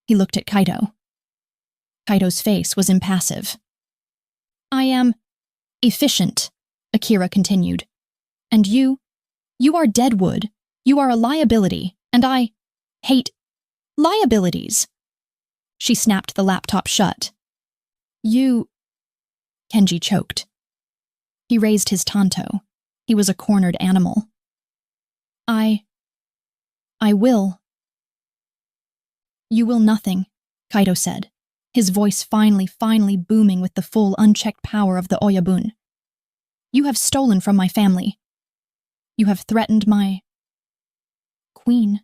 He looked at Kaito. Kaito's face was impassive. "I am efficient," Akira continued. "And you are deadwood. You are a liability, and I hate liabilities." She snapped the laptop shut. Kenji choked. He raised his tanto. He was a cornered animal. I will. "You will nothing," Kaito said, his voice finally booming with the full, unchecked power of the Oyabun. "You have stolen from my family. You have threatened my queen."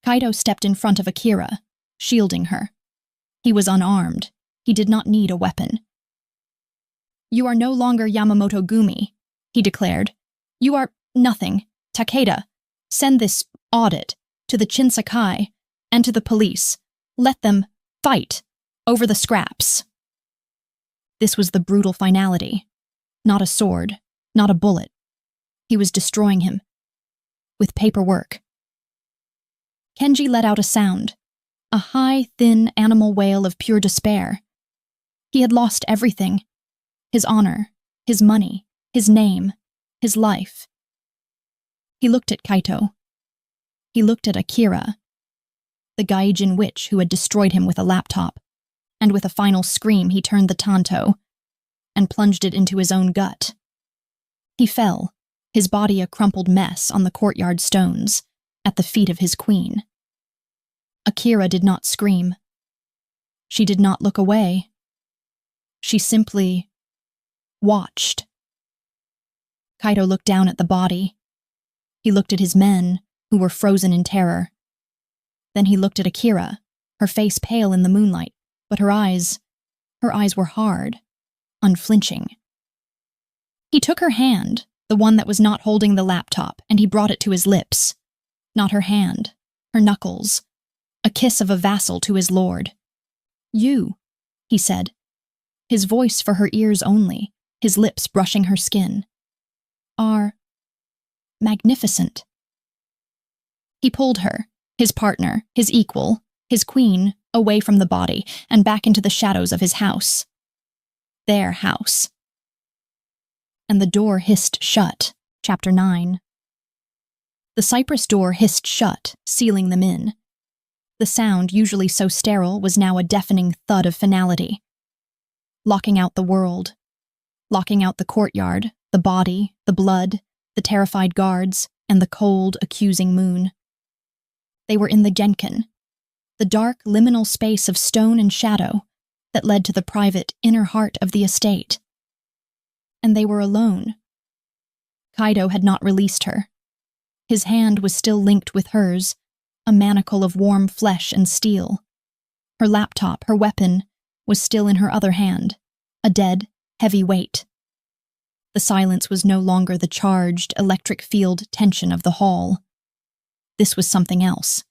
Kaito stepped in front of Akira, shielding her. He was unarmed. He did not need a weapon. "You are no longer Yamamoto Gumi," he declared. "You are nothing. Takeda, send this audit to the Chinsakai and to the police. Let them fight over the scraps." This was the brutal finality. Not a sword, not a bullet. He was destroying him. With paperwork. Kenji let out a sound. A high, thin animal wail of pure despair. He had lost everything. His honor, his money, his name, his life. He looked at Kaito. He looked at Akira, the Gaijin witch who had destroyed him with a laptop, and with a final scream he turned the tanto and plunged it into his own gut. He fell, his body a crumpled mess on the courtyard stones, at the feet of his queen. Akira did not scream. She did not look away. She simply watched. Kaito looked down at the body. He looked at his men, who were frozen in terror. Then he looked at Akira, her face pale in the moonlight, but her eyes were hard, unflinching. He took her hand, the one that was not holding the laptop, and he brought it to his lips. Not her hand, her knuckles, a kiss of a vassal to his lord. "You," he said, his voice for her ears only, his lips brushing her skin, "are magnificent." He pulled her, his partner, his equal, his queen, away from the body and back into the shadows of his house. Their house. And the door hissed shut. Chapter 9. The cypress door hissed shut, sealing them in. The sound, usually so sterile, was now a deafening thud of finality. Locking out the world. Locking out the courtyard, the body, the blood, the terrified guards, and the cold, accusing moon. They were in the Genkin, the dark, liminal space of stone and shadow that led to the private, inner heart of the estate. And they were alone. Kaito had not released her. His hand was still linked with hers, a manacle of warm flesh and steel. Her laptop, her weapon, was still in her other hand, a dead, heavy weight. The silence was no longer the charged, electric field tension of the hall. This was something else.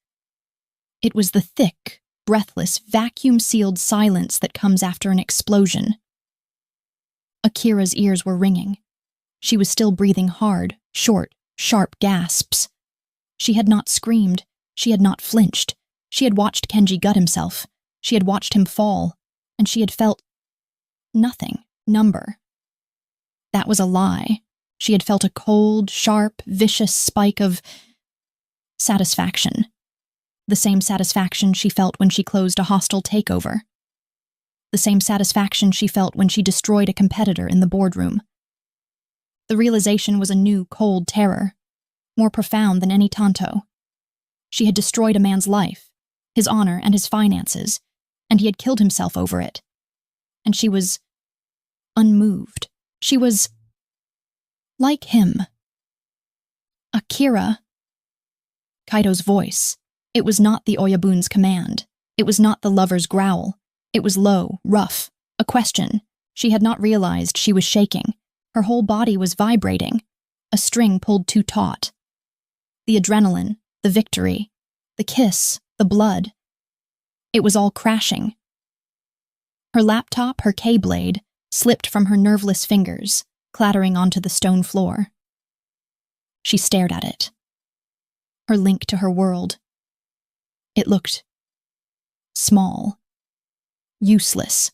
It was the thick, breathless, vacuum-sealed silence that comes after an explosion. Akira's ears were ringing. She was still breathing hard, short, sharp gasps. She had not screamed. She had not flinched. She had watched Kenji gut himself. She had watched him fall, and she had felt nothing, number. That was a lie. She had felt a cold, sharp, vicious spike of satisfaction. The same satisfaction she felt when she closed a hostile takeover. The same satisfaction she felt when she destroyed a competitor in the boardroom. The realization was a new, cold terror, more profound than any tanto. She had destroyed a man's life, his honor and his finances, and he had killed himself over it. And she was unmoved. She was like him. Akira. Kaido's voice. It was not the Oyabun's command. It was not the lover's growl. It was low, rough, a question. She had not realized she was shaking. Her whole body was vibrating. A string pulled too taut. The adrenaline, the victory, the kiss, the blood. It was all crashing. Her laptop, her K-blade, slipped from her nerveless fingers, clattering onto the stone floor. She stared at it. Her link to her world. It looked small, useless.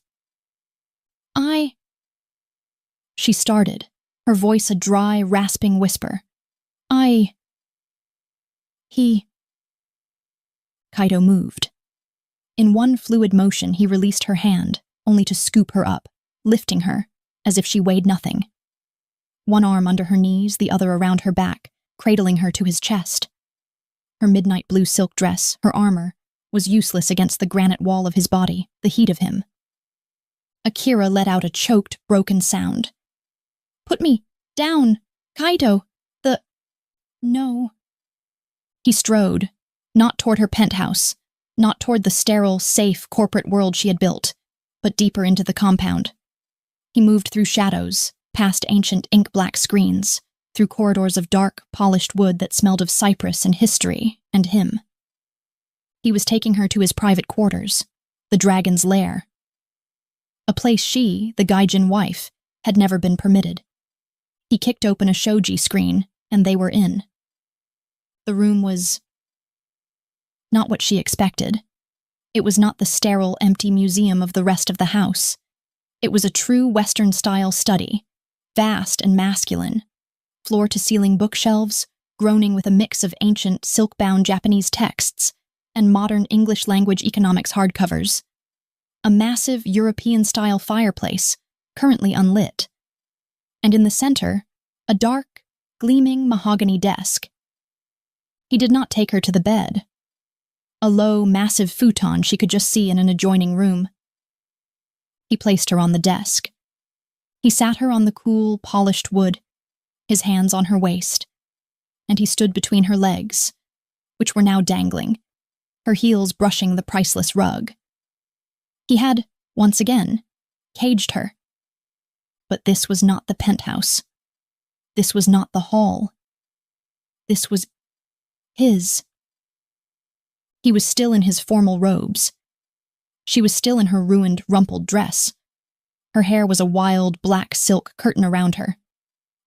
She started, her voice a dry, rasping whisper. Kaido moved. In one fluid motion, he released her hand, only to scoop her up, lifting her, as if she weighed nothing. One arm under her knees, the other around her back, cradling her to his chest. Her midnight blue silk dress, her armor, was useless against the granite wall of his body, the heat of him. Akira let out a choked, broken sound. "Put me down, Kaido, No." He strode, not toward her penthouse, not toward the sterile, safe corporate world she had built, but deeper into the compound. He moved through shadows, past ancient ink-black screens, through corridors of dark, polished wood that smelled of cypress and history and him. He was taking her to his private quarters, the dragon's lair. A place she, the Gaijin wife, had never been permitted. He kicked open a shoji screen, and they were in. The room was not what she expected. It was not the sterile, empty museum of the rest of the house. It was a true Western-style study, vast and masculine, floor-to-ceiling bookshelves, groaning with a mix of ancient, silk-bound Japanese texts and modern English-language economics hardcovers. A massive European-style fireplace, currently unlit. And in the center, a dark, gleaming mahogany desk. He did not take her to the bed. A low, massive futon she could just see in an adjoining room. He placed her on the desk. He sat her on the cool, polished wood, his hands on her waist, and he stood between her legs, which were now dangling, her heels brushing the priceless rug. He had, once again, caged her. But this was not the penthouse. This was not the hall. This was his. He was still in his formal robes. She was still in her ruined, rumpled dress. Her hair was a wild, black silk curtain around her.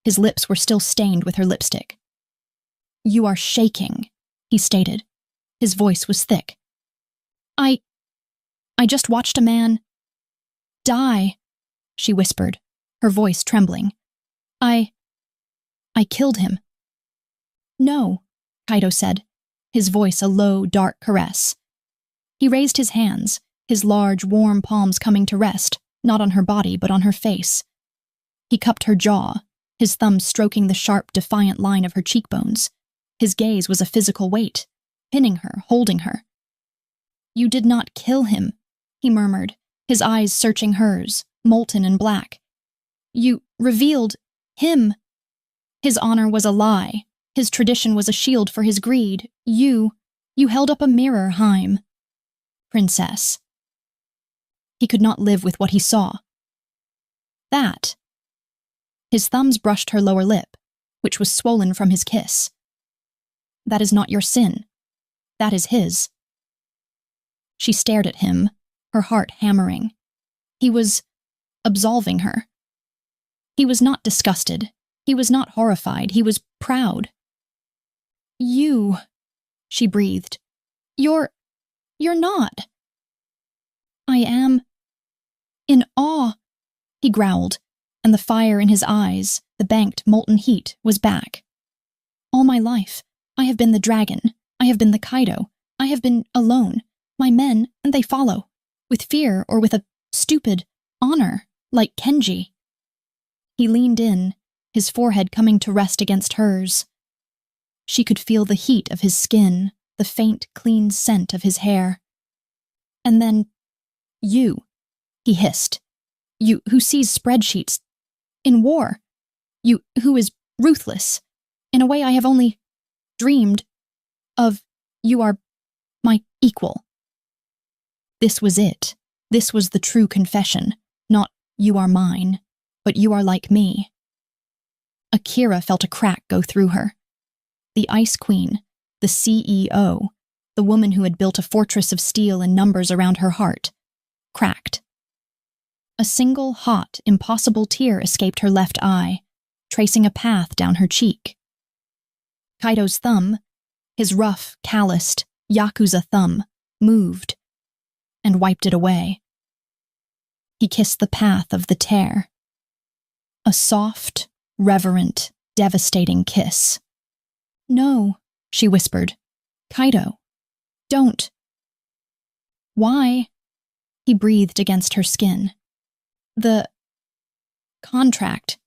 His lips were still stained with her lipstick. "You are shaking," he stated. His voice was thick. I just watched a man die," she whispered, her voice trembling. I killed him." "No," Kaido said, his voice a low, dark caress. He raised his hands, his large, warm palms coming to rest, not on her body, but on her face. He cupped her jaw, his thumbs stroking the sharp, defiant line of her cheekbones. His gaze was a physical weight, pinning her, holding her. "You did not kill him," he murmured, his eyes searching hers, molten and black. "You revealed him. His honor was a lie. His tradition was a shield for his greed. You held up a mirror, Haim. Princess." He could not live with what he saw. That. His thumbs brushed her lower lip, which was swollen from his kiss. "That is not your sin. That is his." She stared at him, her heart hammering. He was absolving her. He was not disgusted. He was not horrified. He was proud. "You," she breathed. You're not." "I am in awe," he growled, and the fire in his eyes, the banked, molten heat, was back. "All my life, I have been the dragon. I have been the Kaido. I have been alone. My men, and they follow, with fear or with a stupid honor, like Kenji." He leaned in, his forehead coming to rest against hers. She could feel the heat of his skin, the faint, clean scent of his hair. And then, you, he hissed. You who sees spreadsheets. In war. You who is ruthless. In a way I have only dreamed of. You are my equal. This was it. This was the true confession. Not, you are mine, but you are like me. Akira felt a crack go through her. The Ice Queen, the CEO, the woman who had built a fortress of steel and numbers around her heart, cracked. A single hot, impossible tear escaped her left eye, tracing a path down her cheek. Kaido's thumb, his rough, calloused, Yakuza thumb, moved and wiped it away. He kissed the path of the tear. A soft, reverent, devastating kiss. No, she whispered. Kaido, don't. Why? He breathed against her skin. The contract,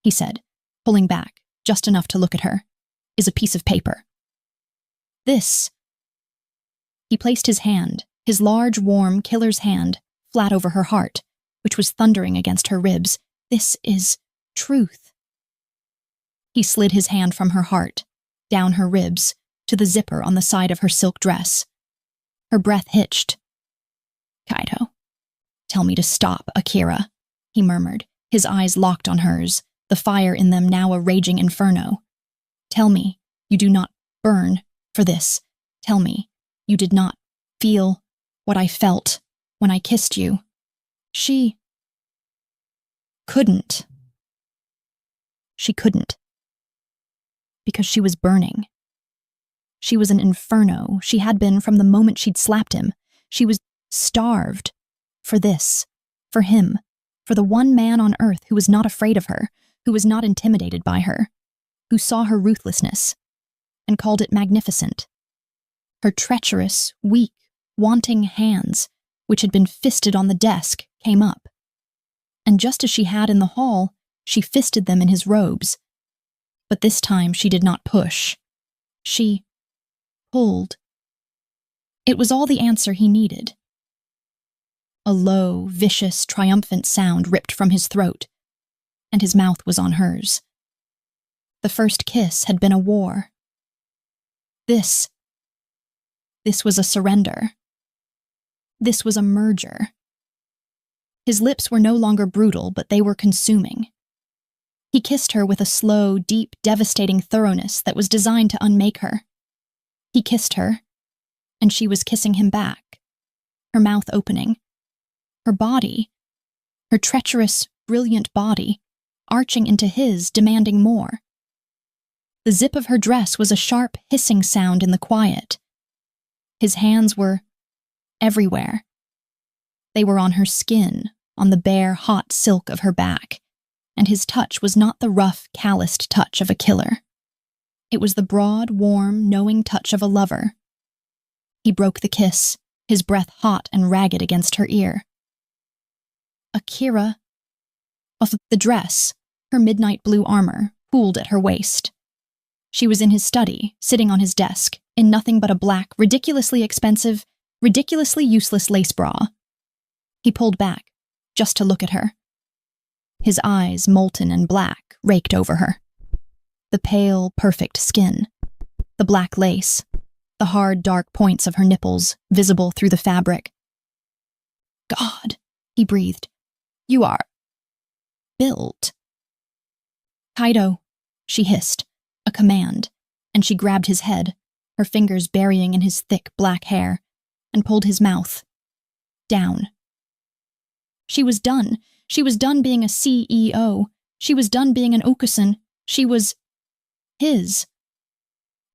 he said, pulling back, just enough to look at her, is a piece of paper. This. He placed his hand, his large, warm, killer's hand, flat over her heart, which was thundering against her ribs. This is truth. He slid his hand from her heart, down her ribs, to the zipper on the side of her silk dress. Her breath hitched. Kaido, tell me to stop, Akira, he murmured, his eyes locked on hers, the fire in them now a raging inferno. Tell me you do not burn for this. Tell me you did not feel what I felt when I kissed you. She couldn't. She couldn't. Because she was burning. She was an inferno. She had been from the moment she'd slapped him. She was starved for this, for him, for the one man on earth who was not afraid of her, who was not intimidated by her, who saw her ruthlessness and called it magnificent. Her treacherous, weak, wanting hands, which had been fisted on the desk, came up. And just as she had in the hall, she fisted them in his robes. But this time she did not push. She pulled. It was all the answer he needed. A low, vicious, triumphant sound ripped from his throat, and his mouth was on hers. The first kiss had been a war. This was a surrender. This was a merger. His lips were no longer brutal, but they were consuming. He kissed her with a slow, deep, devastating thoroughness that was designed to unmake her. He kissed her, and she was kissing him back, her mouth opening, her body, her treacherous, brilliant body, arching into his, demanding more. The zip of her dress was a sharp, hissing sound in the quiet. His hands were everywhere. They were on her skin, on the bare, hot silk of her back, and his touch was not the rough, calloused touch of a killer. It was the broad, warm, knowing touch of a lover. He broke the kiss, his breath hot and ragged against her ear. Akira, of the dress, her midnight blue armor, pooled at her waist. She was in his study, sitting on his desk, in nothing but a black, ridiculously expensive, ridiculously useless lace bra. He pulled back, just to look at her. His eyes, molten and black, raked over her. The pale, perfect skin, the black lace, the hard, dark points of her nipples, visible through the fabric. God, he breathed. You are built. Kaido, she hissed, a command, and she grabbed his head, her fingers burying in his thick black hair, and pulled his mouth down. She was done. She was done being a CEO. She was done being an Okusen. She was his.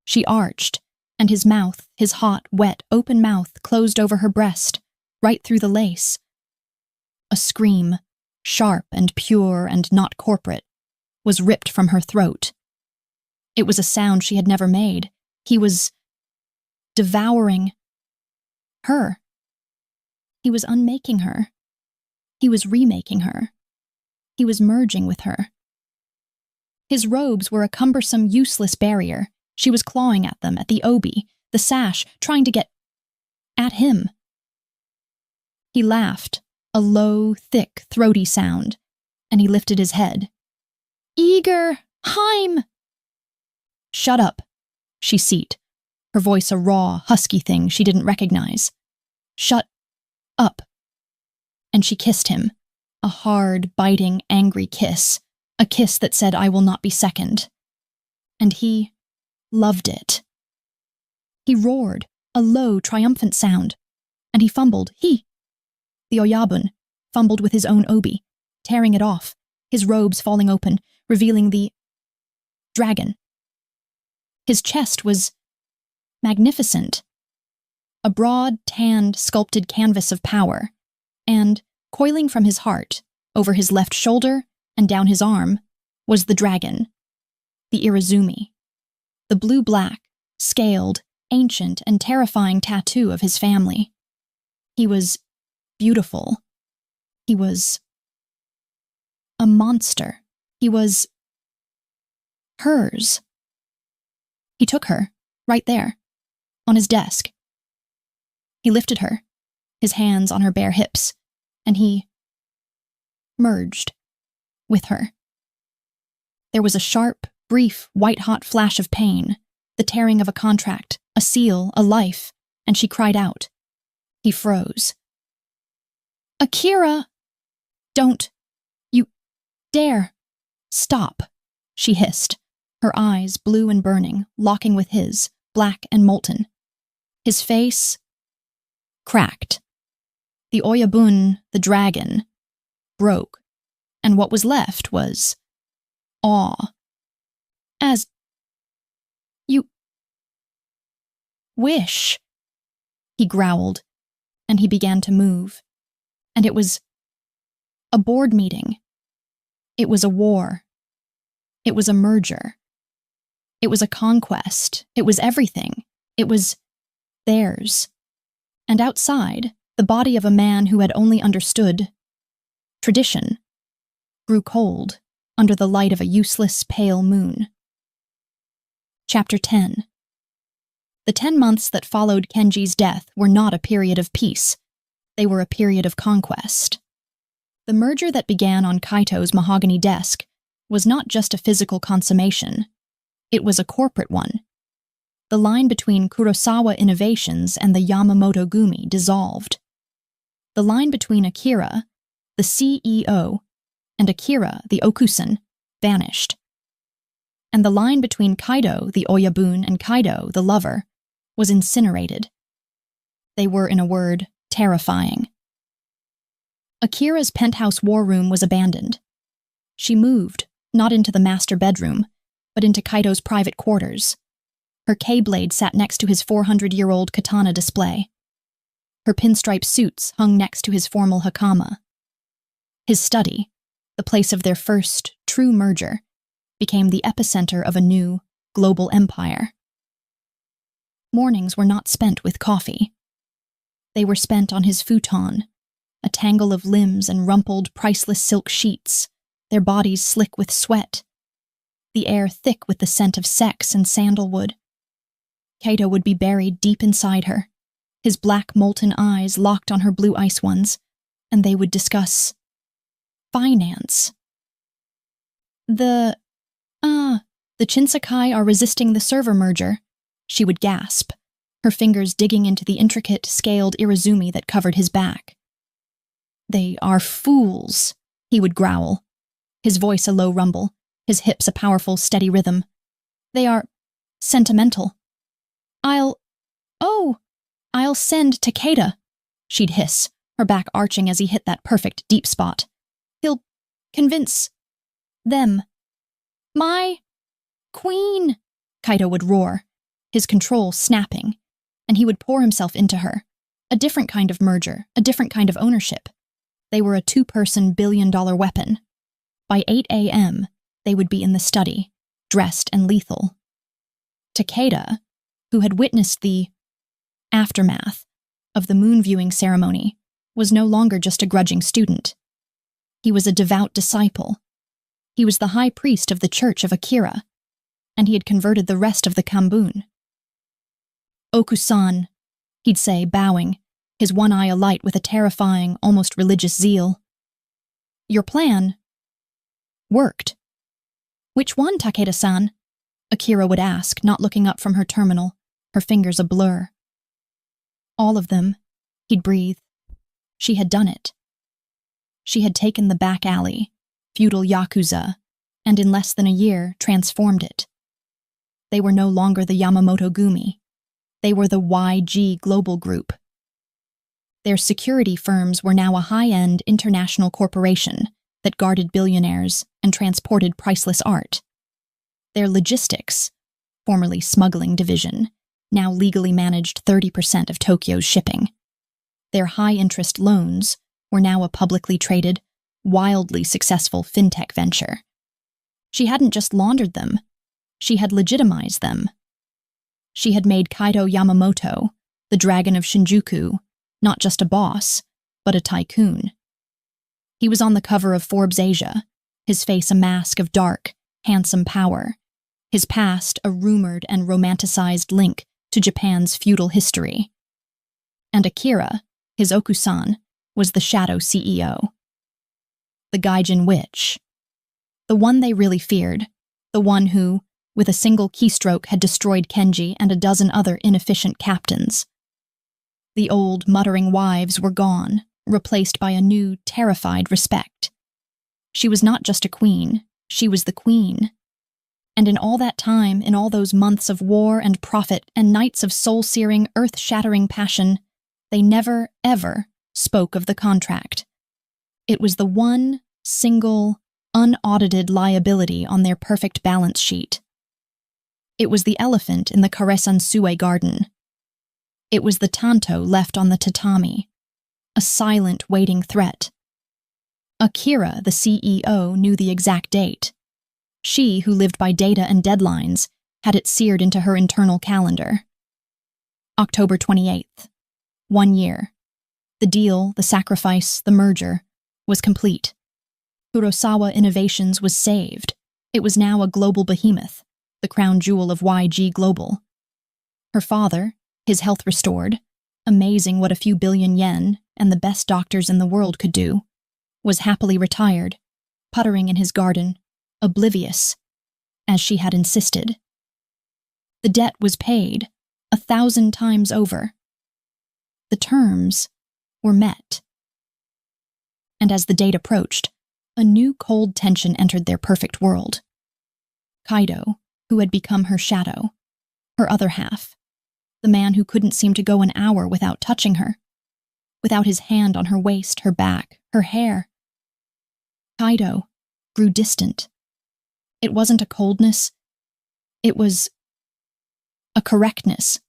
She arched, and his mouth, his hot, wet, open mouth, closed over her breast, right through the lace. A scream, sharp and pure and not corporate, was ripped from her throat. It was a sound she had never made. He was devouring her. He was unmaking her. He was remaking her. He was merging with her. His robes were a cumbersome, useless barrier. She was clawing at them, at the obi, the sash, trying to get at him. He laughed, a low, thick, throaty sound, and he lifted his head. "Eager! Heim!" "Shut up," she seat, her voice a raw, husky thing she didn't recognize. "Shut up." And she kissed him, a hard, biting, angry kiss, a kiss that said, "I will not be second." And he loved it. He roared, a low, triumphant sound, and he fumbled. The Oyabun, fumbled with his own obi, tearing it off, his robes falling open, revealing the dragon. His chest was magnificent, a broad, tanned, sculpted canvas of power, and, coiling from his heart, over his left shoulder and down his arm, was the dragon, the Irizumi, the blue-black, scaled, ancient, and terrifying tattoo of his family. He was beautiful. He was a monster. He was hers. He took her, right there, on his desk. He lifted her, his hands on her bare hips, and he merged with her. There was a sharp, brief, white-hot flash of pain, the tearing of a contract, a seal, a life, and she cried out. He froze. "Akira! Don't you dare! Stop!" she hissed, her eyes blue and burning, locking with his, black and molten. His face cracked. The Oyabun, the dragon, broke, and what was left was awe. "As you wish," he growled, and he began to move. And it was a board meeting. It was a war. It was a merger. It was a conquest. It was everything. It was theirs. And outside, the body of a man who had only understood tradition grew cold under the light of a useless, pale moon. Chapter 10. The 10 months that followed Kenji's death were not a period of peace. They were a period of conquest. The merger that began on Kaito's mahogany desk was not just a physical consummation. It was a corporate one. The line between Kurosawa Innovations and the Yamamoto Gumi dissolved. The line between Akira, the CEO, and Akira, the Okusen, vanished. And the line between Kaido, the Oyabun, and Kaido, the lover, was incinerated. They were, in a word, terrifying. Akira's penthouse war room was abandoned. She moved, not into the master bedroom, but into Kaido's private quarters. Her K-blade sat next to his 400-year-old katana display. Her pinstripe suits hung next to his formal hakama. His study, the place of their first, true merger, became the epicenter of a new, global empire. Mornings were not spent with coffee. They were spent on his futon, a tangle of limbs and rumpled, priceless silk sheets, their bodies slick with sweat, the air thick with the scent of sex and sandalwood. Kaito would be buried deep inside her, his black molten eyes locked on her blue ice ones, and they would discuss finance. The Chinsakai are resisting the server merger, she would gasp, her fingers digging into the intricate, scaled Irizumi that covered his back. They are fools, he would growl, his voice a low rumble, his hips a powerful, steady rhythm. They are sentimental. I'll send Takeda, she'd hiss, her back arching as he hit that perfect deep spot. He'll convince them. My queen, Kaito would roar, his control snapping, and he would pour himself into her. A different kind of merger, a different kind of ownership. They were a 2-person billion-dollar weapon. By 8 a.m., they would be in the study, dressed and lethal. Takeda, who had witnessed the aftermath of the moon viewing ceremony, was no longer just a grudging student. He was a devout disciple. He was the high priest of the church of Akira, and he had converted the rest of the Kambun. "Okusan," he'd say, bowing, his one eye alight with a terrifying, almost religious zeal. "Your plan worked." "Which one, Takeda-san?" Akira would ask, not looking up from her terminal, her fingers a blur. "All of them," he'd breathe. She had done it. She had taken the back alley, feudal Yakuza, and in less than a year transformed it. They were no longer the Yamamoto Gumi. They were the YG Global Group. Their security firms were now a high-end international corporation that guarded billionaires and transported priceless art. Their logistics, formerly smuggling division, now legally managed 30% of Tokyo's shipping. Their high-interest loans were now a publicly traded, wildly successful fintech venture. She hadn't just laundered them, she had legitimized them. She had made Kaido Yamamoto, the dragon of Shinjuku, not just a boss, but a tycoon. He was on the cover of Forbes Asia, his face a mask of dark, handsome power, his past a rumored and romanticized link to Japan's feudal history. And Akira, his Okusan, was the shadow CEO. The Gaijin witch. The one they really feared, the one who, with a single keystroke, had destroyed Kenji and a dozen other inefficient captains. The old, muttering wives were gone, replaced by a new, terrified respect. She was not just a queen, she was the queen. And in all that time, in all those months of war and profit and nights of soul-searing, earth-shattering passion, they never, ever spoke of the contract. It was the one, single, unaudited liability on their perfect balance sheet. It was the elephant in the Karesansue garden. It was the tanto left on the tatami, a silent, waiting threat. Akira, the CEO, knew the exact date. She, who lived by data and deadlines, had it seared into her internal calendar. October 28th. 1 year. The deal, the sacrifice, the merger, was complete. Kurosawa Innovations was saved. It was now a global behemoth, the crown jewel of YG Global. Her father, his health restored, amazing what a few billion yen and the best doctors in the world could do, was happily retired, puttering in his garden, oblivious, as she had insisted. The debt was paid 1,000 times over. The terms were met. And as the date approached, a new cold tension entered their perfect world. Kaido, who had become her shadow, her other half, the man who couldn't seem to go an hour without touching her, without his hand on her waist, her back, her hair. Kaido grew distant. It wasn't a coldness, it was a correctness.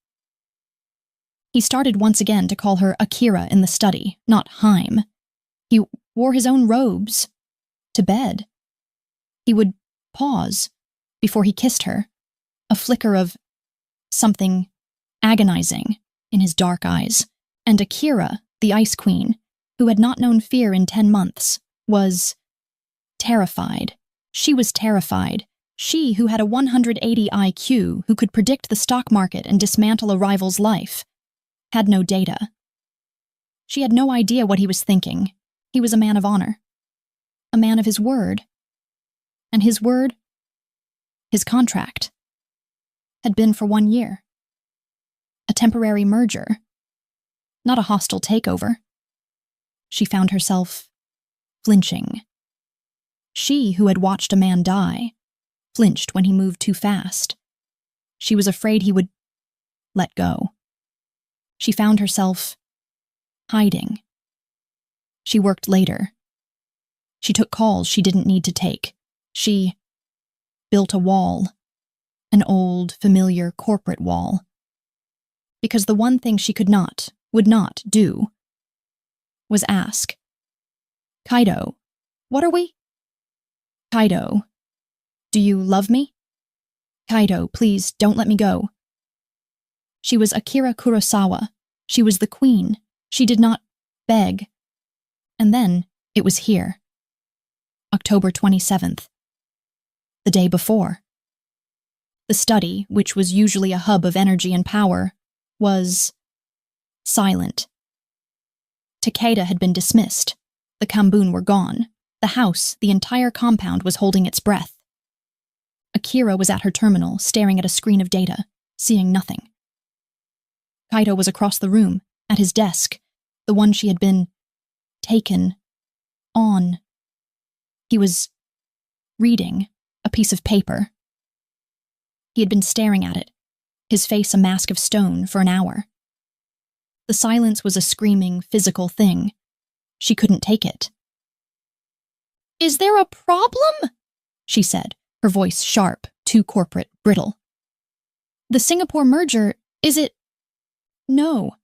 He started once again to call her Akira in the study, not Haim. He wore his own robes to bed. He would pause before he kissed her, a flicker of something agonizing in his dark eyes. And Akira, the Ice Queen, who had not known fear in 10 months, was terrified. She was terrified. She, who had a 180 IQ, who could predict the stock market and dismantle a rival's life, had no data. She had no idea what he was thinking. He was a man of honor, a man of his word. And his word, his contract, had been for 1 year. A temporary merger, not a hostile takeover. She found herself flinching. She, who had watched a man die, flinched when he moved too fast. She was afraid he would let go. She found herself hiding. She worked later. She took calls she didn't need to take. She built a wall, an old, familiar corporate wall. Because the one thing she could not, would not do was ask, "Kaido, what are we?" "Kaido, do you love me? Kaido, please don't let me go." She was Akira Kurosawa. She was the queen. She did not beg. And then it was here. October 27th. The day before. The study, which was usually a hub of energy and power, was silent. Takeda had been dismissed. The Kambun were gone. The house, the entire compound, was holding its breath. Akira was at her terminal, staring at a screen of data, seeing nothing. Kaito was across the room, at his desk, the one she had been taken on. He was reading a piece of paper. He had been staring at it, his face a mask of stone, for an hour. The silence was a screaming, physical thing. She couldn't take it. "Is there a problem?" she said, her voice sharp, too corporate, brittle. "The Singapore merger, is it?" "No."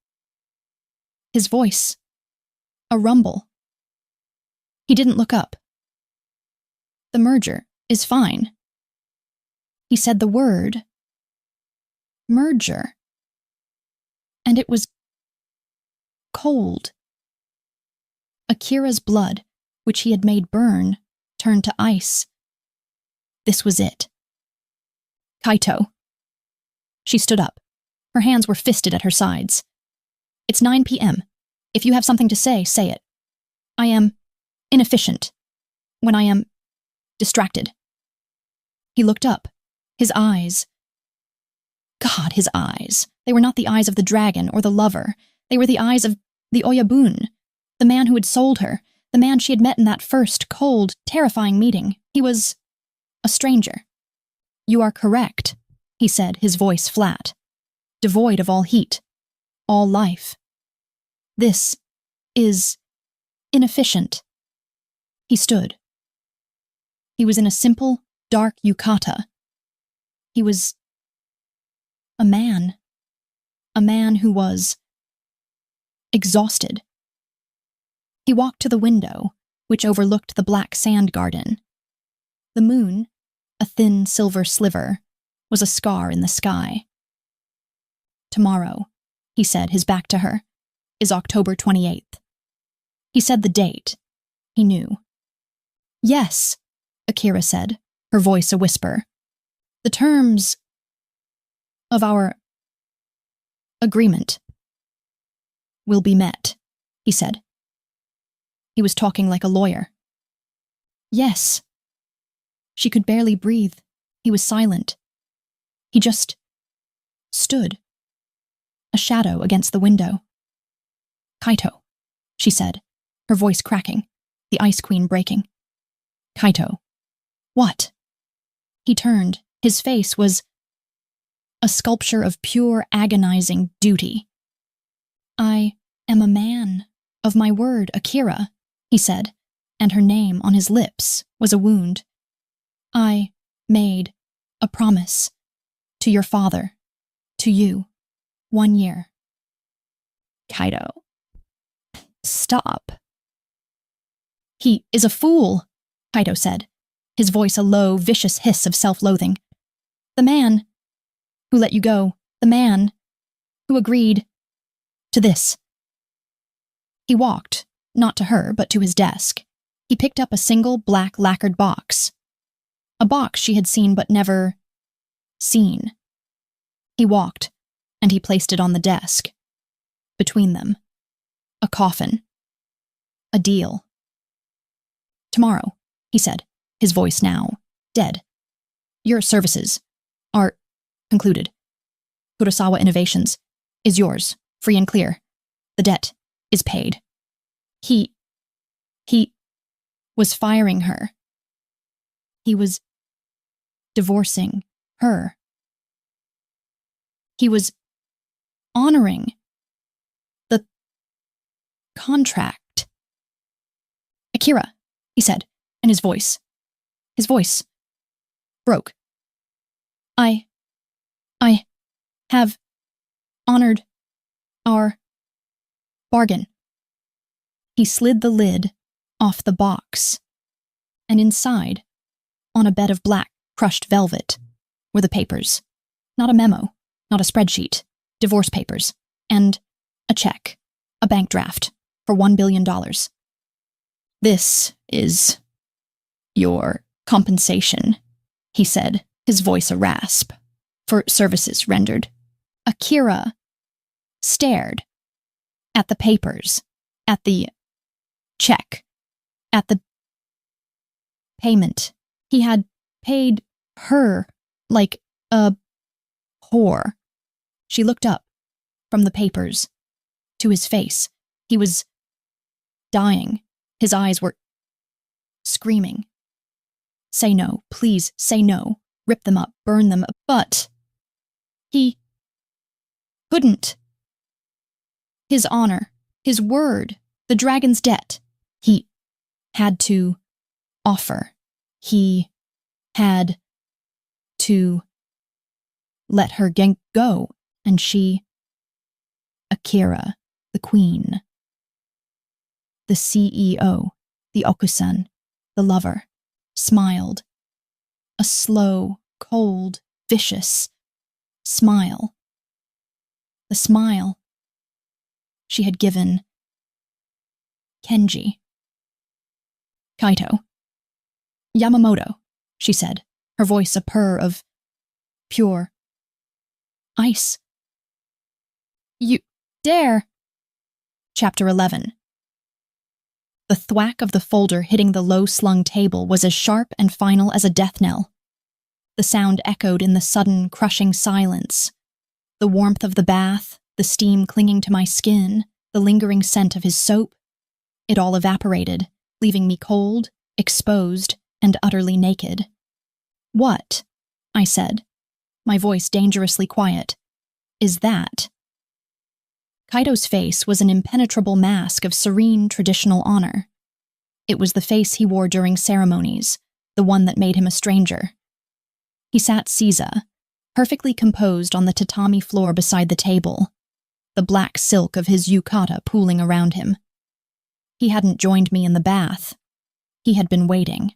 His voice, a rumble. He didn't look up. "The merger is fine." He said the word merger, and it was cold. Akira's blood, which he had made burn, turned to ice. This was it. "Kaito." She stood up. Her hands were fisted at her sides. "It's 9 p.m. If you have something to say, say it. I am inefficient when I am distracted." He looked up. His eyes. God, his eyes. They were not the eyes of the dragon or the lover. They were the eyes of the Oyabun, the man who had sold her, the man she had met in that first, cold, terrifying meeting. He was a stranger. "You are correct," he said, his voice flat, devoid of all heat, all life. "This is inefficient." He stood. He was in a simple, dark yukata. He was a man who was exhausted. He walked to the window, which overlooked the black sand garden. The moon, a thin silver sliver, was a scar in the sky. "Tomorrow," he said, his back to her, "is October 28th. He said the date. He knew. "Yes," Akira said, her voice a whisper. "The terms of our agreement will be met," he said. He was talking like a lawyer. "Yes." She could barely breathe. He was silent. He just stood, a shadow against the window. "Kaito," she said, her voice cracking, the Ice Queen breaking. "Kaito." "What?" He turned. His face was a sculpture of pure, agonizing duty. "I am a man of my word, Akira," he said, and her name on his lips was a wound. "I made a promise to your father, to you, 1 year. "Kaito, stop." "He is a fool," Kaito said, his voice a low, vicious hiss of self-loathing. "The man who let you go, the man who agreed to this." He walked, not to her, but to his desk. He picked up a single black lacquered box. A box she had seen but never seen. He walked, and he placed it on the desk. Between them, a coffin. A deal. "Tomorrow," he said, his voice now dead. "Your services are concluded. Kurosawa Innovations is yours, free and clear. The debt is paid." He was firing her. He was divorcing her. He was honoring the contract. "Akira," he said, and his voice broke. I have honored our bargain." He slid the lid off the box, and inside, on a bed of black, crushed velvet, were the papers. Not a memo, not a spreadsheet, divorce papers, and a check, a bank draft, for $1 billion. "This is Your compensation, he said, his voice a rasp, for services rendered. Akira stared at the papers, at the check, at the payment. He had paid her like a whore. She looked up from the papers to his face. He was dying. His eyes were screaming. Say no, please, say no. Rip them up, burn them, but he couldn't. His honor, his word, the dragon's debt. He had to offer. He had to let her go, and she, Akira, the queen, the CEO, the Okusan, the lover, smiled. A slow, cold, vicious smile. The smile she had given Kenji. Kaito. Yamamoto, she said, her voice a purr of pure ice. You dare. Chapter 11. The thwack of the folder hitting the low-slung table was as sharp and final as a death knell. The sound echoed in the sudden, crushing silence. The warmth of the bath, the steam clinging to my skin, the lingering scent of his soap. It all evaporated, leaving me cold, exposed, and utterly naked. What? I said, my voice dangerously quiet. Is that? Kaito's face was an impenetrable mask of serene traditional honor. It was the face he wore during ceremonies, the one that made him a stranger. He sat seiza, perfectly composed on the tatami floor beside the table, the black silk of his yukata pooling around him. He hadn't joined me in the bath. He had been waiting.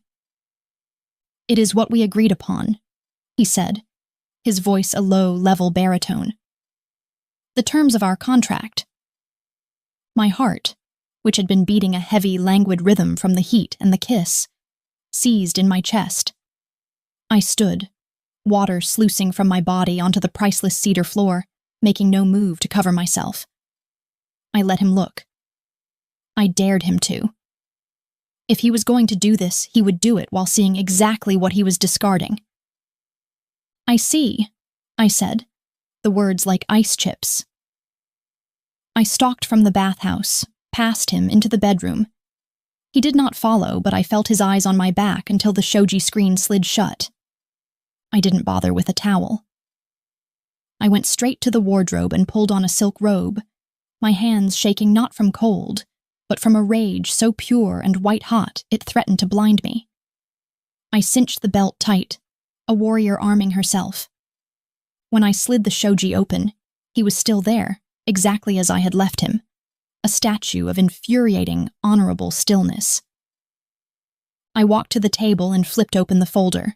It is what we agreed upon, he said, his voice a low, level baritone. The terms of our contract. My heart, which had been beating a heavy, languid rhythm from the heat and the kiss, seized in my chest. I stood, water sluicing from my body onto the priceless cedar floor, making no move to cover myself. I let him look. I dared him to. If he was going to do this, he would do it while seeing exactly what he was discarding. I see, I said, the words like ice chips. I stalked from the bathhouse, past him into the bedroom. He did not follow, but I felt his eyes on my back until the shoji screen slid shut. I didn't bother with a towel. I went straight to the wardrobe and pulled on a silk robe, my hands shaking not from cold, but from a rage so pure and white-hot it threatened to blind me. I cinched the belt tight, a warrior arming herself. When I slid the shoji open, he was still there, exactly as I had left him, a statue of infuriating, honorable stillness. I walked to the table and flipped open the folder.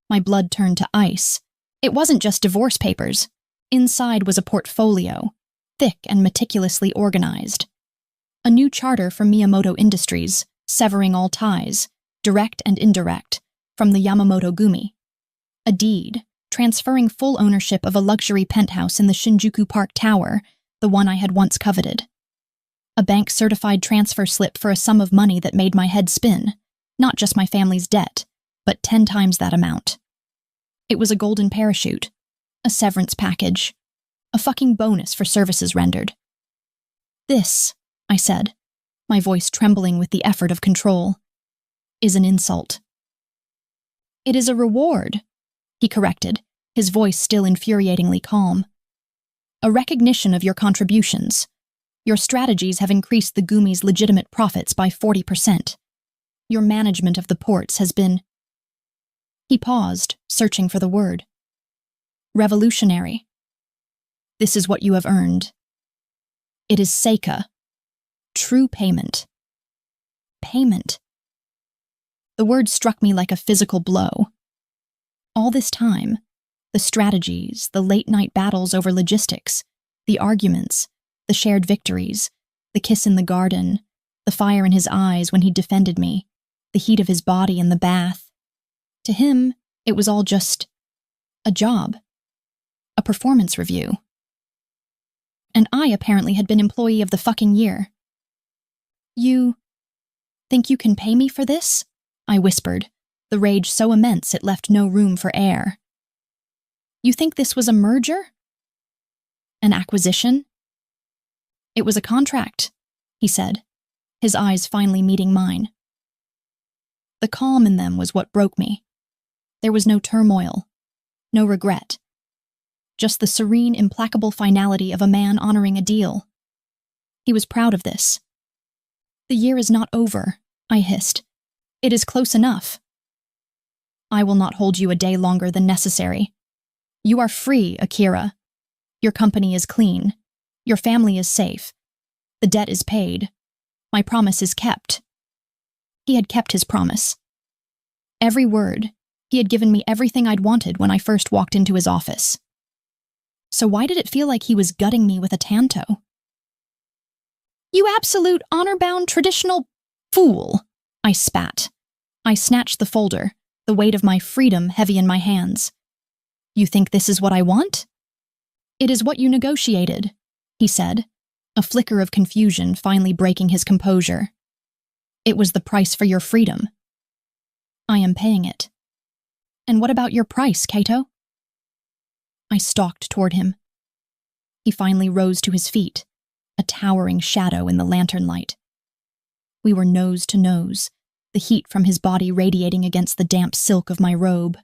My blood turned to ice. It wasn't just divorce papers. Inside was a portfolio, thick and meticulously organized. A new charter from Miyamoto Industries, severing all ties, direct and indirect, from the Yamamoto Gumi. A deed, transferring full ownership of a luxury penthouse in the Shinjuku Park Tower, the one I had once coveted. A bank-certified transfer slip for a sum of money that made my head spin, not just my family's debt, but 10 times that amount. It was a golden parachute, a severance package, a fucking bonus for services rendered. This, I said, my voice trembling with the effort of control, is an insult. It is a reward, he corrected, his voice still infuriatingly calm. A recognition of your contributions. Your strategies have increased the Gumi's legitimate profits by 40%. Your management of the ports has been... He paused, searching for the word. Revolutionary. This is what you have earned. It is Seika. True payment. Payment. The word struck me like a physical blow. All this time, the strategies, the late-night battles over logistics, the arguments, the shared victories, the kiss in the garden, the fire in his eyes when he defended me, the heat of his body in the bath. To him, it was all just a job, a performance review. And I apparently had been employee of the fucking year. You think you can pay me for this? I whispered, the rage so immense it left no room for air. You think this was a merger? An acquisition? It was a contract, he said, his eyes finally meeting mine. The calm in them was what broke me. There was no turmoil, no regret. Just the serene, implacable finality of a man honoring a deal. He was proud of this. The year is not over, I hissed. It is close enough. I will not hold you a day longer than necessary. You are free, Akira. Your company is clean. Your family is safe. The debt is paid. My promise is kept. He had kept his promise. Every word. He had given me everything I'd wanted when I first walked into his office. So why did it feel like he was gutting me with a tanto? You absolute honor-bound traditional fool, I spat. I snatched the folder, the weight of my freedom heavy in my hands. You think this is what I want? It is what you negotiated, he said, a flicker of confusion finally breaking his composure. It was the price for your freedom. I am paying it. And what about your price, Kato? I stalked toward him. He finally rose to his feet, a towering shadow in the lantern light. We were nose to nose, the heat from his body radiating against the damp silk of my robe.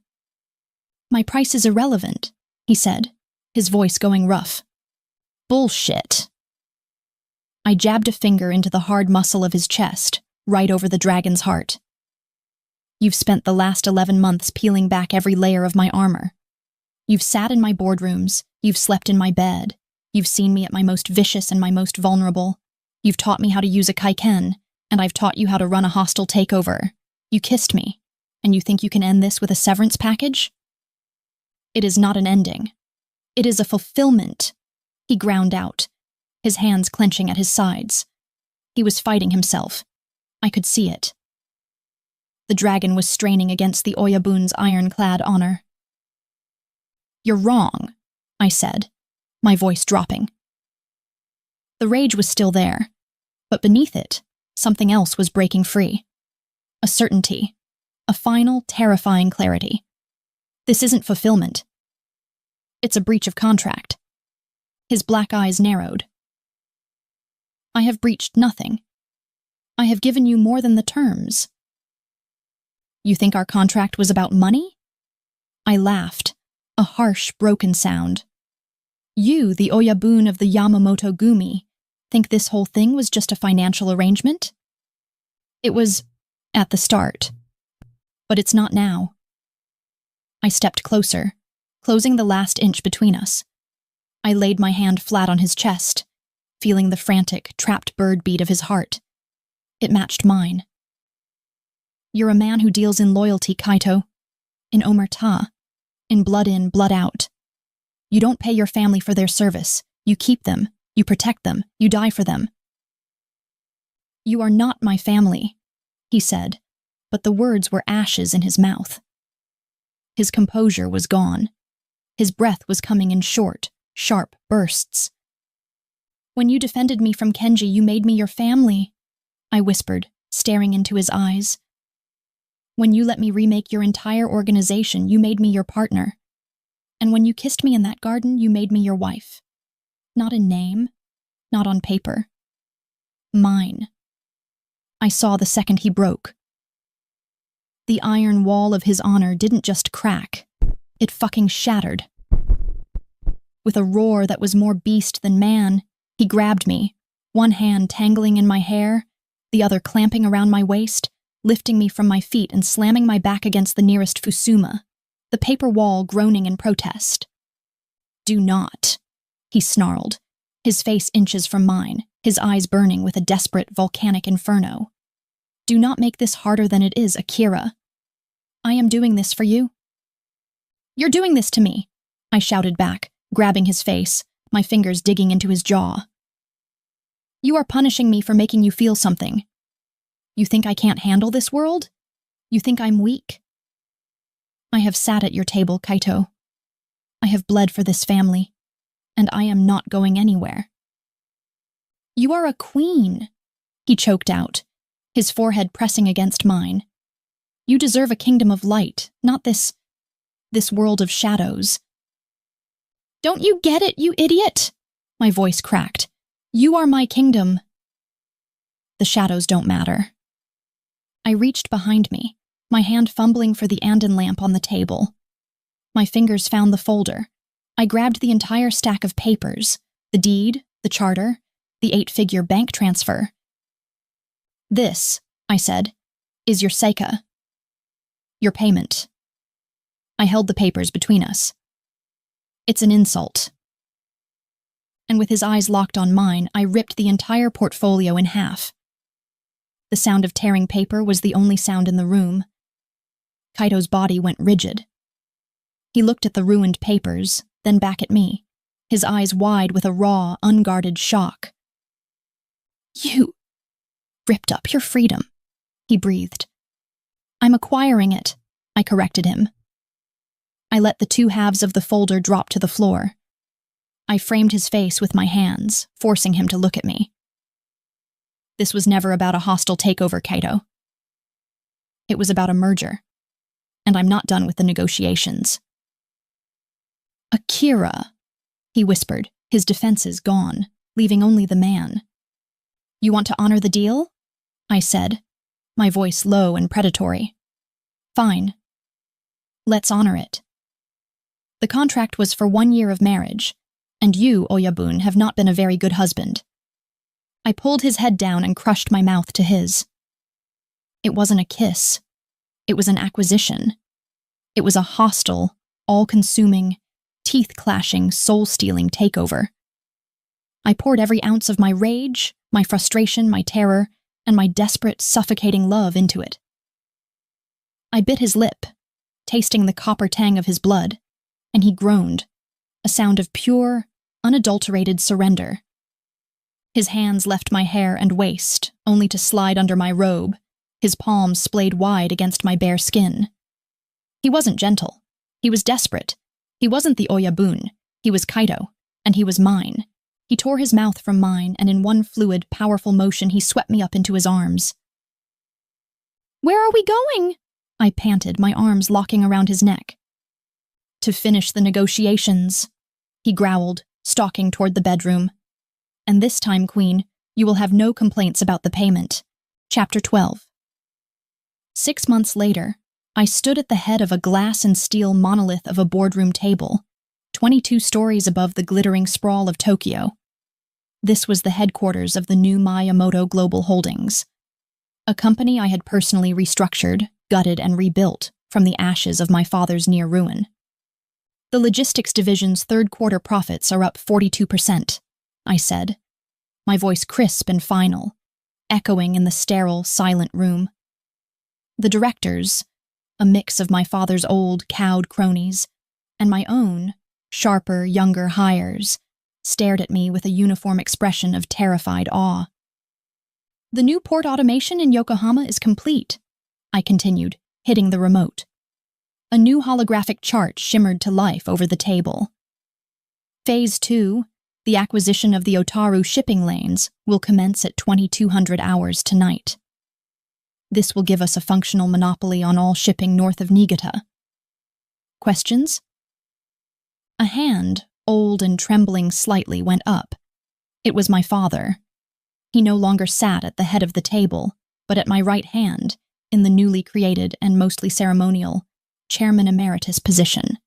My price is irrelevant, he said, his voice going rough. Bullshit. I jabbed a finger into the hard muscle of his chest, right over the dragon's heart. You've spent the last 11 months peeling back every layer of my armor. You've sat in my boardrooms, you've slept in my bed, you've seen me at my most vicious and my most vulnerable. You've taught me how to use a kaiken, and I've taught you how to run a hostile takeover. You kissed me, and you think you can end this with a severance package? It is not an ending. It is a fulfillment, he ground out, his hands clenching at his sides. He was fighting himself. I could see it. The dragon was straining against the Oyabun's ironclad honor. You're wrong, I said, my voice dropping. The rage was still there, but beneath it, something else was breaking free. A certainty, a final, terrifying clarity. This isn't fulfillment. It's a breach of contract. His black eyes narrowed. I have breached nothing. I have given you more than the terms. You think our contract was about money? I laughed, a harsh, broken sound. You, the Oyabun of the Yamamoto Gumi, think this whole thing was just a financial arrangement? It was at the start, but it's not now. I stepped closer, closing the last inch between us. I laid my hand flat on his chest, feeling the frantic, trapped bird beat of his heart. It matched mine. You're a man who deals in loyalty, Kaito. In omerta. In, blood out. You don't pay your family for their service. You keep them. You protect them. You die for them. You are not my family, he said, but the words were ashes in his mouth. His composure was gone. His breath was coming in short, sharp bursts. When you defended me from Kenji, you made me your family, I whispered, staring into his eyes. When you let me remake your entire organization, you made me your partner. And when you kissed me in that garden, you made me your wife. Not in name, not on paper. Mine. I saw the second he broke. The iron wall of his honor didn't just crack, it fucking shattered. With a roar that was more beast than man, he grabbed me, one hand tangling in my hair, the other clamping around my waist, lifting me from my feet and slamming my back against the nearest fusuma, the paper wall groaning in protest. Do not, he snarled, his face inches from mine, his eyes burning with a desperate volcanic inferno. Do not make this harder than it is, Akira. I am doing this for you. You're doing this to me, I shouted back, grabbing his face, my fingers digging into his jaw. You are punishing me for making you feel something. You think I can't handle this world? You think I'm weak? I have sat at your table, Kaito. I have bled for this family, and I am not going anywhere. You are a queen, he choked out, his forehead pressing against mine. You deserve a kingdom of light, not this world of shadows. Don't you get it, you idiot? My voice cracked. You are my kingdom. The shadows don't matter. I reached behind me, my hand fumbling for the Andon lamp on the table. My fingers found the folder. I grabbed the entire stack of papers, the deed, the charter, the 8-figure bank transfer. This, I said, is your seika. Your payment. I held the papers between us. It's an insult. And with his eyes locked on mine, I ripped the entire portfolio in half. The sound of tearing paper was the only sound in the room. Kaito's body went rigid. He looked at the ruined papers, then back at me, his eyes wide with a raw, unguarded shock. You ripped up your freedom, he breathed. I'm acquiring it, I corrected him. I let the 2 halves of the folder drop to the floor. I framed his face with my hands, forcing him to look at me. This was never about a hostile takeover, Kaito. It was about a merger, and I'm not done with the negotiations. Akira, he whispered, his defenses gone, leaving only the man. You want to honor the deal? I said, my voice low and predatory. Fine. Let's honor it. The contract was for 1 year of marriage, and you, Oyabun, have not been a very good husband. I pulled his head down and crushed my mouth to his. It wasn't a kiss. It was an acquisition. It was a hostile, all-consuming, teeth-clashing, soul-stealing takeover. I poured every ounce of my rage, my frustration, my terror, and my desperate, suffocating love into it. I bit his lip, tasting the copper tang of his blood, and he groaned, a sound of pure, unadulterated surrender. His hands left my hair and waist, only to slide under my robe, his palms splayed wide against my bare skin. He wasn't gentle. He was desperate. He wasn't the Oyabun. He was Kaito, and he was mine. He tore his mouth from mine, and in one fluid, powerful motion he swept me up into his arms. Where are we going? I panted, my arms locking around his neck. To finish the negotiations, he growled, stalking toward the bedroom. And this time, Queen, you will have no complaints about the payment. Chapter 12. 6 months later, I stood at the head of a glass and steel monolith of a boardroom table, 22 stories above the glittering sprawl of Tokyo. This was the headquarters of the new Miyamoto Global Holdings, a company I had personally restructured, gutted, and rebuilt from the ashes of my father's near ruin. The logistics division's third-quarter profits are up 42%, I said, my voice crisp and final, echoing in the sterile, silent room. The directors, a mix of my father's old, cowed cronies, and my own, sharper, younger hires, stared at me with a uniform expression of terrified awe. The new port automation in Yokohama is complete, I continued, hitting the remote. A new holographic chart shimmered to life over the table. Phase 2, the acquisition of the Otaru shipping lanes, will commence at 2200 hours tonight. This will give us a functional monopoly on all shipping north of Niigata. Questions? A hand, old and trembling slightly, went up. It was my father. He no longer sat at the head of the table, but at my right hand, in the newly created and mostly ceremonial Chairman Emeritus position.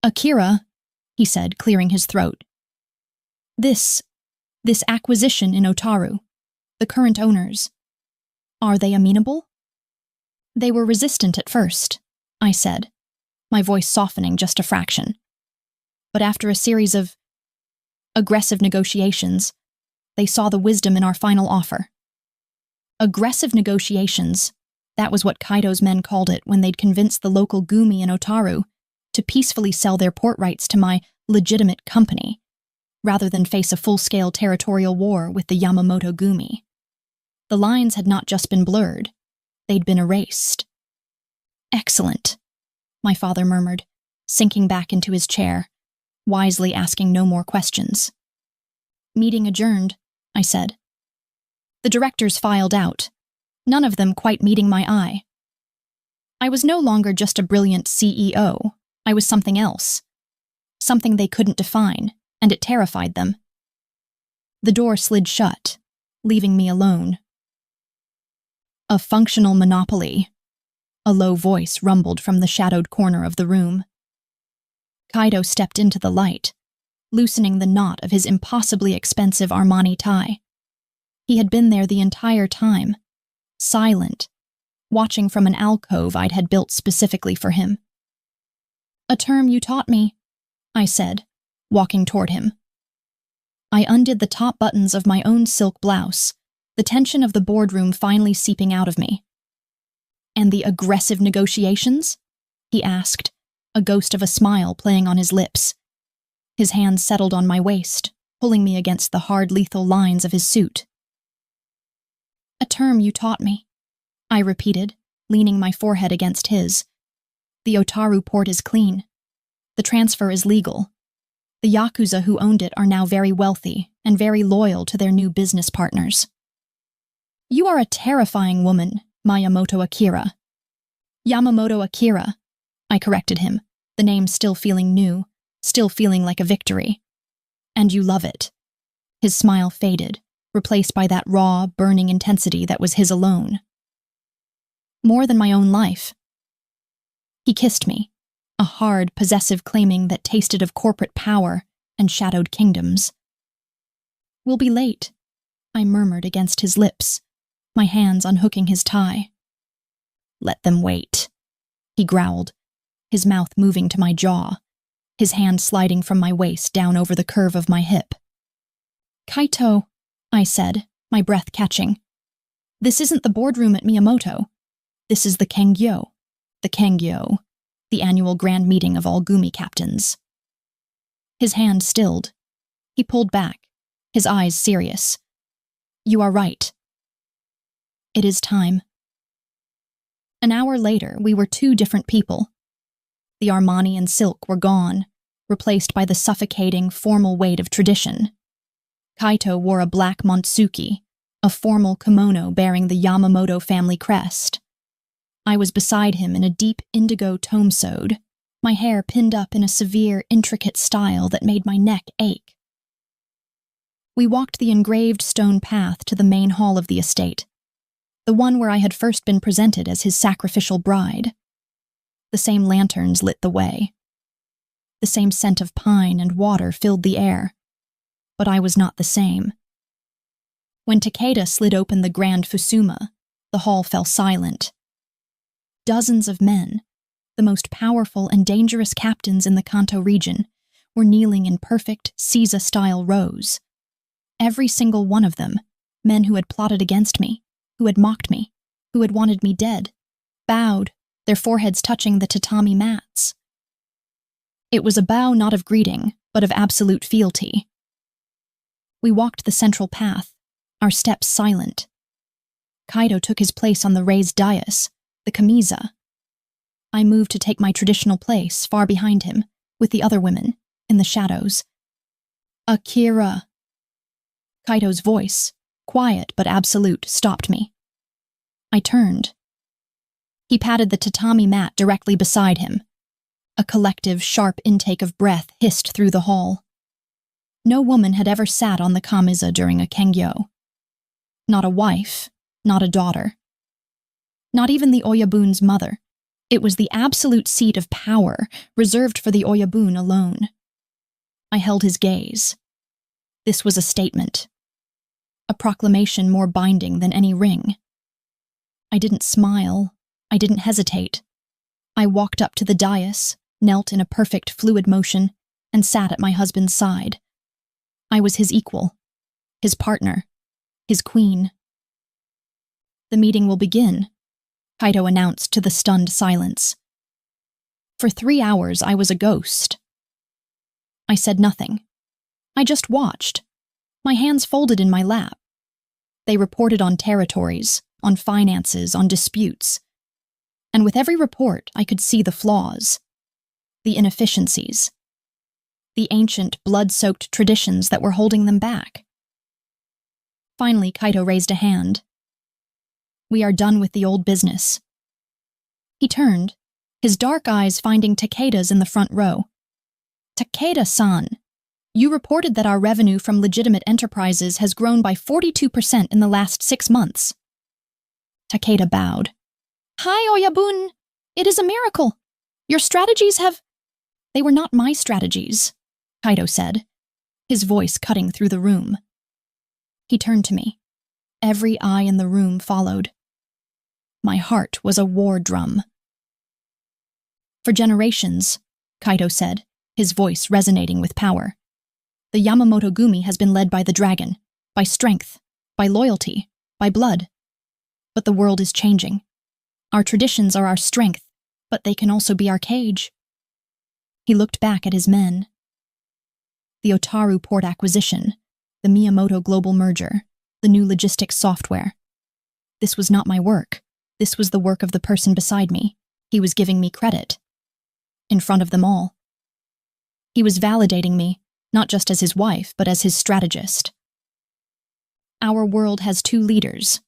Akira, he said, clearing his throat. This acquisition in Otaru, the current owners, are they amenable? They were resistant at first, I said, my voice softening just a fraction. But after a series of aggressive negotiations, they saw the wisdom in our final offer. Aggressive negotiations, that was what Kaito's men called it when they'd convinced the local Gumi in Otaru to peacefully sell their port rights to my legitimate company, rather than face a full-scale territorial war with the Yamamoto Gumi. The lines had not just been blurred, they'd been erased. Excellent, my father murmured, sinking back into his chair, wisely asking no more questions. Meeting adjourned, I said. The directors filed out, none of them quite meeting my eye. I was no longer just a brilliant CEO, I was something else. Something they couldn't define, and it terrified them. The door slid shut, leaving me alone. A functional monopoly, a low voice rumbled from the shadowed corner of the room. Kaido stepped into the light, loosening the knot of his impossibly expensive Armani tie. He had been there the entire time, silent, watching from an alcove I'd had built specifically for him. A term you taught me, I said, walking toward him. I undid the top buttons of my own silk blouse, the tension of the boardroom finally seeping out of me. And the aggressive negotiations? He asked, a ghost of a smile playing on his lips. His hand settled on my waist, pulling me against the hard, lethal lines of his suit. A term you taught me, I repeated, leaning my forehead against his. The Otaru port is clean. The transfer is legal. The Yakuza who owned it are now very wealthy and very loyal to their new business partners. You are a terrifying woman, Miyamoto Akira. Yamamoto Akira, I corrected him, the name still feeling new, still feeling like a victory. And you love it. His smile faded, replaced by that raw, burning intensity that was his alone. More than my own life. He kissed me, a hard, possessive claiming that tasted of corporate power and shadowed kingdoms. We'll be late, I murmured against his lips, my hands unhooking his tie. Let them wait, he growled, his mouth moving to my jaw, his hand sliding from my waist down over the curve of my hip. Kaito, I said, my breath catching. This isn't the boardroom at Miyamoto. This is the Kengyo. The Kengyo, the annual grand meeting of all Gumi captains. His hand stilled. He pulled back, his eyes serious. You are right. It is time. An hour later, we were two different people. The Armani and silk were gone, replaced by the suffocating, formal weight of tradition. Kaito wore a black montsuki, a formal kimono bearing the Yamamoto family crest. I was beside him in a deep indigo tome-sewed, my hair pinned up in a severe, intricate style that made my neck ache. We walked the engraved stone path to the main hall of the estate, the one where I had first been presented as his sacrificial bride. The same lanterns lit the way. The same scent of pine and water filled the air, but I was not the same. When Takeda slid open the grand fusuma, the hall fell silent. Dozens of men, the most powerful and dangerous captains in the Kanto region, were kneeling in perfect Caesar-style rows. Every single one of them, men who had plotted against me, who had mocked me, who had wanted me dead, bowed, their foreheads touching the tatami mats. It was a bow not of greeting, but of absolute fealty. We walked the central path, our steps silent. Kaido took his place on the raised dais, the Kamiza. I moved to take my traditional place, far behind him, with the other women, in the shadows. Akira. Kaido's voice, quiet but absolute, stopped me. I turned. He patted the tatami mat directly beside him. A collective, sharp intake of breath hissed through the hall. No woman had ever sat on the Kamiza during a Kengyo. Not a wife, not a daughter. Not even the Oyabun's mother. It was the absolute seat of power, reserved for the Oyabun alone. I held his gaze. This was a statement. A proclamation more binding than any ring. I didn't smile. I didn't hesitate. I walked up to the dais, knelt in a perfect fluid motion, and sat at my husband's side. I was his equal, his partner, his queen. The meeting will begin, Kaido announced to the stunned silence. For 3 hours, I was a ghost. I said nothing. I just watched, my hands folded in my lap. They reported on territories, on finances, on disputes. And with every report, I could see the flaws, the inefficiencies, the ancient, blood-soaked traditions that were holding them back. Finally, Kaito raised a hand. We are done with the old business. He turned, his dark eyes finding Takeda's in the front row. Takeda-san, you reported that our revenue from legitimate enterprises has grown by 42% in the last 6 months. Takeda bowed. Hi, Oyabun. It is a miracle. Your strategies have... They were not my strategies, Kaito said, his voice cutting through the room. He turned to me. Every eye in the room followed. My heart was a war drum. For generations, Kaito said, his voice resonating with power, the Yamamoto Gumi has been led by the dragon, by strength, by loyalty, by blood. But the world is changing. Our traditions are our strength, but they can also be our cage. He looked back at his men. The Otaru port acquisition, the Miyamoto global merger, the new logistics software. This was not my work. This was the work of the person beside me. He was giving me credit. In front of them all. He was validating me, not just as his wife, but as his strategist. Our world has 2 leaders,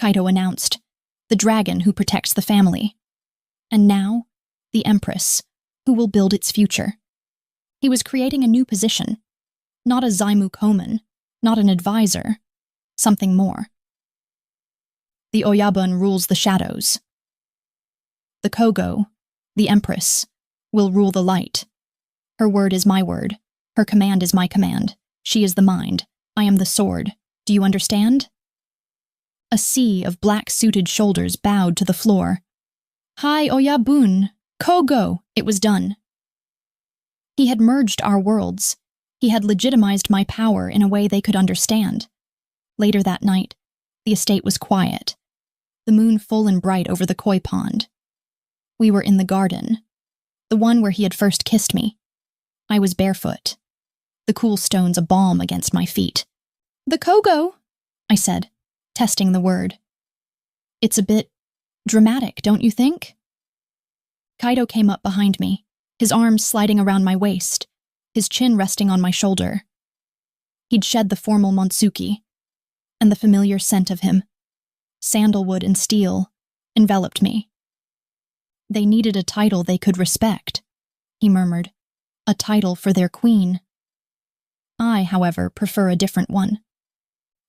Kaito announced, the dragon who protects the family, and now, the Empress, who will build its future. He was creating a new position, not a Zaimu Koman, not an advisor, something more. The Oyabun rules the shadows. The Kogo, the Empress, will rule the light. Her word is my word. Her command is my command. She is the mind. I am the sword. Do you understand? A sea of black-suited shoulders bowed to the floor. Hi, Oyabun. Kogo! It was done. He had merged our worlds. He had legitimized my power in a way they could understand. Later that night, the estate was quiet, the moon full and bright over the koi pond. We were in the garden, the one where he had first kissed me. I was barefoot, the cool stones a balm against my feet. The Kogo, I said, testing the word. It's a bit dramatic, don't you think? Kaito came up behind me, his arms sliding around my waist, his chin resting on my shoulder. He'd shed the formal Monsuki, and the familiar scent of him, sandalwood and steel, enveloped me. They needed a title they could respect, he murmured, a title for their queen. I, however, prefer a different one.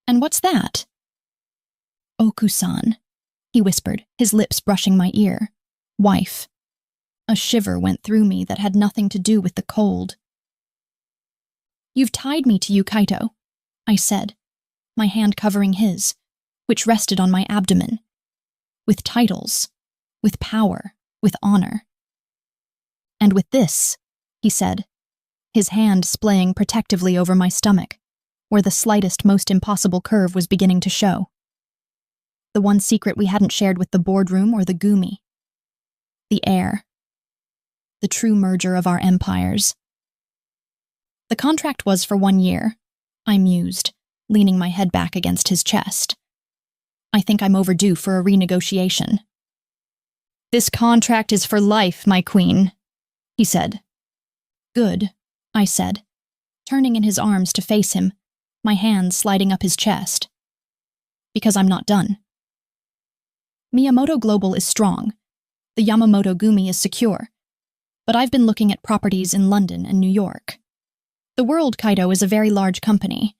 And what's that? Okusan, he whispered, his lips brushing my ear. Wife. A shiver went through me that had nothing to do with the cold. You've tied me to you, Kaito, I said, my hand covering his, which rested on my abdomen. With titles, with power, with honor. And with this, he said, his hand splaying protectively over my stomach, where the slightest, most impossible curve was beginning to show. The one secret we hadn't shared with the boardroom or the Gumi. The heir. The true merger of our empires. The contract was for 1 year, I mused, leaning my head back against his chest. I think I'm overdue for a renegotiation. This contract is for life, my queen, he said. Good, I said, turning in his arms to face him, my hands sliding up his chest. Because I'm not done. Miyamoto Global is strong. The Yamamoto Gumi is secure. But I've been looking at properties in London and New York. The world, Kaito, is a very large company,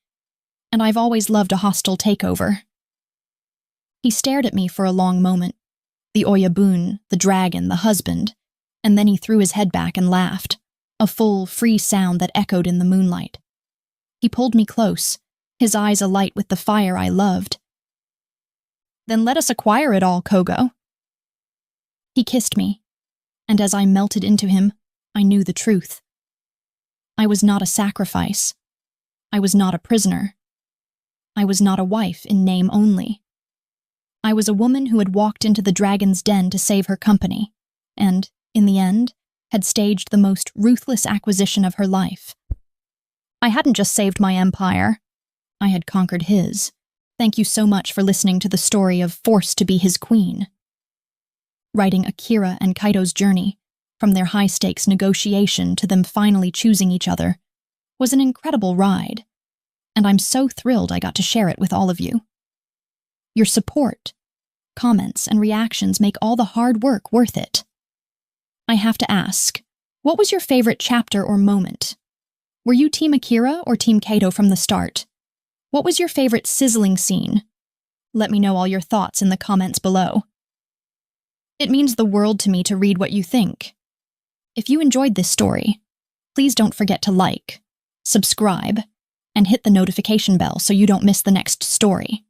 and I've always loved a hostile takeover. He stared at me for a long moment, the Oyabun, the dragon, the husband, and then he threw his head back and laughed, a full, free sound that echoed in the moonlight. He pulled me close, his eyes alight with the fire I loved. Then let us acquire it all, Kogo. He kissed me, and as I melted into him, I knew the truth. I was not a sacrifice. I was not a prisoner. I was not a wife in name only. I was a woman who had walked into the dragon's den to save her company, and, in the end, had staged the most ruthless acquisition of her life. I hadn't just saved my empire. I had conquered his. Thank you so much for listening to the story of Forced to be His Queen. writing Akira and Kaito's journey, from their high-stakes negotiation to them finally choosing each other, was an incredible ride, and I'm so thrilled I got to share it with all of you. Your support, comments, and reactions make all the hard work worth it. I have to ask, what was your favorite chapter or moment? Were you Team Akira or Team Kaito from the start? What was your favorite sizzling scene? Let me know all your thoughts in the comments below. It means the world to me to read what you think. If you enjoyed this story, please don't forget to like, subscribe, and hit the notification bell so you don't miss the next story.